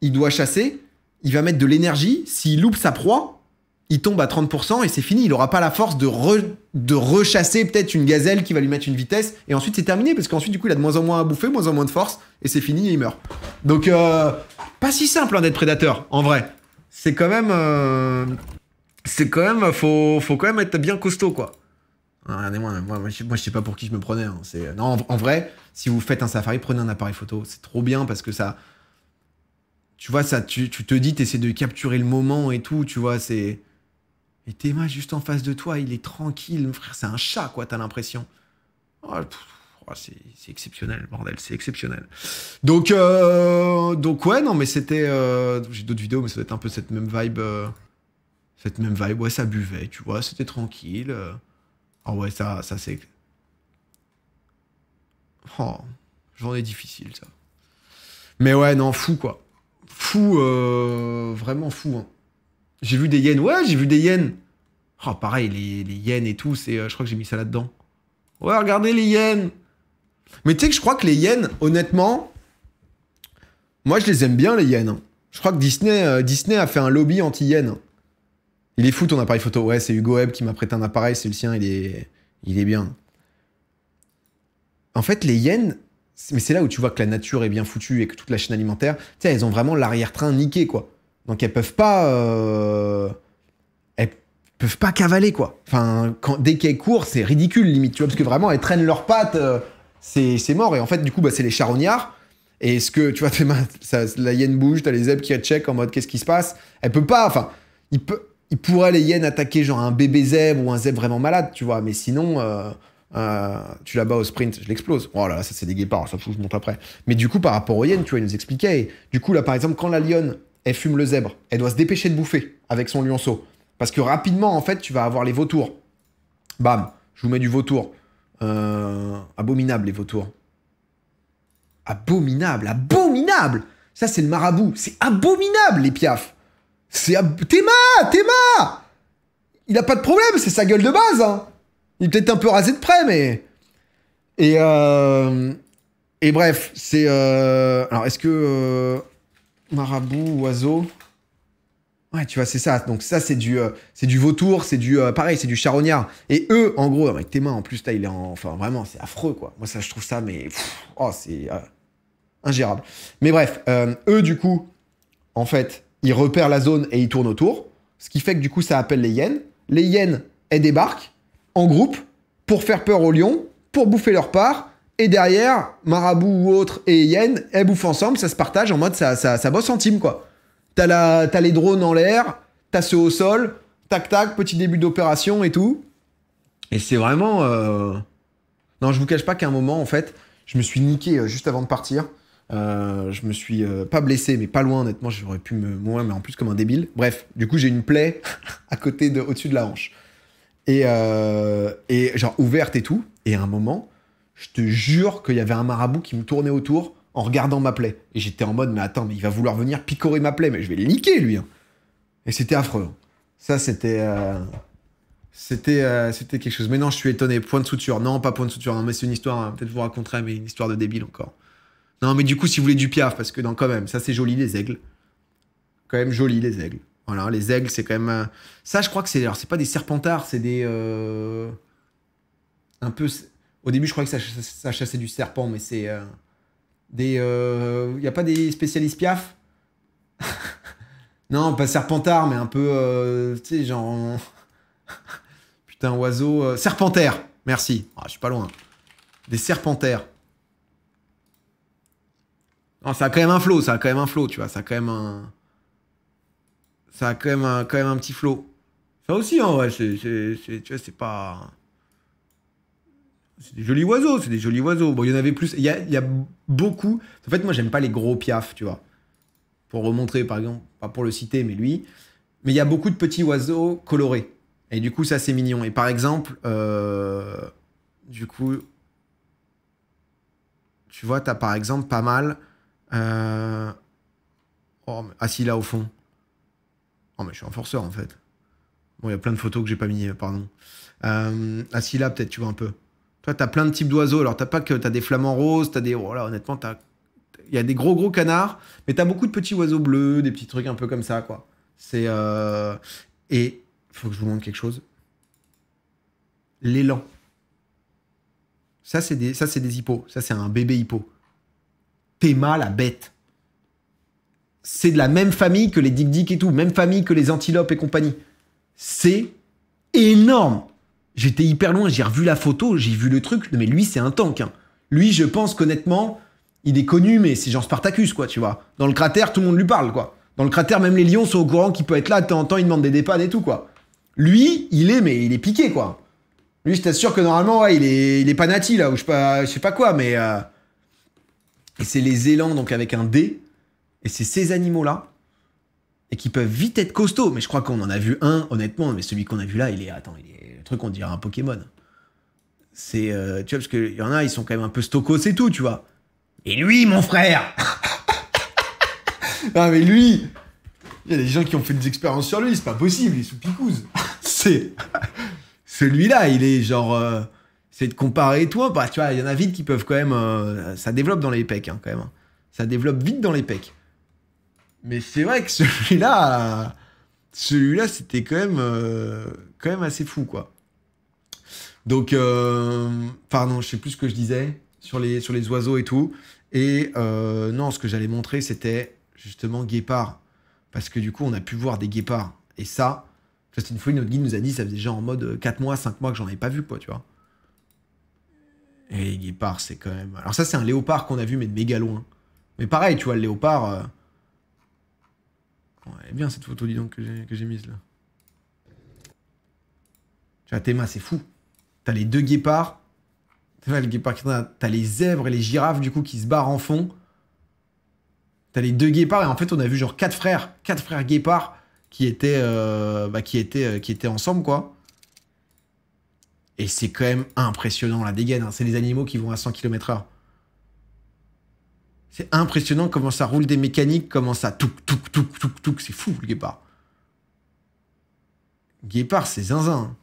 Il doit chasser, il va mettre de l'énergie. S'il loupe sa proie, il tombe à 30% et c'est fini. Il n'aura pas la force de rechasser peut-être une gazelle qui va lui mettre une vitesse. Et ensuite, c'est terminé parce qu'ensuite, du coup, il a de moins en moins à bouffer, moins en moins de force. Et c'est fini et il meurt. Donc, pas si simple hein, d'être prédateur, en vrai. C'est quand même... faut quand même être bien costaud, quoi. Regardez-moi, moi, je sais pas pour qui je me prenais. Hein. Non, en vrai, si vous faites un safari, prenez un appareil photo. C'est trop bien parce que ça... Tu vois, ça, tu te dis, t'essaies de capturer le moment et tout, tu vois, c'est... Et Théma, juste en face de toi, il est tranquille. Frère, c'est un chat, quoi, t'as l'impression. Oh, c'est exceptionnel, bordel, c'est exceptionnel. Donc ouais, non, mais c'était... J'ai d'autres vidéos, mais ça doit être un peu cette même vibe. Ouais, ça buvait, tu vois, c'était tranquille. Ah ouais, ça c'est... Oh, journée difficile, ça. Mais ouais, non, fou, quoi. Fou, vraiment fou. Hein. J'ai vu des hyènes. Ouais, j'ai vu des hyènes. Oh, pareil, les hyènes et tout, c'est... je crois que j'ai mis ça là-dedans. Ouais, regardez les hyènes. Mais tu sais que je crois que les hyènes, honnêtement... Moi, je les aime bien, les hyènes. Je crois que Disney a fait un lobby anti-hyènes. Il est fou, ton appareil photo. Ouais, c'est Hugo Webb qui m'a prêté un appareil. C'est le sien, il est bien. En fait, les hyènes... Mais c'est là où tu vois que la nature est bien foutue et que toute la chaîne alimentaire, tu sais, elles ont vraiment l'arrière-train niqué, quoi. Donc elles peuvent pas cavaler, quoi. Enfin, dès qu'elles courent, c'est ridicule, limite, tu vois, parce que vraiment, elles traînent leurs pattes, c'est mort. Et en fait, du coup, bah, c'est les charognards. Et est-ce que, tu vois, la hyène bouge, t'as les zèbres qui check en mode qu'est-ce qui se passe? Elle peut pas, enfin, il pourrait les hyènes attaquer genre un bébé zèbre ou un zèbre vraiment malade, tu vois, mais sinon, tu la bats au sprint, je l'explose. Oh là là, ça c'est des guépards, ça faut que je monte après. Mais du coup, par rapport aux hyènes, tu vois, il nous expliquait. Et du coup, là, par exemple, quand la lionne, elle fume le zèbre, elle doit se dépêcher de bouffer avec son lionceau. Parce que rapidement, en fait, tu vas avoir les vautours. Bam, je vous mets du vautour. Abominable, les vautours. Abominable, abominable! Ça, c'est le marabout. C'est abominable, les piafs. Théma! Il a pas de problème, c'est sa gueule de base, hein. Il est peut-être un peu rasé de près, mais... Et bref, c'est... Alors, est-ce que... Marabout, oiseau... Ouais, tu vois, c'est ça. Donc ça, c'est du vautour, c'est du... pareil, c'est du charognard. Et eux, en gros, avec tes mains, en plus, là, il est en... Enfin, vraiment, c'est affreux, quoi. Moi, ça, je trouve ça, mais... oh, c'est... ingérable. Mais bref, eux, du coup, en fait, ils repèrent la zone et ils tournent autour. Ce qui fait que, du coup, ça appelle les hyènes. Les hyènes, elles débarquent en groupe pour faire peur aux lions, pour bouffer leur part. Et derrière, marabout ou autre et hyènes, elles bouffent ensemble, ça se partage en mode ça bosse en team, quoi. T'as les drones en l'air, t'as ceux au sol, tac tac, petit début d'opération et tout. Et c'est vraiment... Non, je vous cache pas qu'à un moment, en fait, je me suis niqué juste avant de partir. Je me suis pas blessé, mais pas loin, honnêtement, j'aurais pu me mourir, mais en plus comme un débile. Bref, du coup, j'ai une plaie au-dessus de la hanche. Et genre ouverte et tout. Et à un moment, je te jure qu'il y avait un marabout qui me tournait autour en regardant ma plaie. Et j'étais en mode, mais attends, mais il va vouloir venir picorer ma plaie, mais je vais le niquer, lui. Hein. Et c'était affreux. Ça, c'était quelque chose. Mais non, je suis étonné. Point de suture. Non, pas point de suture. Non, mais c'est une histoire, hein. Peut-être je vous raconterai, mais une histoire de débile encore. Non, mais du coup, si vous voulez du piaf, parce que non, quand même, ça c'est joli, les aigles. Quand même joli, les aigles. Voilà, les aigles, c'est quand même... Ça, je crois que c'est... Alors, c'est pas des serpentards, c'est des... Un peu... Au début, je croyais que ça chassait du serpent, mais c'est... Des... Y a pas des spécialistes piaf? Non, pas serpentard, mais un peu... tu sais, genre... Putain, oiseau... Serpentaire, merci. Ah, je suis pas loin. Des serpentaires. Non, ça a quand même un flow, tu vois. Ça a quand même un... Ça a quand même un petit flow. Ça aussi, hein, ouais, tu vois, c'est pas... C'est des jolis oiseaux, c'est des jolis oiseaux. Bon, il y en avait plus. Il y a beaucoup... En fait, moi, j'aime pas les gros piafs, tu vois. Pour remontrer, par exemple, pas pour le citer, mais lui. Mais il y a beaucoup de petits oiseaux colorés. Et du coup, ça, c'est mignon. Et par exemple, du coup... Tu vois, t'as par exemple pas mal... Oh, assis là, au fond. Oh, mais je suis un forceur, en fait. Bon, il y a plein de photos que j'ai pas mis, pardon. Assis là, peut-être, tu vois un peu. Toi, t'as plein de types d'oiseaux. Alors, t'as pas que... T'as des flamants roses, t'as des... Oh là, honnêtement, il y a des gros canards, mais t'as beaucoup de petits oiseaux bleus, des petits trucs un peu comme ça, quoi. C'est... Et... Faut que je vous montre quelque chose. L'élan. Ça, c'est des hippos. Ça, c'est un bébé hippo. Théma, la bête. C'est de la même famille que les dik-dik et tout. Même famille que les antilopes et compagnie. C'est énorme. J'étais hyper loin, j'ai revu la photo, j'ai vu le truc. Mais lui, c'est un tank. Hein. Lui, je pense qu'honnêtement, il est connu, mais c'est genre Spartacus, quoi, tu vois. Dans le cratère, tout le monde lui parle, quoi. Dans le cratère, même les lions sont au courant qu'il peut être là. De temps en temps, il demande des dépannes et tout, quoi. Lui, il est piqué, quoi. Lui, je t'assure que normalement, ouais, il est pas nati, là, ou je sais pas quoi, mais... Et c'est les élans, donc avec un D. Et c'est ces animaux-là. Et qui peuvent vite être costauds. Mais je crois qu'on en a vu un, honnêtement. Mais celui qu'on a vu là, il est... Attends, le truc, on dirait un Pokémon. C'est... tu vois, parce qu'il y en a, ils sont quand même un peu stokos et tout, tu vois. Et lui, mon frère. Ah, mais lui... Il y a des gens qui ont fait des expériences sur lui. C'est pas possible, il est sous picouse. C'est... Celui-là, il est genre... c'est de comparer toi. Bah, tu vois, il y en a vite qui peuvent quand même... ça développe dans les pecs, hein, quand même. Hein. Ça développe vite dans les pecs. Mais c'est vrai que celui-là, c'était quand même assez fou, quoi. Donc, pardon, je sais plus ce que je disais sur les oiseaux et tout. Et non, ce que j'allais montrer, c'était justement guépard. Parce que du coup, on a pu voir des guépards. Et ça, c'est une fois, notre guide nous a dit, ça faisait genre en mode 4 mois, 5 mois que j'en avais pas vu, quoi, tu vois. Et les guépards, c'est quand même... Alors ça, c'est un léopard qu'on a vu, mais de méga loin. Mais pareil, tu vois, le léopard... Bon, elle est bien cette photo, dis donc, que j'ai mise là. Tu vois, Théma, c'est fou. T'as les deux guépards. Tu vois, le guépard qui t'as les zèbres et les girafes, du coup, qui se barrent en fond. T'as les deux guépards, et en fait, on a vu genre quatre frères guépards qui étaient ensemble, quoi. Et c'est quand même impressionnant, la dégaine. Hein. C'est les animaux qui vont à 100 km/h. C'est impressionnant comment ça roule des mécaniques, comment ça touk, touk, touk, touk, touk. C'est fou, le guépard. Guépard, c'est zinzin.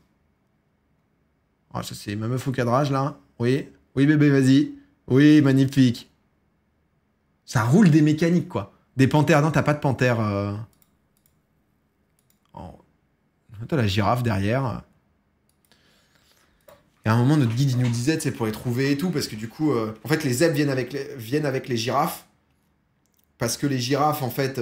Oh, ça, c'est ma meuf au cadrage, là. Oui. Oui, bébé, vas-y. Oui, magnifique. Ça roule des mécaniques, quoi. Des panthères. Non, t'as pas de panthère. Oh. T'as la girafe derrière. Et à un moment, notre guide, il nous disait, c'est pour les trouver et tout, parce que du coup, en fait, les zèbres viennent avec les girafes, parce que les girafes, en fait,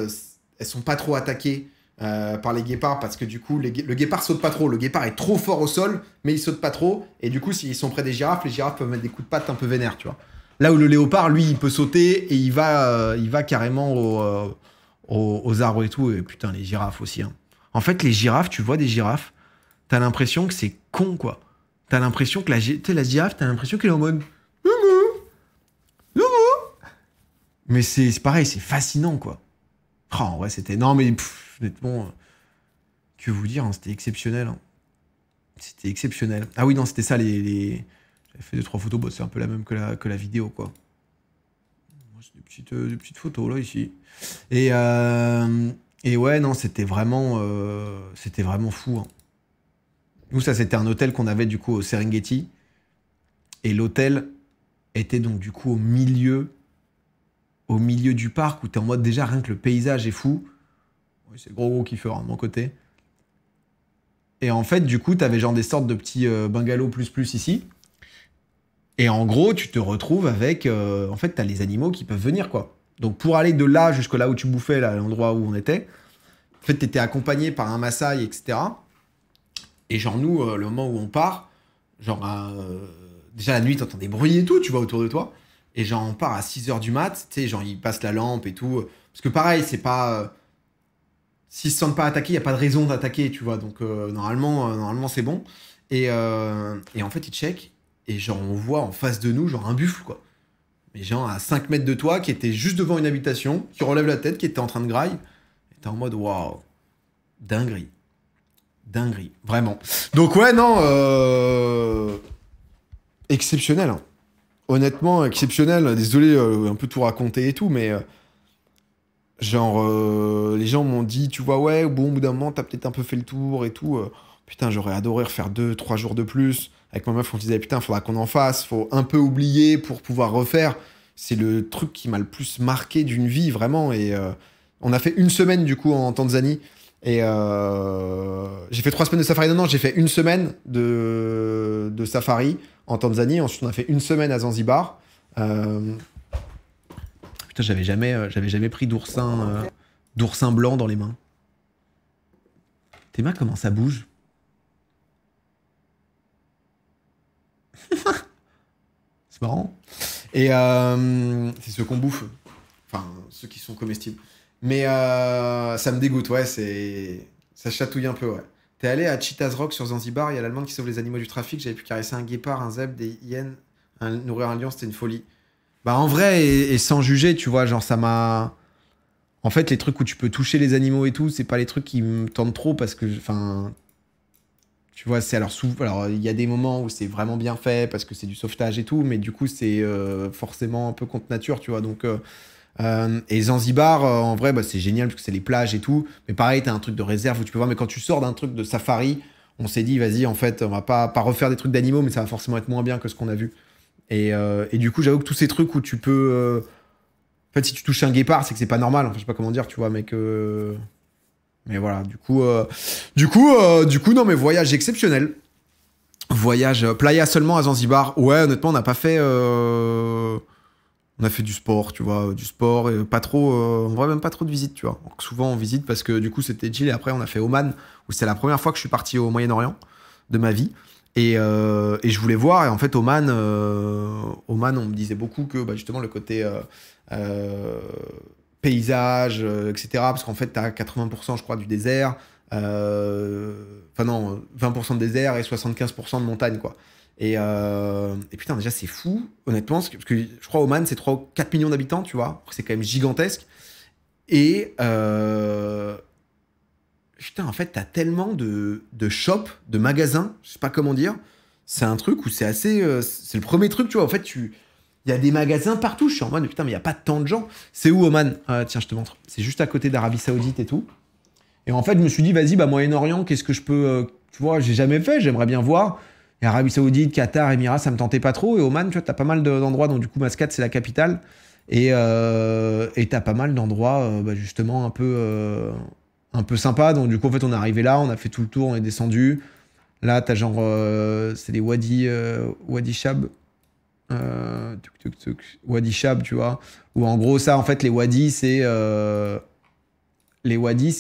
elles sont pas trop attaquées par les guépards, parce que du coup, le guépard saute pas trop. Le guépard est trop fort au sol, mais il saute pas trop, et du coup, s'ils sont près des girafes, les girafes peuvent mettre des coups de patte un peu vénères, tu vois. Là où le léopard, lui, il peut sauter, et il va carrément aux arbres et tout, et putain, les girafes aussi. Hein. En fait, les girafes, tu vois des girafes, t'as l'impression que c'est con, quoi. T'as l'impression que la girafe, t'as l'impression qu'elle est en mode Loulou, Loulou. Mais c'est pareil, c'est fascinant, quoi. Oh, en vrai, c'était... Non, mais honnêtement, que vous dire, hein, c'était exceptionnel. Hein. C'était exceptionnel. Ah oui, non, c'était ça, J'avais fait 2-3 photos, bah, c'est un peu la même que la vidéo, quoi. C'est des petites photos, là, ici. Et ouais, non, c'était vraiment fou, hein. Nous, ça, c'était un hôtel qu'on avait, du coup, au Serengeti. Et l'hôtel était donc, du coup, au milieu du parc, où t'es en mode, déjà, rien que le paysage est fou. Oui, c'est le gros kiffeur, hein, de mon côté. Et en fait, du coup, t'avais genre des sortes de petits bungalows plus ici. Et en gros, tu te retrouves avec... en fait, t'as les animaux qui peuvent venir, quoi. Donc, pour aller de là jusque là où tu bouffais, là, à l'endroit où on était, en fait, t'étais accompagné par un Maasai, etc., et genre, nous, le moment où on part, genre, déjà la nuit, t'entends des bruits et tout, tu vois, autour de toi. Et genre, on part à 6h du mat, tu sais, genre, ils passent la lampe et tout. Parce que pareil, c'est pas... s'ils se sentent pas attaqués, il n'y a pas de raison d'attaquer, tu vois. Donc, normalement c'est bon. Et en fait, ils checkent. Et genre, on voit en face de nous, genre, un buffle, quoi. Mais genre, à 5 mètres de toi, qui était juste devant une habitation, qui relève la tête, qui était en train de graille. Et t'es en mode, waouh, dinguerie. Dinguerie, vraiment. Donc ouais, non, exceptionnel. Hein. Honnêtement, exceptionnel. Désolé, un peu tout raconter et tout, mais genre, les gens m'ont dit, tu vois, ouais, bon, au bout d'un moment, t'as peut-être un peu fait le tour et tout. Putain, j'aurais adoré refaire 2-3 jours de plus. Avec ma meuf, on se disait, putain, faudra qu'on en fasse. Faut un peu oublier pour pouvoir refaire. C'est le truc qui m'a le plus marqué d'une vie, vraiment. Et on a fait une semaine, du coup, en Tanzanie. Et j'ai fait 3 semaines de safari. Non, j'ai fait une semaine de safari en Tanzanie. Ensuite, on a fait une semaine à Zanzibar. Putain, j'avais jamais pris d'oursin blanc dans les mains. Tes mains, comment ça bouge? C'est marrant. Et c'est ceux qu'on bouffe. Enfin, ceux qui sont comestibles. Mais ça me dégoûte, ouais, ça chatouille un peu, ouais. T'es allé à Cheetah's Rock sur Zanzibar, il y a l'Allemande qui sauve les animaux du trafic, j'avais pu caresser un guépard, un zèbre, des hyènes, nourrir un lion, c'était une folie. Bah en vrai, et sans juger, tu vois, genre ça m'a... En fait, les trucs où tu peux toucher les animaux et tout, c'est pas les trucs qui me tentent trop parce que, enfin... Tu vois, c'est alors il y a des moments où c'est vraiment bien fait parce que c'est du sauvetage et tout, mais du coup, c'est forcément un peu contre nature, tu vois, donc... et Zanzibar, en vrai, bah, c'est génial parce que c'est les plages et tout. Mais pareil, t'as un truc de réserve où tu peux voir. Mais quand tu sors d'un truc de safari, on s'est dit, vas-y, en fait, on va pas refaire des trucs d'animaux, mais ça va forcément être moins bien que ce qu'on a vu. Et du coup, j'avoue que tous ces trucs où tu peux... En fait, si tu touches un guépard, c'est que c'est pas normal. Enfin, je sais pas comment dire, tu vois, mais que... Mais voilà, du coup, non, mais voyage exceptionnel. Voyage playa seulement à Zanzibar. Ouais, honnêtement, on n'a pas fait... On a fait du sport, tu vois, du sport et pas trop, en vrai même pas trop de visites, tu vois. Donc, souvent on visite parce que du coup c'était chill et après on a fait Oman où c'est la première fois que je suis parti au Moyen-Orient de ma vie Et je voulais voir, et en fait, Oman, on me disait beaucoup que bah, justement le côté paysage, etc., parce qu'en fait, tu as 80%, je crois, du désert, enfin non, 20% de désert et 75% de montagne, quoi. Et putain, déjà, c'est fou, honnêtement, parce que je crois Oman, c'est 3 ou 4 millions d'habitants, tu vois, c'est quand même gigantesque. Et putain, en fait, t'as tellement de shops, de magasins, je sais pas comment dire. C'est un truc où c'est assez. C'est le premier truc, tu vois. En fait, il y a des magasins partout. Je suis en mode, putain, mais il n'y a pas tant de gens. C'est où, Oman? Tiens, je te montre. C'est juste à côté d'Arabie Saoudite et tout. Et en fait, je me suis dit, vas-y, bah, Moyen-Orient, qu'est-ce que je peux. Tu vois, j'ai jamais fait, j'aimerais bien voir. Et Arabie Saoudite, Qatar, Émirats, ça me tentait pas trop. Et Oman, tu vois, t'as pas mal d'endroits. Donc, du coup, Mascate, c'est la capitale. Et t'as pas mal d'endroits, bah, justement, un peu sympa. Donc, du coup, en fait, on est arrivé là, on a fait tout le tour, on est descendu. Là, t'as genre, c'est les Wadi Shab. Wadi Shab, tu vois. Où en gros, ça, en fait, les wadis, c'est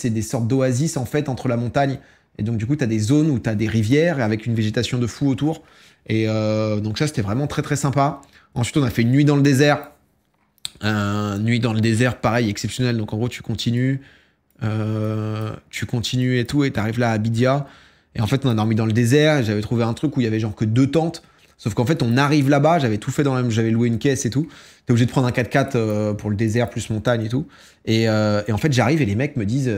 des sortes d'oasis, en fait, entre la montagne. Et donc, du coup, t'as des zones où t'as des rivières avec une végétation de fou autour. Et donc, ça, c'était vraiment très, très sympa. Ensuite, on a fait une nuit dans le désert. Nuit dans le désert, pareil, exceptionnel. Donc, en gros, tu continues et tout, et t'arrives là à Abidia. Et en fait, on a dormi dans le désert. J'avais trouvé un truc où il y avait genre que 2 tentes. Sauf qu'en fait, on arrive là-bas. J'avais tout fait j'avais loué une caisse et tout. T'es obligé de prendre un 4x4 pour le désert plus montagne et tout. Et en fait, j'arrive et les mecs me disent,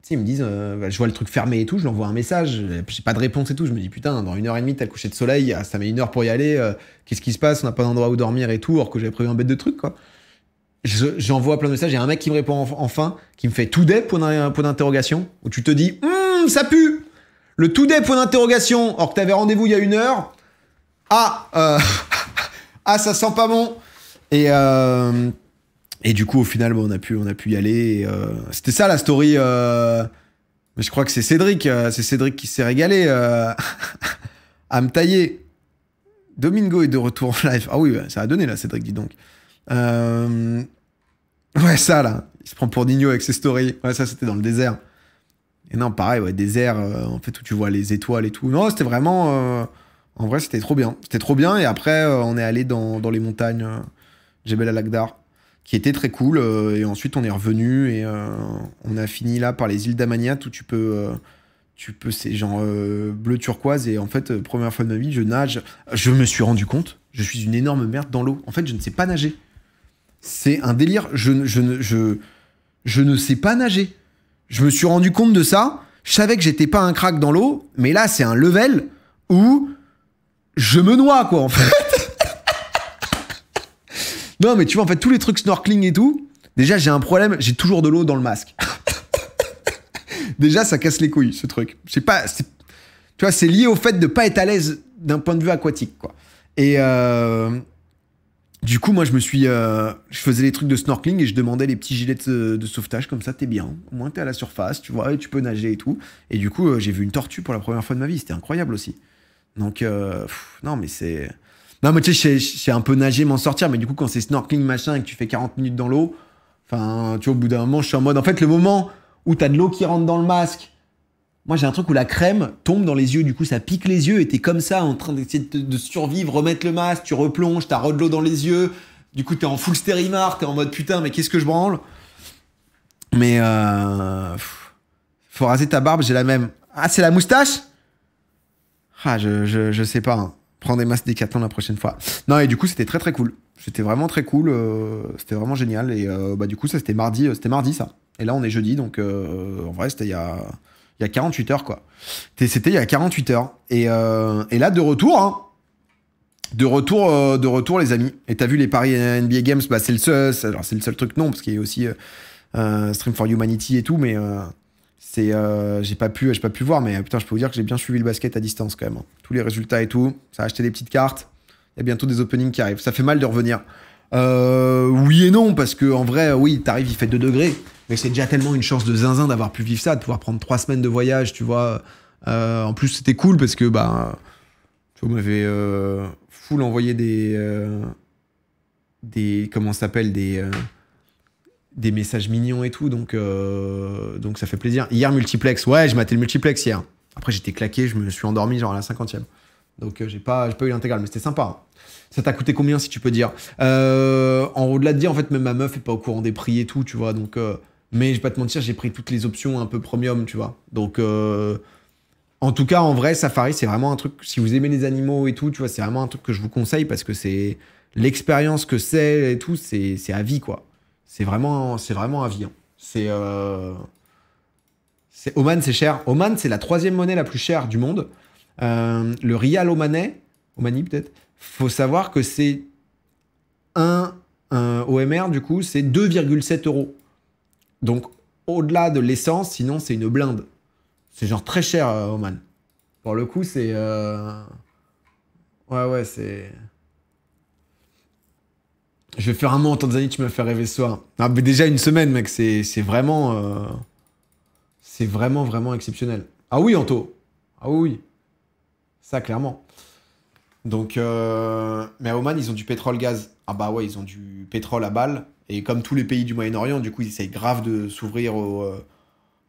ils me disent, bah, je vois le truc fermé et tout. Je leur envoie un message. J'ai pas de réponse et tout. Je me dis putain, dans 1h30, t'as le coucher de soleil. Ça met 1 heure pour y aller. Qu'est-ce qui se passe? On n'a pas d'endroit où dormir et tout. Alors que j'avais prévu un bête de trucs, quoi. J'envoie plein de messages. Il y a un mec qui me répond enfin, qui me fait Today, point d'interrogation, où tu te dis, ça pue! Le Today, point d'interrogation, alors que t'avais rendez-vous il y a 1 heure. Ah, ça sent pas bon. Et du coup, au final, bon, on a pu y aller. C'était ça la story. Mais je crois que c'est Cédric qui s'est régalé à me tailler. Domingo est de retour en live. Ah oui, ça a donné là, Cédric, dis donc. Ouais, ça là. Il se prend pour Nino avec ses stories. Ouais, ça c'était dans le désert. Et non, pareil, ouais, désert, en fait, où tu vois les étoiles et tout. Non, c'était vraiment. En vrai, c'était trop bien. C'était trop bien. Et après, on est allé dans les montagnes Jebel Al-Akhdar, qui était très cool. Et ensuite, on est revenu et on a fini là par les îles d'Amaniat où tu peux, c'est genre bleu turquoise. Et en fait, première fois de ma vie, je nage. Je me suis rendu compte, je suis une énorme merde dans l'eau. En fait, je ne sais pas nager. C'est un délire. Je ne sais pas nager. Je me suis rendu compte de ça. Je savais que j'étais pas un crack dans l'eau, mais là, c'est un level où je me noie, quoi, en fait. Non, mais tu vois, en fait, tous les trucs snorkeling et tout, déjà, j'ai un problème, j'ai toujours de l'eau dans le masque. Déjà, ça casse les couilles, ce truc. Je sais pas, tu vois, c'est lié au fait de pas être à l'aise d'un point de vue aquatique, quoi. Et du coup, moi, je faisais les trucs de snorkeling et je demandais les petits gilets de sauvetage, comme ça, t'es bien. Au moins, t'es à la surface, tu vois, et tu peux nager et tout. Et du coup, j'ai vu une tortue pour la première fois de ma vie, c'était incroyable aussi. Donc, non, mais c'est... Non, mais tu sais, j'ai un peu nagé, m'en sortir, mais du coup, quand c'est snorkeling, machin, et que tu fais 40 minutes dans l'eau, enfin, tu vois, au bout d'un moment, je suis en mode... En fait, le moment où t'as de l'eau qui rentre dans le masque, moi, j'ai un truc où la crème tombe dans les yeux, du coup, ça pique les yeux, et t'es comme ça, en train d'essayer de survivre, remettre le masque, tu replonges, t'as de l'eau dans les yeux, du coup, t'es en full stérimar, t'es en mode, putain, mais qu'est-ce que je branle? Mais, faut raser ta barbe, j'ai la même. Ah, c'est la moustache? Ah, je sais pas, hein. Prends des masques Décathlon la prochaine fois. Non, et du coup, c'était très très cool. C'était vraiment très cool. C'était vraiment génial. Et bah, du coup, ça, c'était mardi, ça. Et là, on est jeudi, donc en vrai, c'était il y a 48 heures, quoi. C'était il y a 48 heures. Et là, de retour, hein. De retour, les amis. Et t'as vu les paris NBA Games, bah, c'est le seul truc, non, parce qu'il y a aussi Stream for Humanity et tout, mais j'ai pas pu voir, mais putain, je peux vous dire que j'ai bien suivi le basket à distance quand même. Tous les résultats et tout, ça a acheté des petites cartes. Il y a bientôt des openings qui arrivent. Ça fait mal de revenir. Oui et non, parce que en vrai, oui, t'arrives, il fait 2 degrés, mais c'est déjà tellement une chance de zinzin d'avoir pu vivre ça, de pouvoir prendre 3 semaines de voyage, tu vois. En plus, c'était cool parce que bah, tu vois, on m'avait full envoyé des comment ça s'appelle, des messages mignons et tout, donc ça fait plaisir. Hier, multiplex, ouais, je matais le multiplex hier. Après, j'étais claqué, je me suis endormi genre à la 50e. Donc, j'ai pas eu l'intégrale, mais c'était sympa. Hein. Ça t'a coûté combien, si tu peux dire? Au-delà de dire, en fait, même ma meuf est pas au courant des prix et tout, tu vois. Donc, mais je vais pas te mentir, j'ai pris toutes les options un peu premium, tu vois. Donc, en tout cas, en vrai, Safari, c'est vraiment un truc. Si vous aimez les animaux et tout, tu vois, c'est vraiment un truc que je vous conseille parce que c'est l'expérience que c'est et tout, c'est à vie, quoi. C'est vraiment à vie. Hein. Oman, c'est cher. Oman, c'est la 3e monnaie la plus chère du monde. Le rial omanais, Omani peut-être, faut savoir que c'est un OMR, du coup, c'est 2,7 euros. Donc, au-delà de l'essence, sinon, c'est une blinde. C'est genre très cher, Oman. Pour le coup, c'est... Ouais, c'est... Je vais faire un mois en Tanzanie, tu m'as fait rêver ce soir. Ah, mais déjà, une semaine, mec, c'est vraiment... C'est vraiment, vraiment exceptionnel. Ah oui, Anto. Ah oui. Ça, clairement. Donc, mais à Oman, ils ont du pétrole-gaz. Ah bah ouais, ils ont du pétrole à balles. Et comme tous les pays du Moyen-Orient, du coup, ils essayent grave de s'ouvrir au...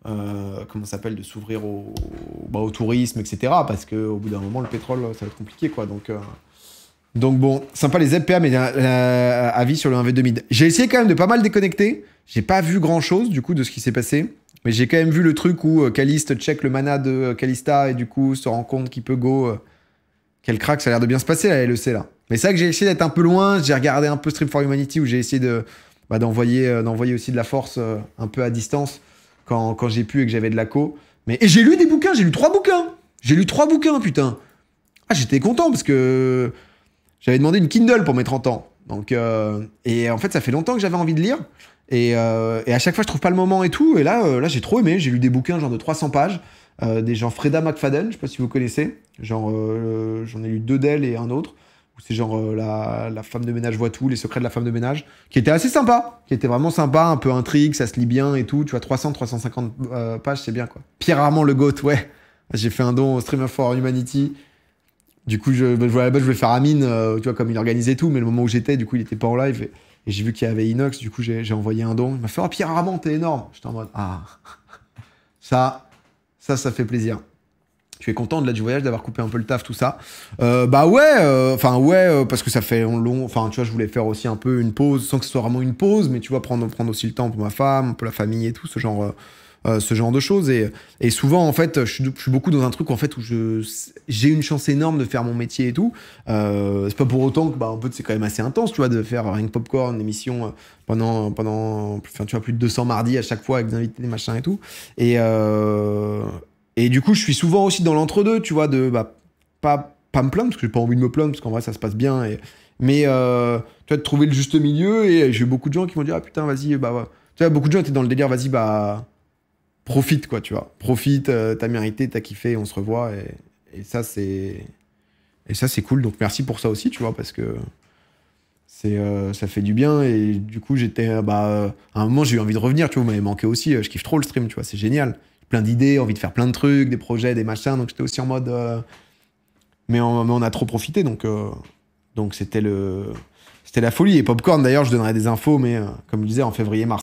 comment ça s'appelle, de s'ouvrir au tourisme, etc. Parce qu'au bout d'un moment, le pétrole, ça va être compliqué, quoi. Donc bon, sympa les ZPA, mais avis sur le 1v2 mid. J'ai essayé quand même de pas mal déconnecter. J'ai pas vu grand-chose, du coup, de ce qui s'est passé. Mais j'ai quand même vu le truc où Kalist check le mana de Kalista et du coup se rend compte qu'il peut go. Quel crack, ça a l'air de bien se passer la LEC là. Mais c'est vrai que j'ai essayé d'être un peu loin. J'ai regardé un peu Stream for Humanity où j'ai essayé d'envoyer aussi de la force un peu à distance quand j'ai pu et que j'avais de la co. Et j'ai lu des bouquins, j'ai lu 3 bouquins. J'ai lu 3 bouquins, putain. Ah, j'étais content parce que j'avais demandé une Kindle pour mes 30 ans. Donc, et en fait, ça fait longtemps que j'avais envie de lire. Et à chaque fois, je trouve pas le moment et tout. Et là j'ai trop aimé. J'ai lu des bouquins genre de 300 pages. Des gens Freda McFadden, je sais pas si vous connaissez. Genre, j'en ai lu 2 d'elle et un autre. Où c'est genre la femme de ménage voit tout, les secrets de la femme de ménage. Qui était assez sympa. Qui était vraiment sympa, un peu intrigue, ça se lit bien et tout. Tu vois, 300-350 pages, c'est bien quoi. Pierre Armand le GOAT, ouais. J'ai fait un don au Streamer for Humanity. Du coup, à la base, je voulais faire Amine, tu vois, comme il organisait tout. Mais le moment où j'étais, du coup, il était pas en live. Et j'ai vu qu'il y avait Inox, du coup j'ai envoyé un don. Il m'a fait « Oh Pierre Armand, t'es énorme !» J'étais en mode « Ah !» Ça fait plaisir. Je suis content de là du voyage, d'avoir coupé un peu le taf, tout ça. Bah ouais, parce que ça fait long. Enfin, tu vois, je voulais faire aussi un peu une pause, sans que ce soit vraiment une pause, mais tu vois, prendre aussi le temps pour ma femme, pour la famille et tout, ce genre de choses. Et souvent, en fait, je suis beaucoup dans un truc en fait où j'ai une chance énorme de faire mon métier et tout. C'est pas pour autant que un peu, c'est quand même assez intense, tu vois, de faire Ring Popcorn, une émission pendant enfin, tu vois, plus de 200 mardis à chaque fois avec des invités, des machins et tout. Et du coup, je suis souvent aussi dans l'entre-deux, tu vois, de pas me plaindre, parce que j'ai pas envie de me plaindre, parce qu'en vrai, ça se passe bien. Mais tu vois, de trouver le juste milieu. Et j'ai eu beaucoup de gens qui m'ont dit « Ah putain, vas-y, ouais. » Tu vois, beaucoup de gens étaient dans le délire « Vas-y, profite, quoi, tu vois. Profite, t'as mérité, t'as kiffé, on se revoit. » Et ça, c'est cool. Donc, merci pour ça aussi, tu vois, parce que ça fait du bien. Et du coup, j'étais... à un moment, j'ai eu envie de revenir, tu vois, vous m'avez manqué aussi. Je kiffe trop le stream, tu vois, c'est génial. Plein d'idées, envie de faire plein de trucs, des projets, des machins. Donc, j'étais aussi en mode... Mais on a trop profité, donc c'était la folie. Et Popcorn, d'ailleurs, je donnerai des infos, mais comme je disais, en février-mars.